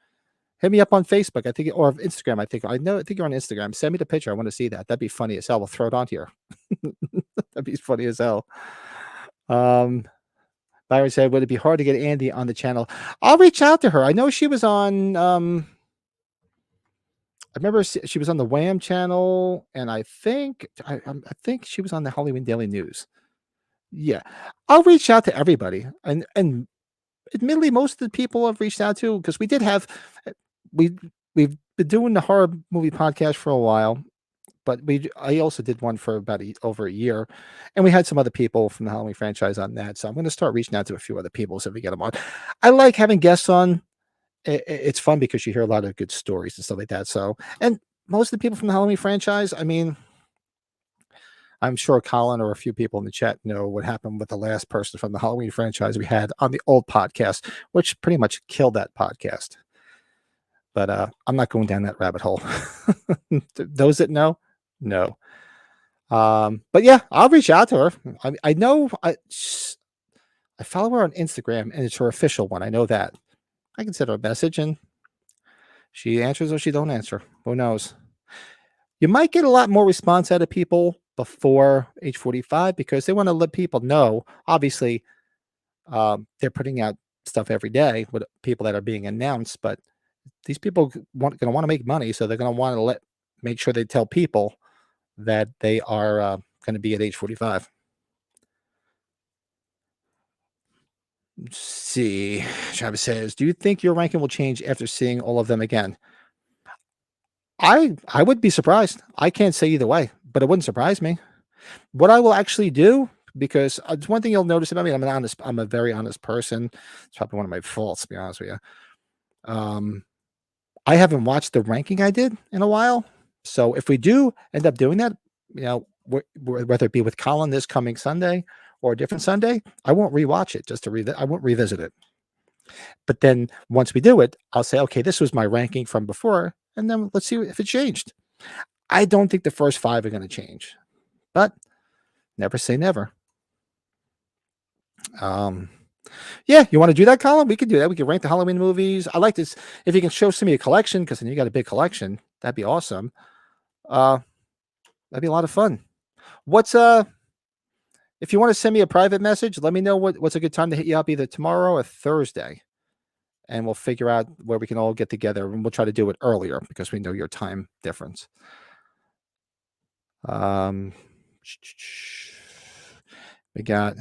hit me up on Facebook. I think, or Instagram. I think you're on Instagram. Send me the picture. I want to see that. That'd be funny as hell. We'll throw it on here. That'd be funny as hell. Byron said, "Would it be hard to get Andy on the channel?" I'll reach out to her. I know she was on. I remember she was on the Wham channel, and I think she was on the Hollywood Daily News. Yeah, I'll reach out to everybody, and admittedly, most of the people I've reached out to, because we've been doing the horror movie podcast for a while, but I also did one for about over a year, and we had some other people from the Halloween franchise on that. So I'm going to start reaching out to a few other people so we get them on. I like having guests on. It's fun because you hear a lot of good stories and stuff like that. So, and most of the people from the Halloween franchise, I mean, I'm sure Colin or a few people in the chat know what happened with the last person from the Halloween franchise we had on the old podcast, which pretty much killed that podcast. But I'm not going down that rabbit hole. Those that know. But yeah, I'll reach out to her. I know I follow her on Instagram, and it's her official one. I know that. I can send her a message, and she answers or she don't answer. Who knows? You might get a lot more response out of people before age 45 because they want to let people know. Obviously, they're putting out stuff every day with people that are being announced, but these people going to want to make money, so they're going to want to make sure they tell people that they are going to be at age 45. Let's see, Travis says, "Do you think your ranking will change after seeing all of them again?" I would be surprised. I can't say either way, but it wouldn't surprise me. What I will actually do, because it's one thing you'll notice about me, I'm a very honest person. It's probably one of my faults, to be honest with you. I haven't watched the ranking I did in a while. So if we do end up doing that, whether it be with Colin this coming Sunday or a different Sunday, I won't rewatch it just to I won't revisit it. But then once we do it, I'll say, okay, this was my ranking from before, and then let's see if it changed. I don't think the first 5 are going to change, but never say never. Yeah, you want to do that, Colin? We could do that. We could rank the Halloween movies. I like this. If you can show me a collection, because then you got a big collection, that'd be awesome. That'd be a lot of fun. If you want to send me a private message, let me know what's a good time to hit you up either tomorrow or Thursday. And we'll figure out where we can all get together, and we'll try to do it earlier because we know your time difference. We got,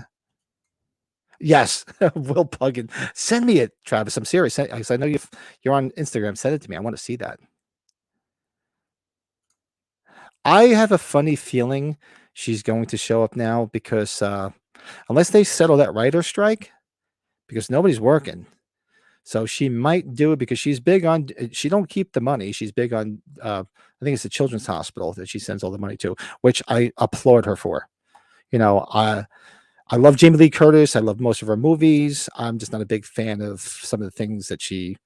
yes, Will Puggin. Send me it, Travis. I'm serious. I know you're on Instagram. Send it to me. I want to see that. I have a funny feeling she's going to show up now because unless they settle that writer strike, because nobody's working. So she might do it because she's big on, she don't keep the money. She's big on, I think it's the Children's Hospital that she sends all the money to, which I applaud her for. You know, I love Jamie Lee Curtis. I love most of her movies. I'm just not a big fan of some of the things that she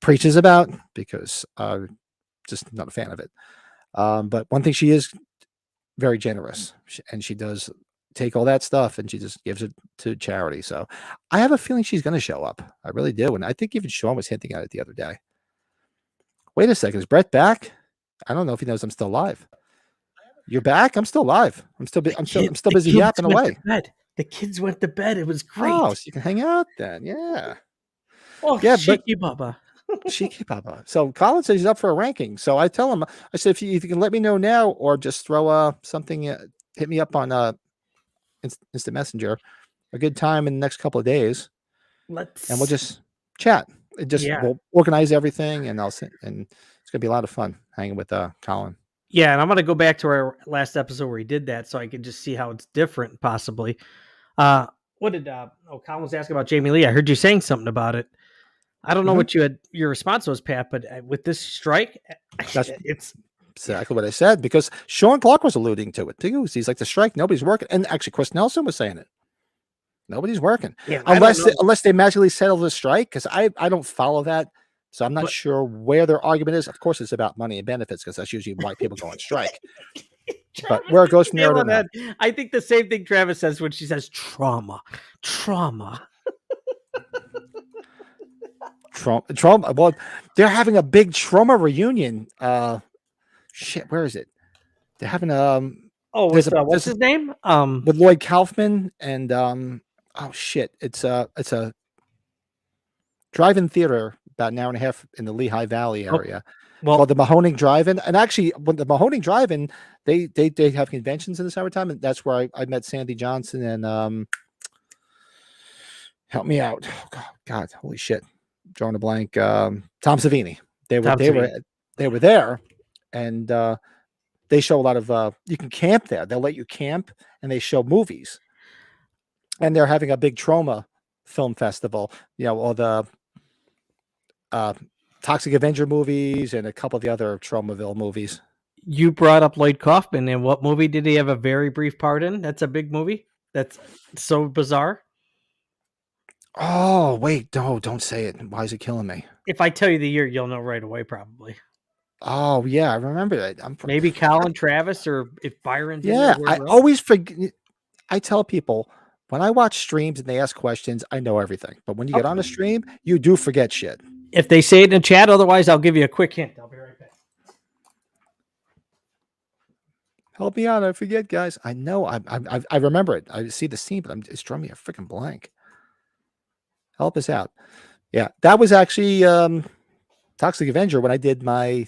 preaches about because I'm just not a fan of it. But one thing, she is very generous, and she does take all that stuff and she just gives it to charity. So I have a feeling she's going to show up. I really do. And I think even Sean was hinting at it the other day. Wait a second. Is Brett back? I don't know if he knows I'm still live. You're back? I'm still live. I'm still busy yapping away. The kids went to bed. It was great. Oh, so you can hang out then. Yeah. Oh, yeah, Shiki Baba. Shiki Baba. So Colin says he's up for a ranking. So I tell him, I said, if you can let me know now or just throw something, hit me up on Instant Messenger, a good time in the next couple of days. And we'll just chat. We'll organize everything and it's gonna be a lot of fun hanging with Colin. Yeah, and I'm gonna go back to our last episode where he did that so I can just see how it's different, possibly. What did Colin was asking about Jamie Lee? I heard you saying something about it. I don't know what your response was, Pat, but with this strike, it's exactly what I said, because Sean Clark was alluding to it too. He's like, the strike, nobody's working. And actually Chris Nelson was saying it. Nobody's working. Yeah, unless they magically settle the strike, because I don't follow that. So I'm not sure where their argument is. Of course, it's about money and benefits, because that's usually why people go on strike. But where it goes from there to that. I think the same thing Travis says when she says trauma. Trauma. Well, they're having a big trauma reunion. Shit, where is it? They're having what's his name? With Lloyd Kaufman and it's a drive-in theater about an hour and a half in the Lehigh Valley area. Called the Mahoning Drive-In. And actually, when the Mahoning Drive-In, they have conventions in the summertime, and that's where I met Sandy Johnson and help me out. Oh, God, holy shit. Drawing a blank. Tom Savini. They were there, and they show a lot of you can camp there. They'll let you camp, and they show movies. And they're having a big trauma film festival. All the Toxic Avenger movies and a couple of the other Traumaville movies. You brought up Lloyd Kaufman, and what movie did he have a very brief part in? That's a big movie. That's so bizarre. Oh, wait, no, don't say it. Why is it killing me? If I tell you the year, you'll know right away, probably. Oh, yeah, I remember that. Maybe Colin, Travis, or if Byron's I always forget. I tell people, when I watch streams and they ask questions, I know everything. But when you get on a stream, you do forget shit. If they say it in chat, otherwise I'll give you a quick hint. I'll be right back. Help me out. I forget, guys. I know. I remember it. I see the scene, but it's drawing me a freaking blank. Help us out. Yeah, that was actually Toxic Avenger when I did my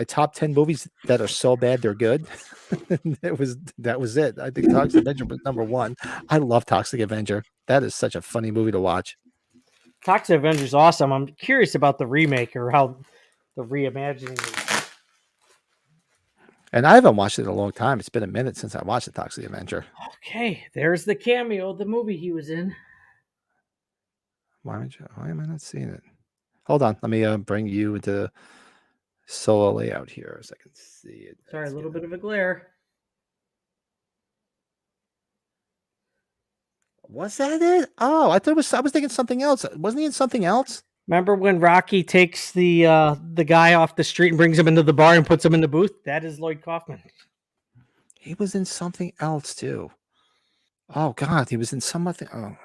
top 10 movies that are so bad they're good. That was it. I think Toxic Avenger was number 1. I love Toxic Avenger. That is such a funny movie to watch. Toxic Avenger is awesome. I'm curious about the remake or how the reimagining is. And I haven't watched it in a long time. It's been a minute since I watched the Toxic Avenger. Okay, there's the cameo, the movie he was in. Why am I not seeing it? Hold on. Let me bring you into solo layout here so I can see it. Sorry, a little bit of a glare. Was that it? Oh, I was thinking something else. Wasn't he in something else? Remember when Rocky takes the guy off the street and brings him into the bar and puts him in the booth? That is Lloyd Kaufman. He was in something else too. Oh God, he was in something. Oh,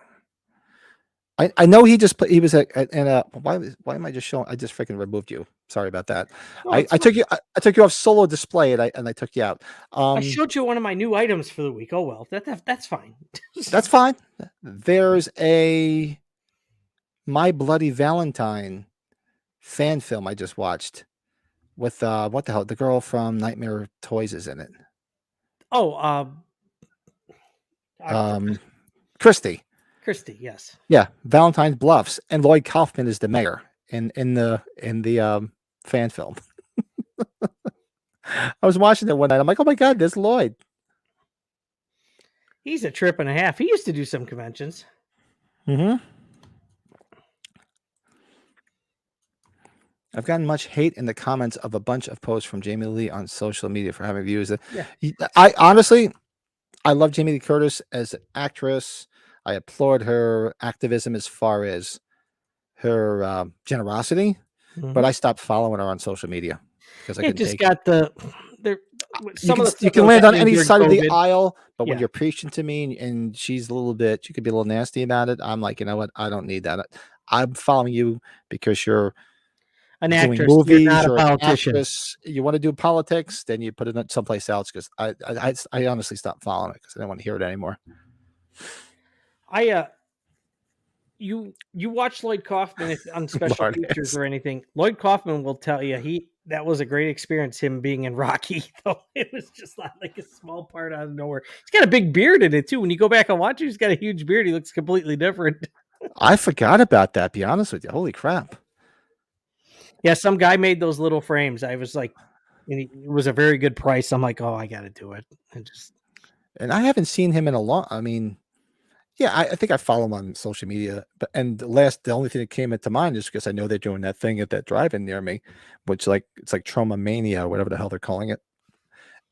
I know he just he was in a. Why am I just showing? I just freaking removed you. Sorry about that. I took you off solo display and I took you out. I showed you one of my new items for the week. Oh well, that's fine. That's fine. There's a My Bloody Valentine fan film I just watched with what the hell? The girl from Nightmare Toys is in it. Oh, Christy, yes. Yeah, Valentine's Bluffs, and Lloyd Kaufman is the mayor in the fan film. I was watching it one night. I'm like, oh my God, there's Lloyd. He's a trip and a half. He used to do some conventions. Mm-hmm. I've gotten much hate in the comments of a bunch of posts from Jamie Lee on social media for having views. I honestly love Jamie Lee Curtis as an actress. I applaud her activism as far as her generosity, but I stopped following her on social media because I couldn't just take got the some of the you stuff can that was land on happening any during side of the COVID, aisle, but when Yeah. you're preaching to me and she's a little bit, you could be a little nasty about it. I'm like, you know what? I don't need that. I'm following you because you're an doing actress, you're movies, not a you're an politician. actress. You want to do politics, then you put it someplace else. Because I honestly stopped following it because I didn't want to hear it anymore. You watch Lloyd Kaufman on special Lord features knows. or anything. Lloyd Kaufman will tell you that was a great experience, him being in Rocky. Though it was just like a small part out of nowhere. He's got a big beard in it too. When you go back and watch it, he's got a huge beard. He looks completely different. I forgot about that. Be honest with you. Holy crap! Yeah, some guy made those little frames. I was like, and it was a very good price. I'm like, oh, I got to do it. And I haven't seen him in a long. I mean, yeah, I think I follow him on social media. But the only thing that came into mind is because I know they're doing that thing at that drive-in near me, which it's like Trauma Mania, whatever the hell they're calling it.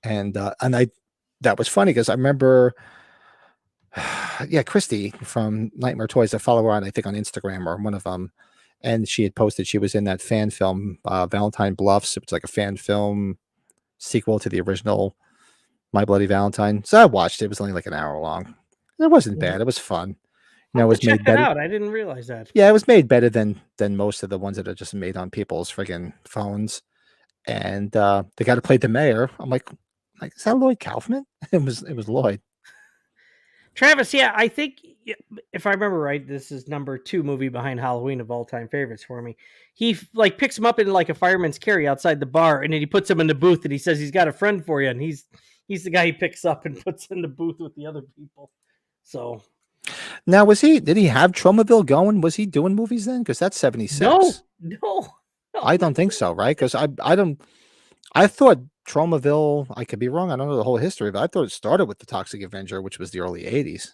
And that was funny because I remember, yeah, Christy from Nightmare Toys. I follow her on, I think, on Instagram or one of them, and she had posted she was in that fan film, Valentine Bluffs. It's like a fan film sequel to the original My Bloody Valentine. So I watched it. It was only like an hour long. It wasn't bad. It was fun. It was check made that better. out. I didn't realize that. Yeah, it was made better than most of the ones that are just made on people's friggin' phones. And the guy that played the mayor, I'm like, is that Lloyd Kaufman? It was Lloyd. Travis, yeah, I think if I remember right, this is number 2 movie behind Halloween of all time favorites for me. He picks him up in like a fireman's carry outside the bar, and then he puts him in the booth, and he says he's got a friend for you, and he's the guy he picks up and puts in the booth with the other people. So now, did he have Tromaville going? Was he doing movies then? Because that's 76. No, I don't think so, right? Because I thought Tromaville, I could be wrong. I don't know the whole history, but I thought it started with the Toxic Avenger, which was the early 80s.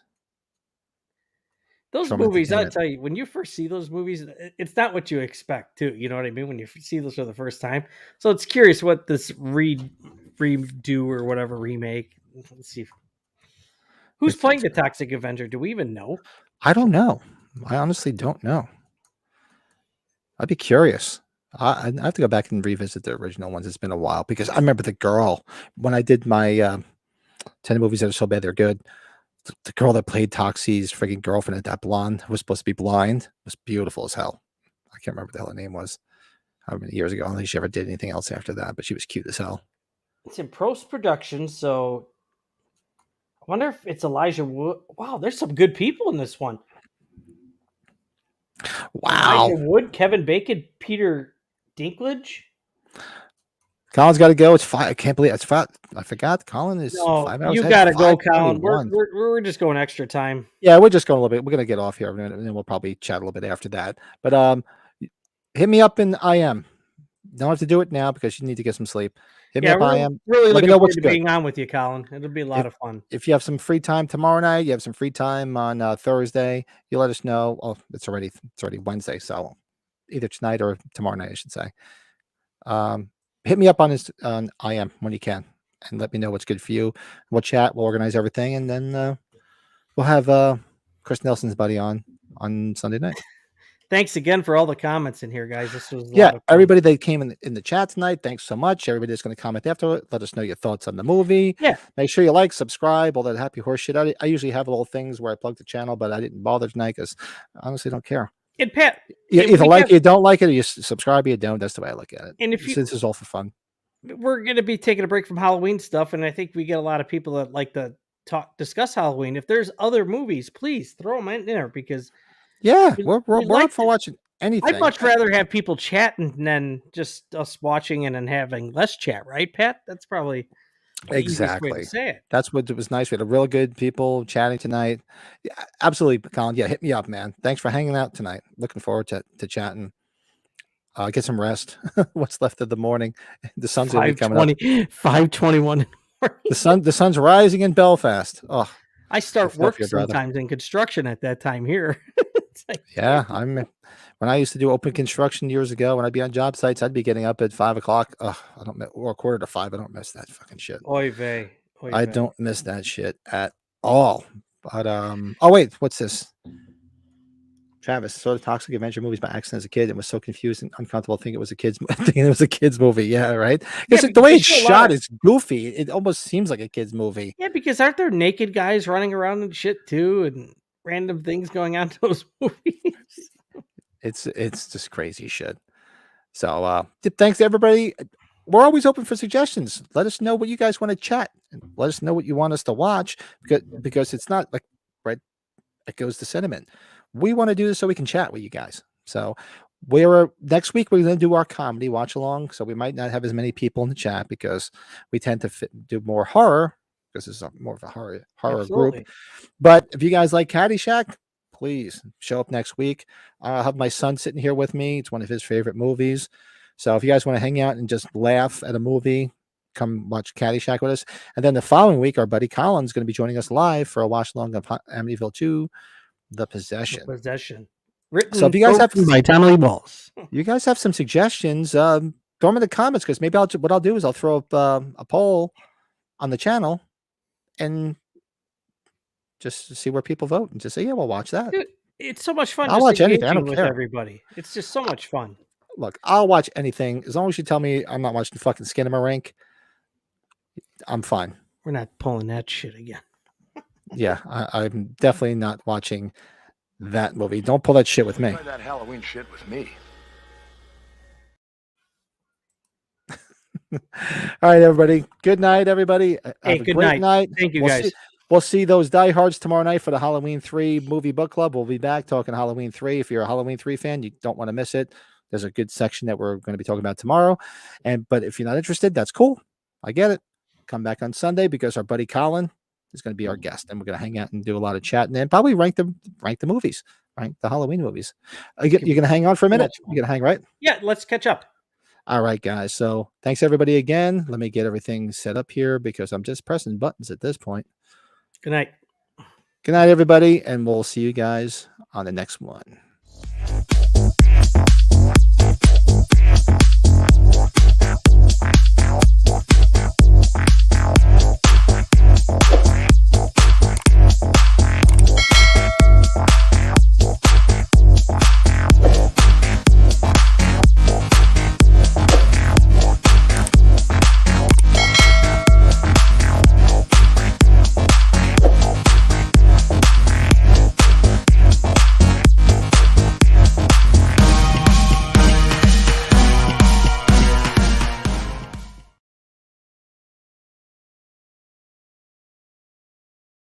Those movies, I tell you, when you first see those movies, it's not what you expect, too. You know what I mean? When you see those for the first time. So it's curious what this redo or whatever remake. Let's see. Who's playing the Toxic Avenger? Do we even know? I don't know. I honestly don't know. I'd be curious. I have to go back and revisit the original ones. It's been a while because I remember the girl when I did my 10 movies that are so bad they're good. The girl that played Toxie's freaking girlfriend, that blonde who was supposed to be blind, was beautiful as hell. I can't remember what the hell her name was. How many years ago? I don't think she ever did anything else after that, but she was cute as hell. It's in post-production, so I wonder if it's Elijah Wood. Wow, there's some good people in this one. Wow. Elijah Wood, Kevin Bacon, Peter Dinklage. Colin's got to go. It's 5. I can't believe it's 5. I forgot. Colin is 5 hours. You got to go, Colin. We're just going extra time. Yeah, we're just going a little bit. We're going to get off here, and then we'll probably chat a little bit after that. But hit me up in IM. Don't have to do it now because you need to get some sleep. Hit me up IM. Really looking forward to being on with you, Colin. It'll be a lot of fun. If you have some free time tomorrow night, you have some free time on Thursday, you let us know. Oh, it's already Wednesday, so either tonight or tomorrow night, I should say. Hit me up on IM when you can and let me know what's good for you. We'll chat, we'll organize everything, and then we'll have Chris Nelson's buddy on Sunday night. Thanks again for all the comments in here, guys. This was everybody that came in the chat tonight. Thanks so much. Everybody that's going to comment after it, let us know your thoughts on the movie. Yeah, make sure you like, subscribe, all that happy horse shit. I usually have little things where I plug the channel, but I didn't bother tonight because I honestly don't care. And Pat, you either like it, you don't like it, or you subscribe, or you don't. That's the way I look at it. And if this is all for fun, we're going to be taking a break from Halloween stuff, and I think we get a lot of people that like to discuss Halloween. If there's other movies, please throw them in there because we're up for watching anything. I'd much rather have people chatting than just us watching and having less chat, right, Pat? That's probably exactly way to say it. That's what it was nice. We had a real good people chatting tonight. Yeah, absolutely, Colin. Yeah, hit me up, man. Thanks for hanging out tonight. Looking forward to chatting. Get some rest. What's left of the morning? The sun's going to be coming up. 5:21. The sun's rising in Belfast. Oh, I start work sometimes in construction at that time here. When I used to do open construction years ago, when I'd be on job sites, I'd be getting up at 5 o'clock. Or 4:45. I don't miss that fucking shit. Oy vey. I don't miss that shit at all. But oh wait, what's this? Travis saw the Toxic Avenger movies by accident as a kid and was so confused and uncomfortable thinking it was a kid's movie. Yeah, right. Yeah, Because the way they it's show a lot shot of- is goofy. It almost seems like a kid's movie. Yeah, because aren't there naked guys running around and shit too, and random things going on to those movies? It's just crazy shit. So thanks to everybody. We're always open for suggestions. Let us know what you guys want to chat. And let us know what you want us to watch because it's not like right. It goes to sentiment. We want to do this so we can chat with you guys. So next week we're going to do our comedy watch along. So we might not have as many people in the chat because we tend to do more horror because it's more of a horror Absolutely. group. But if you guys like Caddyshack, please show up next week. I'll have my son sitting here with me. It's one of his favorite movies. So if you guys want to hang out and just laugh at a movie, come watch Caddyshack with us. And then the following week, our buddy Colin's going to be joining us live for a watch along of Amityville 2, The Possession. Written So if you guys have by Tommy Walls. you guys have some suggestions, throw them in the comments because maybe what I'll do is I'll throw up a poll on the channel and just see where people vote and just say, yeah, we'll watch that. Dude, it's so much fun. I'll just watch anything. I engaging don't with care. everybody. It's just so much fun. Look, I'll watch anything as long as you tell me I'm not watching fucking Skinamarink. I'm fine. We're not pulling that shit again. Yeah, I'm definitely not watching that movie. Don't pull that shit with me. Try that Halloween shit with me. All right, everybody. Good night, everybody. Hey, Have a good great night. Thank you, We'll guys. We'll see those diehards tomorrow night for the Halloween 3 movie book club. We'll be back talking Halloween 3. If you're a Halloween 3 fan, you don't want to miss it. There's a good section that we're going to be talking about tomorrow. But if you're not interested, that's cool. I get it. Come back on Sunday because our buddy Colin is going to be our guest, and we're going to hang out and do a lot of chatting and probably rank the movies, rank the Halloween movies. You're going to hang on for a minute? You're going to hang, right? Yeah, let's catch up. All right, guys. So thanks everybody again. Let me get everything set up here because I'm just pressing buttons at this point. Good night. Good night, everybody, and we'll see you guys on the next one.